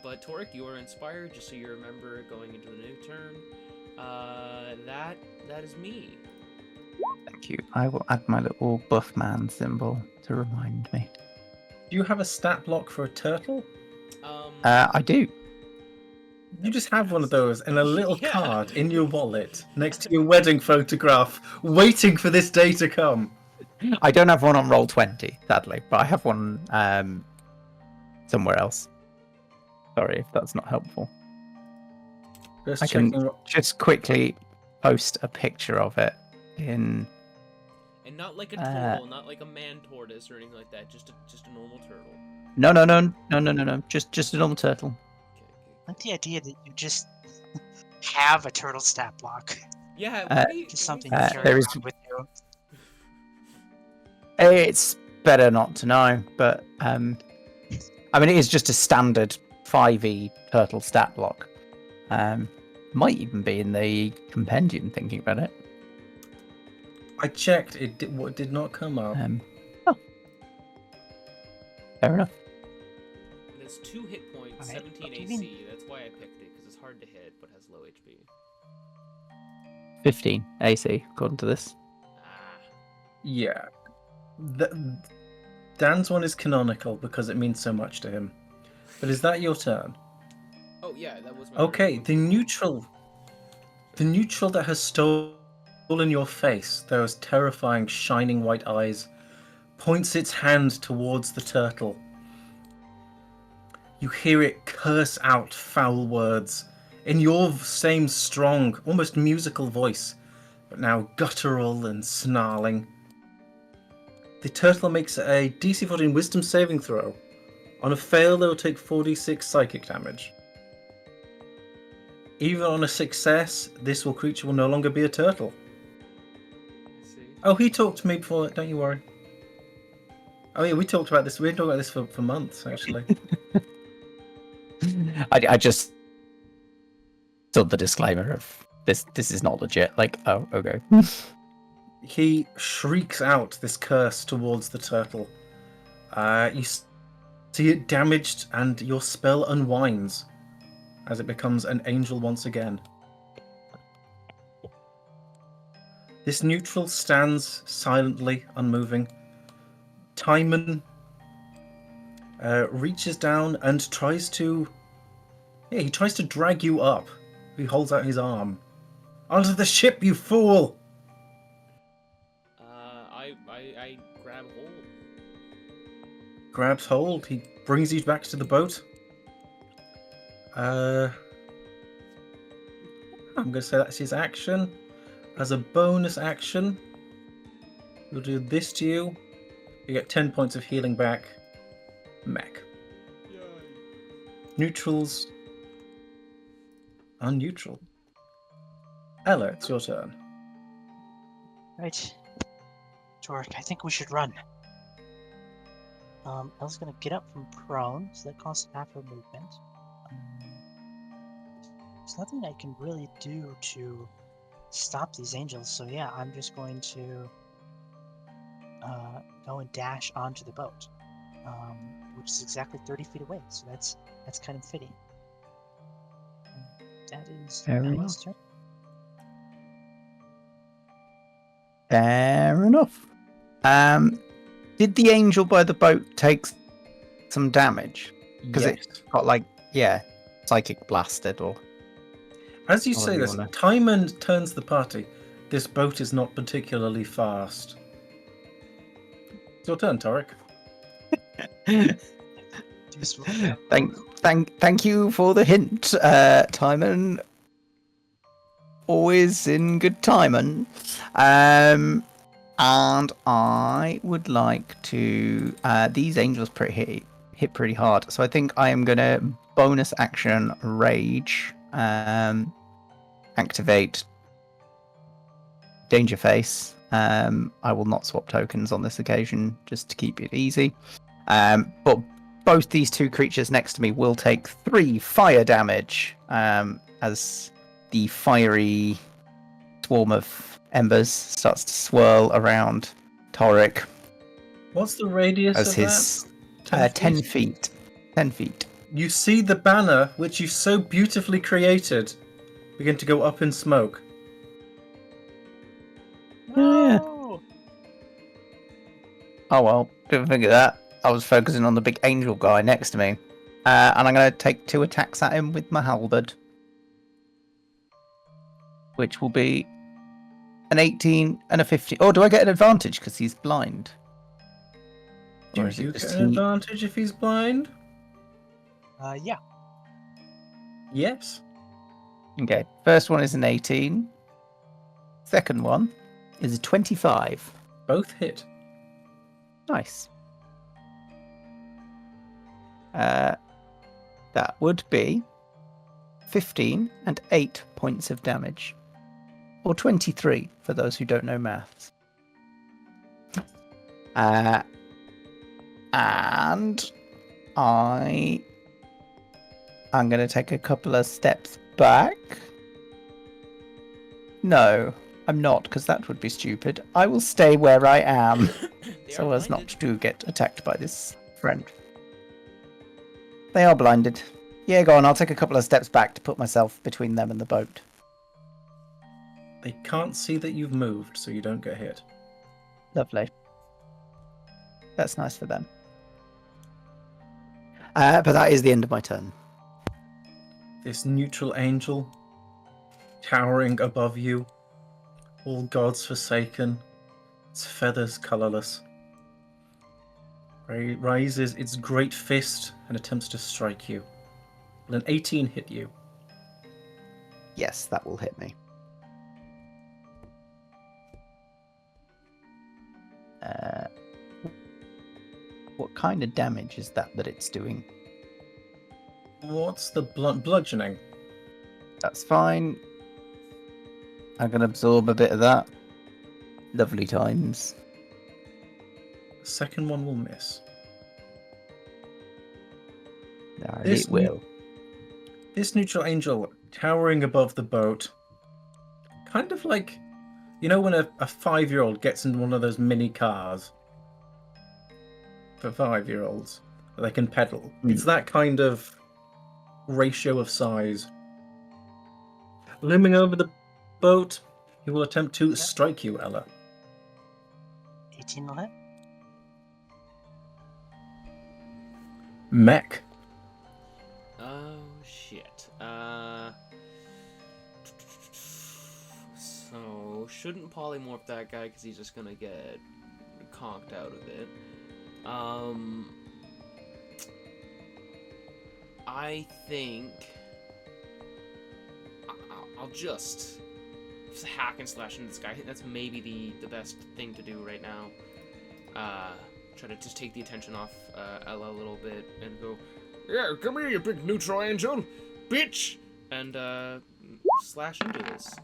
But Toric, you are inspired, just so you remember going into the new turn. That is me. Thank you. I will add my little buff man symbol to remind me. Do you have a stat block for a turtle? I do. You just have one of those in a little Yeah. card in your wallet next to your wedding photograph, waiting for this day to come. I don't have one on Roll20, sadly, but I have one somewhere else. Sorry if that's not helpful. Just I can checking. just quickly post a picture of it in... And not like a turtle, not like a man tortoise or anything like that. Just a normal turtle. No. Just a normal turtle. Okay. I like the idea that you just have a turtle stat block. Yeah, why do you... Just why something is you this carry so- there is- around with you. It's better not to know, but I mean, it is just a standard 5e turtle stat block. Might even be in the compendium, thinking about it. I checked. It did not come up. Oh. Fair enough. There's 2 hit points, Alright, 17 what do you AC. mean? That's why I picked it, because it's hard to hit, but has low HP. 15 AC, according to this. Ah. Yeah. Dan's one is canonical because it means so much to him. But is that your turn? Oh, yeah, that was my Okay, turn. the neutral that has stolen your face, those terrifying shining white eyes, points its hand towards the turtle. You hear it curse out foul words in your same strong, almost musical voice, but now guttural and snarling. The turtle makes a DC 14 wisdom saving throw. On a fail, they will take 4d6 psychic damage. Even on a success, this creature will no longer be a turtle. I see. Oh, he talked to me before, don't you worry. Oh yeah, we talked about this. We've been talking about this for months, actually. I just saw the disclaimer of this is not legit. Like, oh, okay. He shrieks out this curse towards the turtle. You see it damaged, and your spell unwinds as it becomes an angel once again. This neutral stands silently, unmoving. Timon reaches down and tries to... Yeah, he tries to drag you up. He holds out his arm. Onto the ship, you fool! I grab hold. Grabs hold. He brings you back to the boat. I'm going to say that's his action. As a bonus action, we'll do this to you. You get 10 points of healing back. Mek. Yay. Neutrals are neutral. Ella, it's your turn. Right. Toric, I think we should run. Ella's gonna get up from prone, so that costs half her movement. There's nothing I can really do to stop these angels, so yeah, I'm just going to go and dash onto the boat, which is exactly 30 feet away, so that's kind of fitting. That is Fair Ella's turn. Fair enough. Did the angel by the boat take some damage? Because it got psychic blasted or... As you However say you this, wanna- Timon turns the party. This boat is not particularly fast. It's your turn, Toric. Thank you for the hint, Timon. Always in good timing. And I would like to... these angels hit pretty hard, so I think I am going to bonus action Rage, activate Danger Face. I will not swap tokens on this occasion, just to keep it easy. But both these two creatures next to me will take 3 fire damage, as the fiery swarm of embers starts to swirl around Toric What's the radius as of his that? 10 feet. 10 feet. You see the banner, which you so beautifully created, begin to go up in smoke. No! Oh well, didn't think of that. I was focusing on the big angel guy next to me. And I'm going to take 2 attacks at him with my halberd. Which will be an 18 and a 15. Oh, do I get an advantage because he's blind? Do Or is you it get just an advantage if he's blind? Yeah. Yes. Okay, first one is an 18. Second one is a 25. Both hit. Nice. That would be 15 and 8 points of damage. or 23 for those who don't know maths. And I'm going to take a couple of steps back. No, I'm not, because that would be stupid. I will stay where I am, so as not to get attacked by this friend. They are blinded. Yeah, go on, I'll take a couple of steps back to put myself between them and the boat. They can't see that you've moved, so you don't get hit. Lovely. That's nice for them. But that is the end of my turn. This neutral angel, towering above you, all gods forsaken, its feathers colourless, raises its great fist and attempts to strike you. Will an 18 hit you? Yes, that will hit me. What kind of damage is that it's doing? What's the bludgeoning? That's fine. I can absorb a bit of that. Lovely times. The second one will miss. No, This it will. This neutral angel, towering above the boat, kind of like, you know when a 5-year-old gets in one of those mini cars for 5-year-olds that they can pedal. It's that kind of ratio of size. Looming over the boat, he will attempt to strike you, Ella. 18 will hit. Mek. Oh shit. So shouldn't polymorph that guy because he's just gonna get conked out of it. I think I'll just hack and slash into this guy. I think that's maybe the best thing to do right now. Try to just take the attention off Ella a little bit and go, yeah, come here, you big neutral angel, bitch! And slash into this.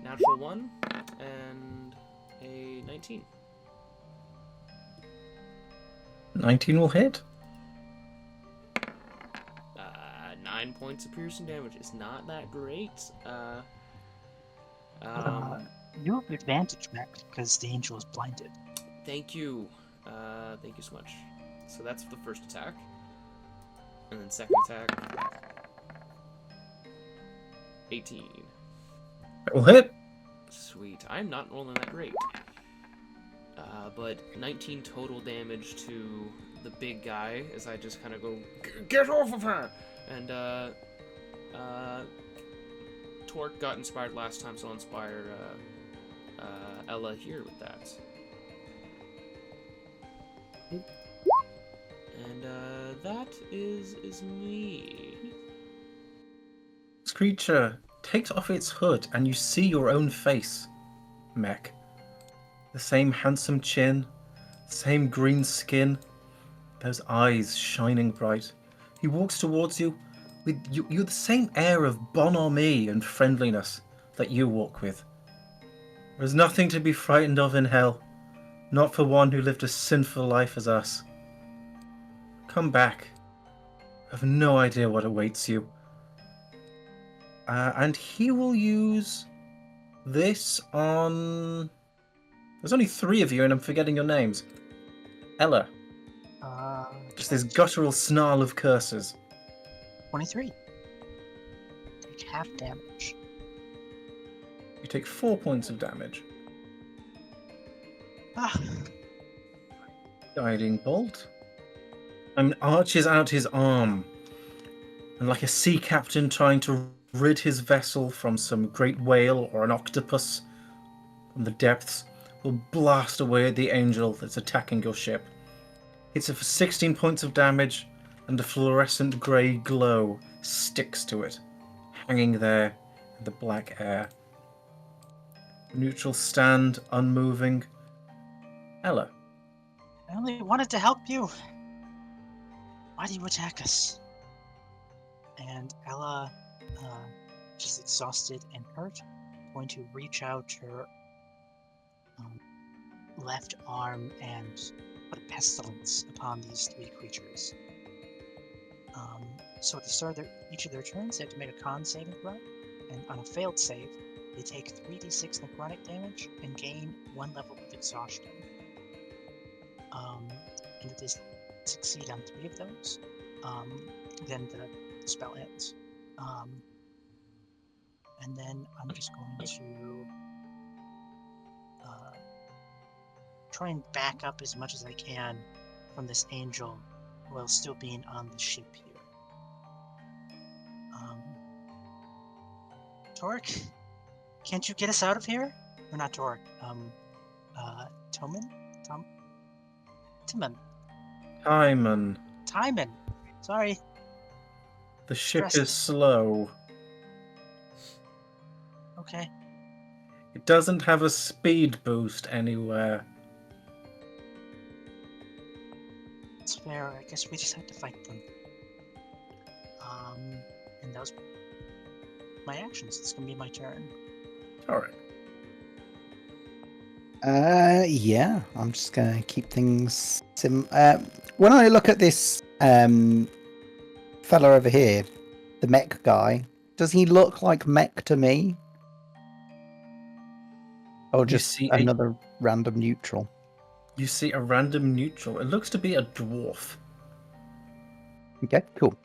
Natural 1 and a 19. 19 will hit. 9 points of piercing damage is not that great. You have advantage, Mek, because the angel is blinded. Thank you. Thank you so much. So that's the first attack. And then second attack. 18. That will hit. Sweet. I'm not rolling that great. But 19 total damage to the big guy as I just kind of go, get off of her! And, Toric got inspired last time, so I'll inspire, Ella here with that. And, that is me. This creature takes off its hood and you see your own face, Mek. The same handsome chin, same green skin, those eyes shining bright. He walks towards you with you're the same air of bonhomie and friendliness that you walk with. There's nothing to be frightened of in hell, not for one who lived a sinful life as us. Come back. I have no idea what awaits you. And he will use this on... There's only 3 of you and I'm forgetting your names. Ella. Just this guttural snarl of curses. 23. Take half damage. You take 4 points of damage. Guiding bolt. And arches out his arm. And like a sea captain trying to rid his vessel from some great whale or an octopus from the depths, will blast away at the angel that's attacking your ship. Hits it for 16 points of damage, and a fluorescent grey glow sticks to it, hanging there in the black air. Neutral stand, unmoving. Ella. I only wanted to help you. Why do you attack us? And Ella, she's exhausted and hurt, going to reach out her left arm and put a pestilence upon these three creatures. So at the start of each of their turns, they have to make a con saving throw, and on a failed save, they take 3d6 necrotic damage and gain 1 level of exhaustion. And if they succeed on 3 of those, then the spell ends. And then I'm just going to try and back up as much as I can from this angel while still being on the ship here. Toric, can't you get us out of here? Or not Toric, Timon? Timon! Sorry. The ship Stressed. is slow. Okay. It doesn't have a speed boost anywhere. It's fair. I guess we just have to fight them. And that was my actions. It's gonna be my turn. Alright. Yeah, I'm just gonna keep things when I look at this fella over here, the Mek guy, does he look like Mek to me? Or just another random neutral? You see a random neutral. It looks to be a dwarf. Okay, cool.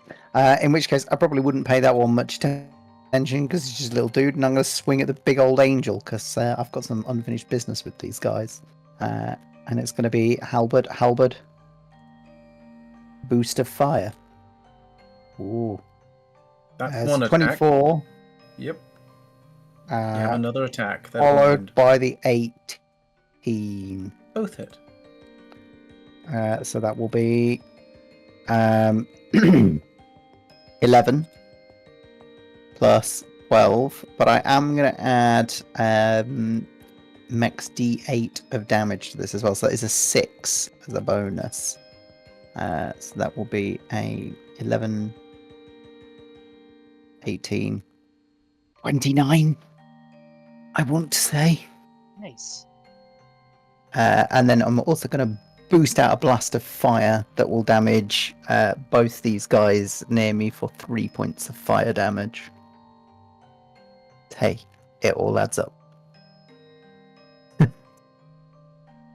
In which case, I probably wouldn't pay that one much attention because he's just a little dude, and I'm going to swing at the big old angel because I've got some unfinished business with these guys. And it's going to be halberd, boost of fire. Ooh. That's one attack. 24. Yep. You have another attack. Followed by the 18. Both hit. So that will be 11 plus 12, but I am going to add Mek's D8 of damage to this as well, so that is a 6 as a bonus. So that will be a 11, 18, 29, I want to say. Nice. And then I'm also going to boost out a blast of fire that will damage both these guys near me for 3 points of fire damage. Hey, it all adds up.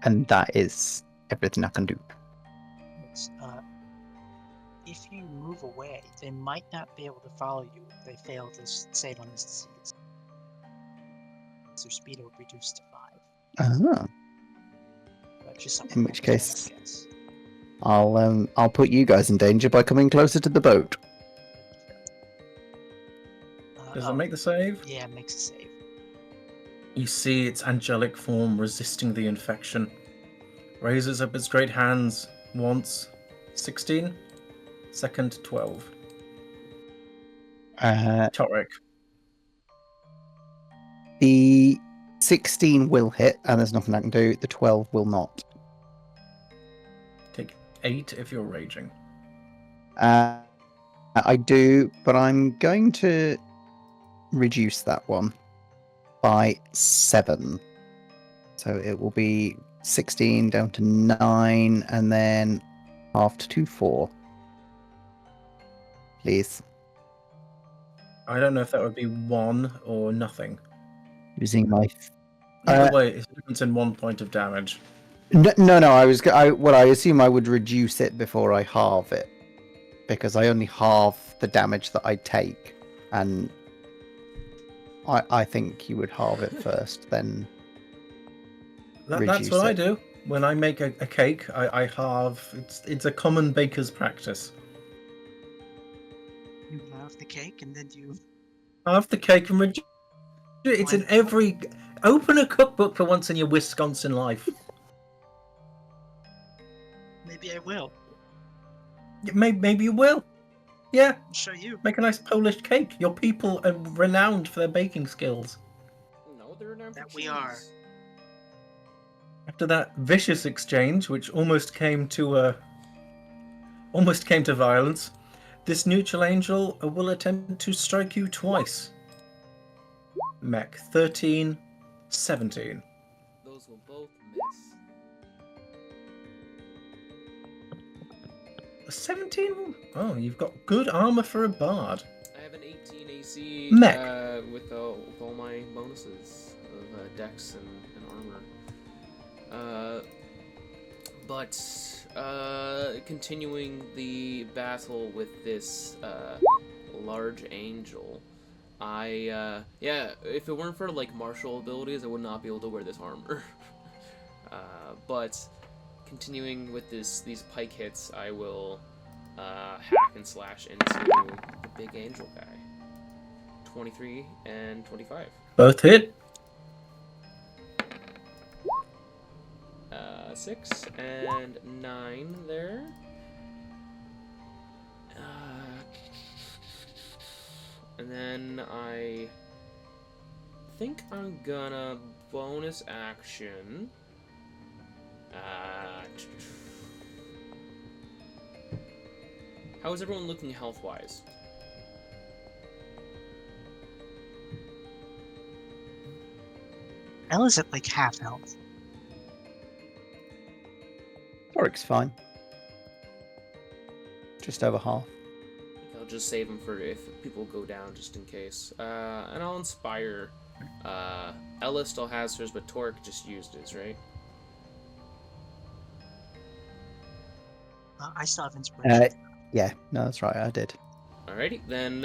And that is everything I can do. If you move away, they might not be able to follow you if they fail to save on this disease. Their speed will reduce to 5. Uh-huh. Just in which case, I'll put you guys in danger by coming closer to the boat. Does it make the save? Yeah, it makes a save. You see its angelic form resisting the infection. Raises up its great hands once. 16. Second, 12. Toric. The 16 will hit, and there's nothing I can do. The 12 will not. Take 8 if you're raging. I do, but I'm going to reduce that one by 7. So it will be 16 down to 9, and then halved to 4. Please. I don't know if that would be 1 or nothing. Using my... Either way, it's a difference in 1 point of damage. No. I assume I would reduce it before I halve it, because I only halve the damage that I take, and I think you would halve it first, then That's what I do. When I make a cake, I halve. It's a common baker's practice. You halve the cake and then you Halve the cake and reduce. It's in every. Open a cookbook for once in your Wisconsin life. Maybe I will. Maybe you will. Yeah. I'll show you. Make a nice Polish cake. Your people are renowned for their baking skills. No, they're renowned for That we are. cheese. After that vicious exchange, which almost came to violence, this neutral angel will attempt to strike you twice. Mek 13, 17. Those will both miss. A 17? Oh, you've got good armor for a bard. I have an 18 AC Mek. with all my bonuses of dex and armor. But continuing the battle with this large angel, if it weren't for like martial abilities, I would not be able to wear this armor. But continuing with these pike hits, I will hack and slash into the big angel guy. 23 and 25. Both hit. 6 and 9 there. And then I think I'm gonna bonus action. How is everyone looking health-wise? Ella's at like half health. Toric's fine. Just over half. I'll just save him for if people go down, just in case. And I'll inspire. Ella still has hers, but Toric just used his, right? I still have inspiration. Yeah, no, that's right, I did. Alrighty, then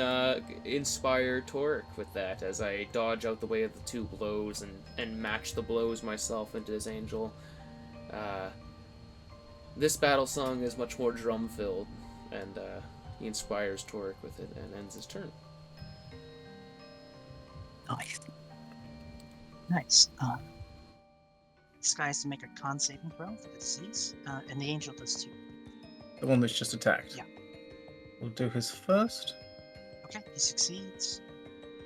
inspire Toric with that as I dodge out the way of the two blows and match the blows myself into this angel. This battle song is much more drum-filled, and he inspires Toric with it and ends his turn. Nice. Nice. This guy has to make a con saving throw for the disease, and the angel does too. The one that's just attacked. Yeah. We'll do his first. Okay, he succeeds.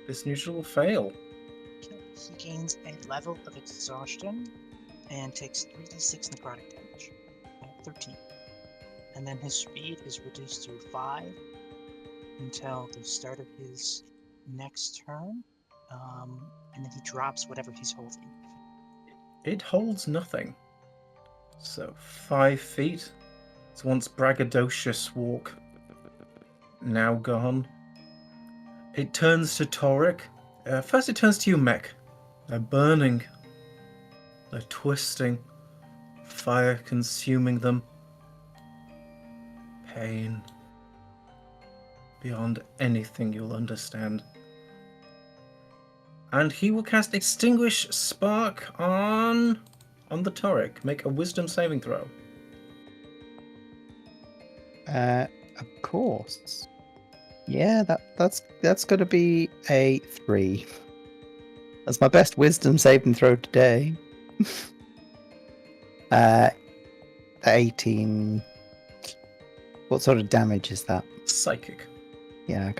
This neutral will fail. Okay, he gains a level of exhaustion and takes 3d6 necrotic damage. 13. And then his speed is reduced to 5 until the start of his next turn. And then he drops whatever he's holding. It holds nothing. So 5 feet. It's once braggadocious walk. Now gone. It turns to Toric. First it turns to you, Mek. They're burning. They're twisting. Fire consuming them. Pain. Beyond anything you'll understand. And he will cast Extinguish Spark on the Toric. Make a Wisdom saving throw. Of course. Yeah, that's gonna be a 3. That's my best wisdom saving throw today. 18. What sort of damage is that? Psychic. Yeah, I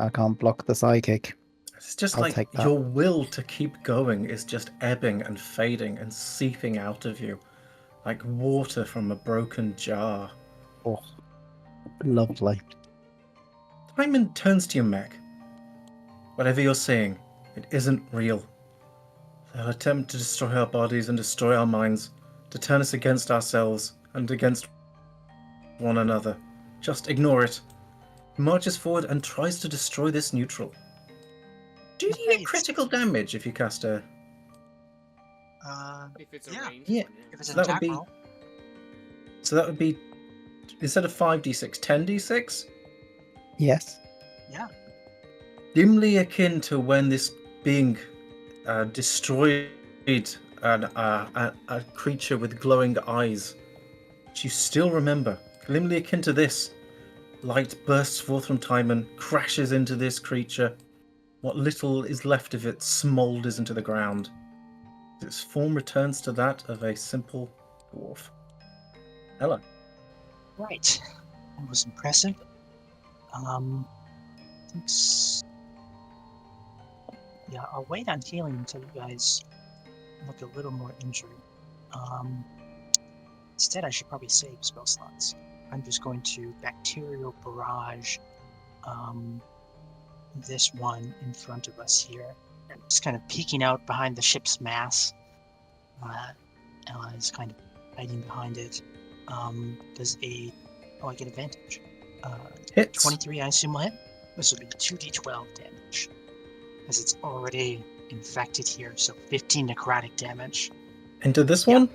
can't block the psychic. It's just I'll like take that. your will to keep going is just ebbing and fading and seeping out of you. Like water from a broken jar. Oh, lovely. Timon turns to you, Mek. Whatever you're seeing, it isn't real. They'll attempt to destroy our bodies and destroy our minds, to turn us against ourselves and against one another. Just ignore it. He marches forward and tries to destroy this neutral. Do you get critical damage if you cast a... If it's a Yeah. ranged Yeah. one, If it's So an that would attack be- roll, So that would be, instead of 5d6, 10d6? Yes. yeah. Dimly akin to when this being destroyed a creature with glowing eyes, which you still remember. Dimly akin to this. Light bursts forth from Timon, crashes into this creature. What little is left of it smoulders into the ground. Its form returns to that of a simple dwarf. Ella. Right. That was impressive. Yeah, I'll wait on healing until you guys look a little more injured. Instead, I should probably save spell slots. I'm just going to Bacterial Barrage this one in front of us here. just kind of peeking out behind the ship's mass. Ella is kind of hiding behind it. Does a... Oh, I get advantage. Hits. 23, I assume will hit. This will be 2d12 damage. As it's already infected here, so 15 necrotic damage. Into this Yeah. one?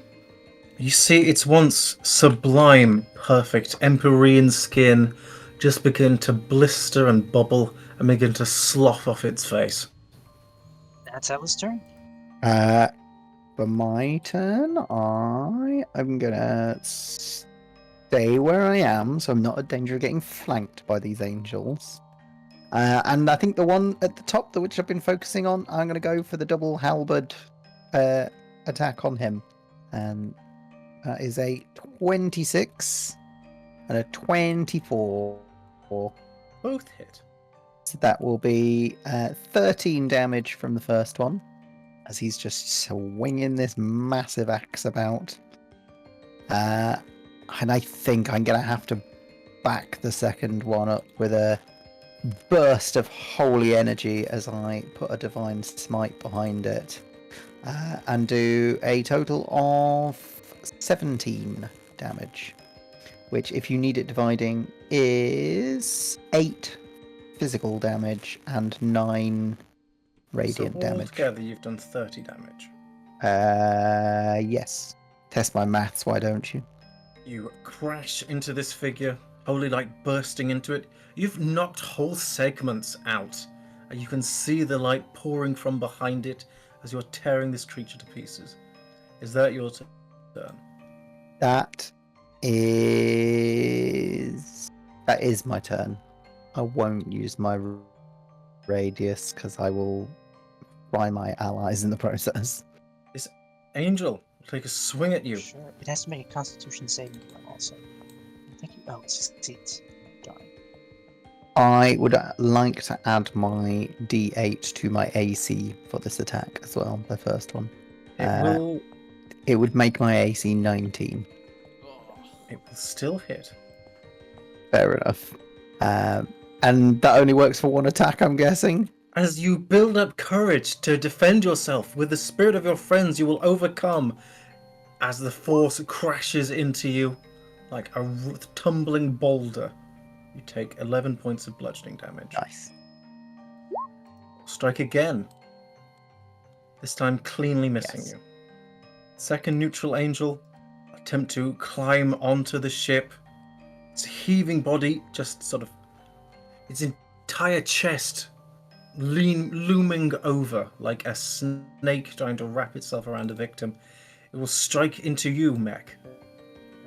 You see its once sublime, perfect Empyrean skin just begin to blister and bubble and begin to slough off its face. That's Ella's turn. For my turn, I'm gonna stay where I am, so I'm not in danger of getting flanked by these angels. And I think the one at the top, which I've been focusing on, I'm gonna go for the double halberd attack on him. And that is a 26 and a 24. Both hit. So that will be 13 damage from the first one, as he's just swinging this massive axe about. And I think I'm going to have to back the second one up with a burst of holy energy as I put a divine smite behind it. And do a total of 17 damage, which, if you need it dividing, is 8 physical damage and 9 radiant so damage. Altogether, you've done 30 damage. Yes. Test my maths, why don't you? You crash into this figure, holy light bursting into it. You've knocked whole segments out, and you can see the light pouring from behind it as you're tearing this creature to pieces. Is that your turn? That is my turn. I won't use my radius because I will fry my allies in the process. This angel will take a swing at you. Sure. It has to make a Constitution saving throw also. I think it succeeds. Darn. I would like to add my D8 to my AC for this attack as well, the first one. It would make my AC 19. It will still hit. Fair enough. And that only works for one attack, I'm guessing? As you build up courage to defend yourself with the spirit of your friends, you will overcome as the force crashes into you like a tumbling boulder. You take 11 points of bludgeoning damage. Nice. Strike again. This time cleanly missing you. Second neutral angel. Attempt to climb onto the ship. Its heaving body just sort of... its entire chest looming over like a snake trying to wrap itself around a victim. It will strike into you, Mek.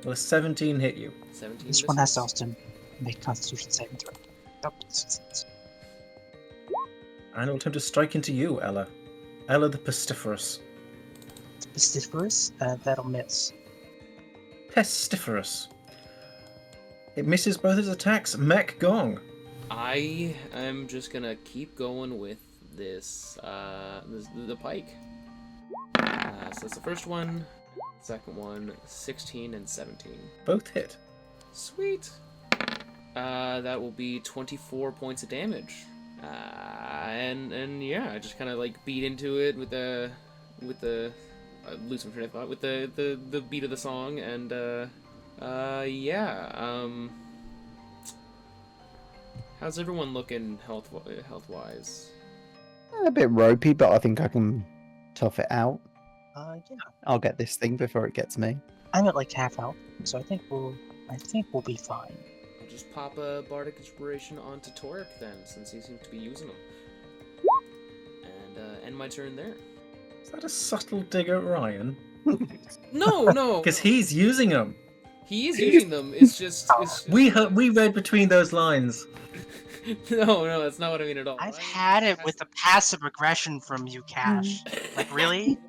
Will a 17 hit you? 17 This one has to misses. also make Constitution saving throw. Oh, it succeeds. And it will attempt to strike into you, Ella. Ella the Pestiferous. Pestiferous, that'll miss. Pestiferous. It misses both his attacks. Mek Gong. I am just gonna keep going with this, the pike. So that's the first one, second one, 16 and 17. Both hit. Sweet. That will be 24 points of damage. And yeah, I just kind of like beat into it with the lose my train of thought with the beat of the song, and yeah. How's everyone looking health wise? A bit ropey, but I think I can tough it out. Yeah. I'll get this thing before it gets me. I'm at like half health, so I think we'll be fine. I'll just pop a bardic inspiration onto Toric then, since he seems to be using them, and end my turn there. Is that a subtle dig at Ryan? No, Because he's using them. he is using them. It's just We read between those lines. no, that's not what I mean at all. I've had it with the passive aggression from you, Cash. Like, really?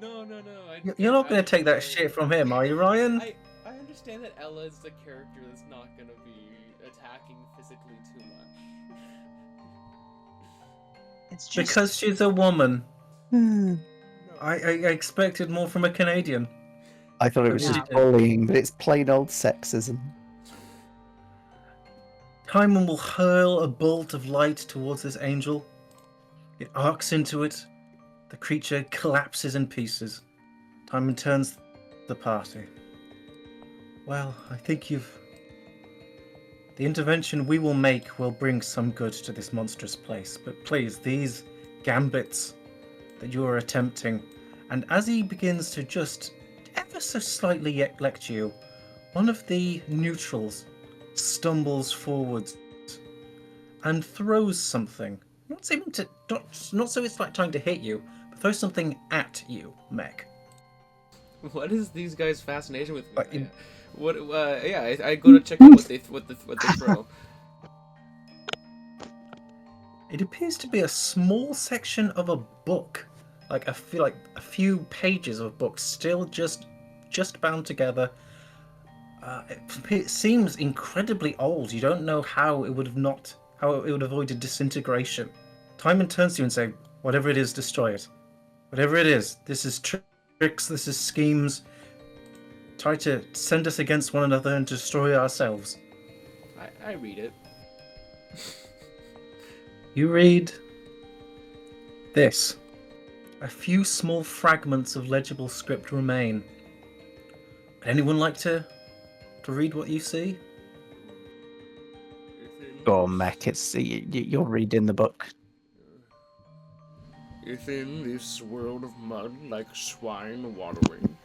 No. You're not going to take that shit from him, are you, Ryan? I understand that Ella is the character that's not going to be attacking physically too much. It's just Because she's a woman. Hmm. I expected more from a Canadian. I thought it was Yeah. just bullying, but it's plain old sexism. Timon will hurl a bolt of light towards this angel. It arcs into it. The creature collapses in pieces. Timon turns the party. Well, I think the intervention we will make will bring some good to this monstrous place. But please, these gambits that you are attempting, and as he begins to just ever so slightly lecture you, one of the neutrals stumbles forwards and throws something. Not so it's like trying to hit you, but throws something at you, Mek. What is these guys' fascination with me? In- What? Yeah, I go to check out what they throw. It appears to be a small section of a book, like I feel like a few pages of a book, still just bound together. It seems incredibly old. You don't know how it would have avoided disintegration. Timon turns to you and say, "Whatever it is, destroy it. Whatever it is, this is tricks. This is schemes. Try to send us against one another and destroy ourselves." I read it. You read this. A few small fragments of legible script remain. Would anyone like to read what you see? Go on, Mek. You're reading the book. Within this world of mud, like swine wallowing,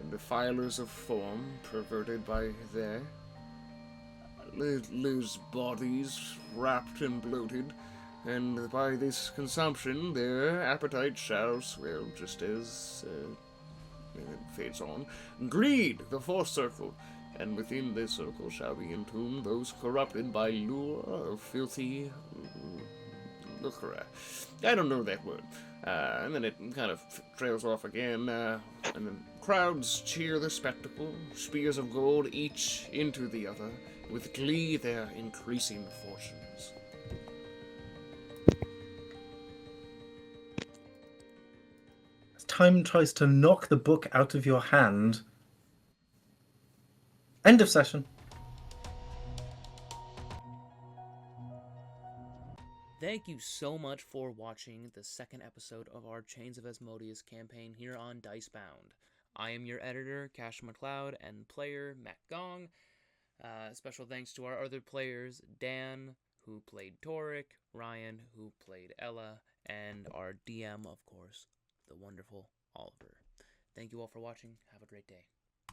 defilers of form perverted by their lives bodies wrapped and bloated, and by this consumption their appetite shall swell just as it fades on. Greed, the fourth circle, and within this circle shall be entombed those corrupted by lure of filthy lucre. I don't know that word. And then it kind of trails off again, and then crowds cheer the spectacle, spears of gold each into the other, with glee their increasing fortunes. As Time tries to knock the book out of your hand. End of session. Thank you so much for watching the second episode of our Chains of Asmodeus campaign here on Dicebound. I am your editor, Cash McLeod, and player, Mek Gong. Special thanks to our other players, Dan, who played Toric, Ryan, who played Ella, and our DM, of course, the wonderful Oliver. Thank you all for watching. Have a great day.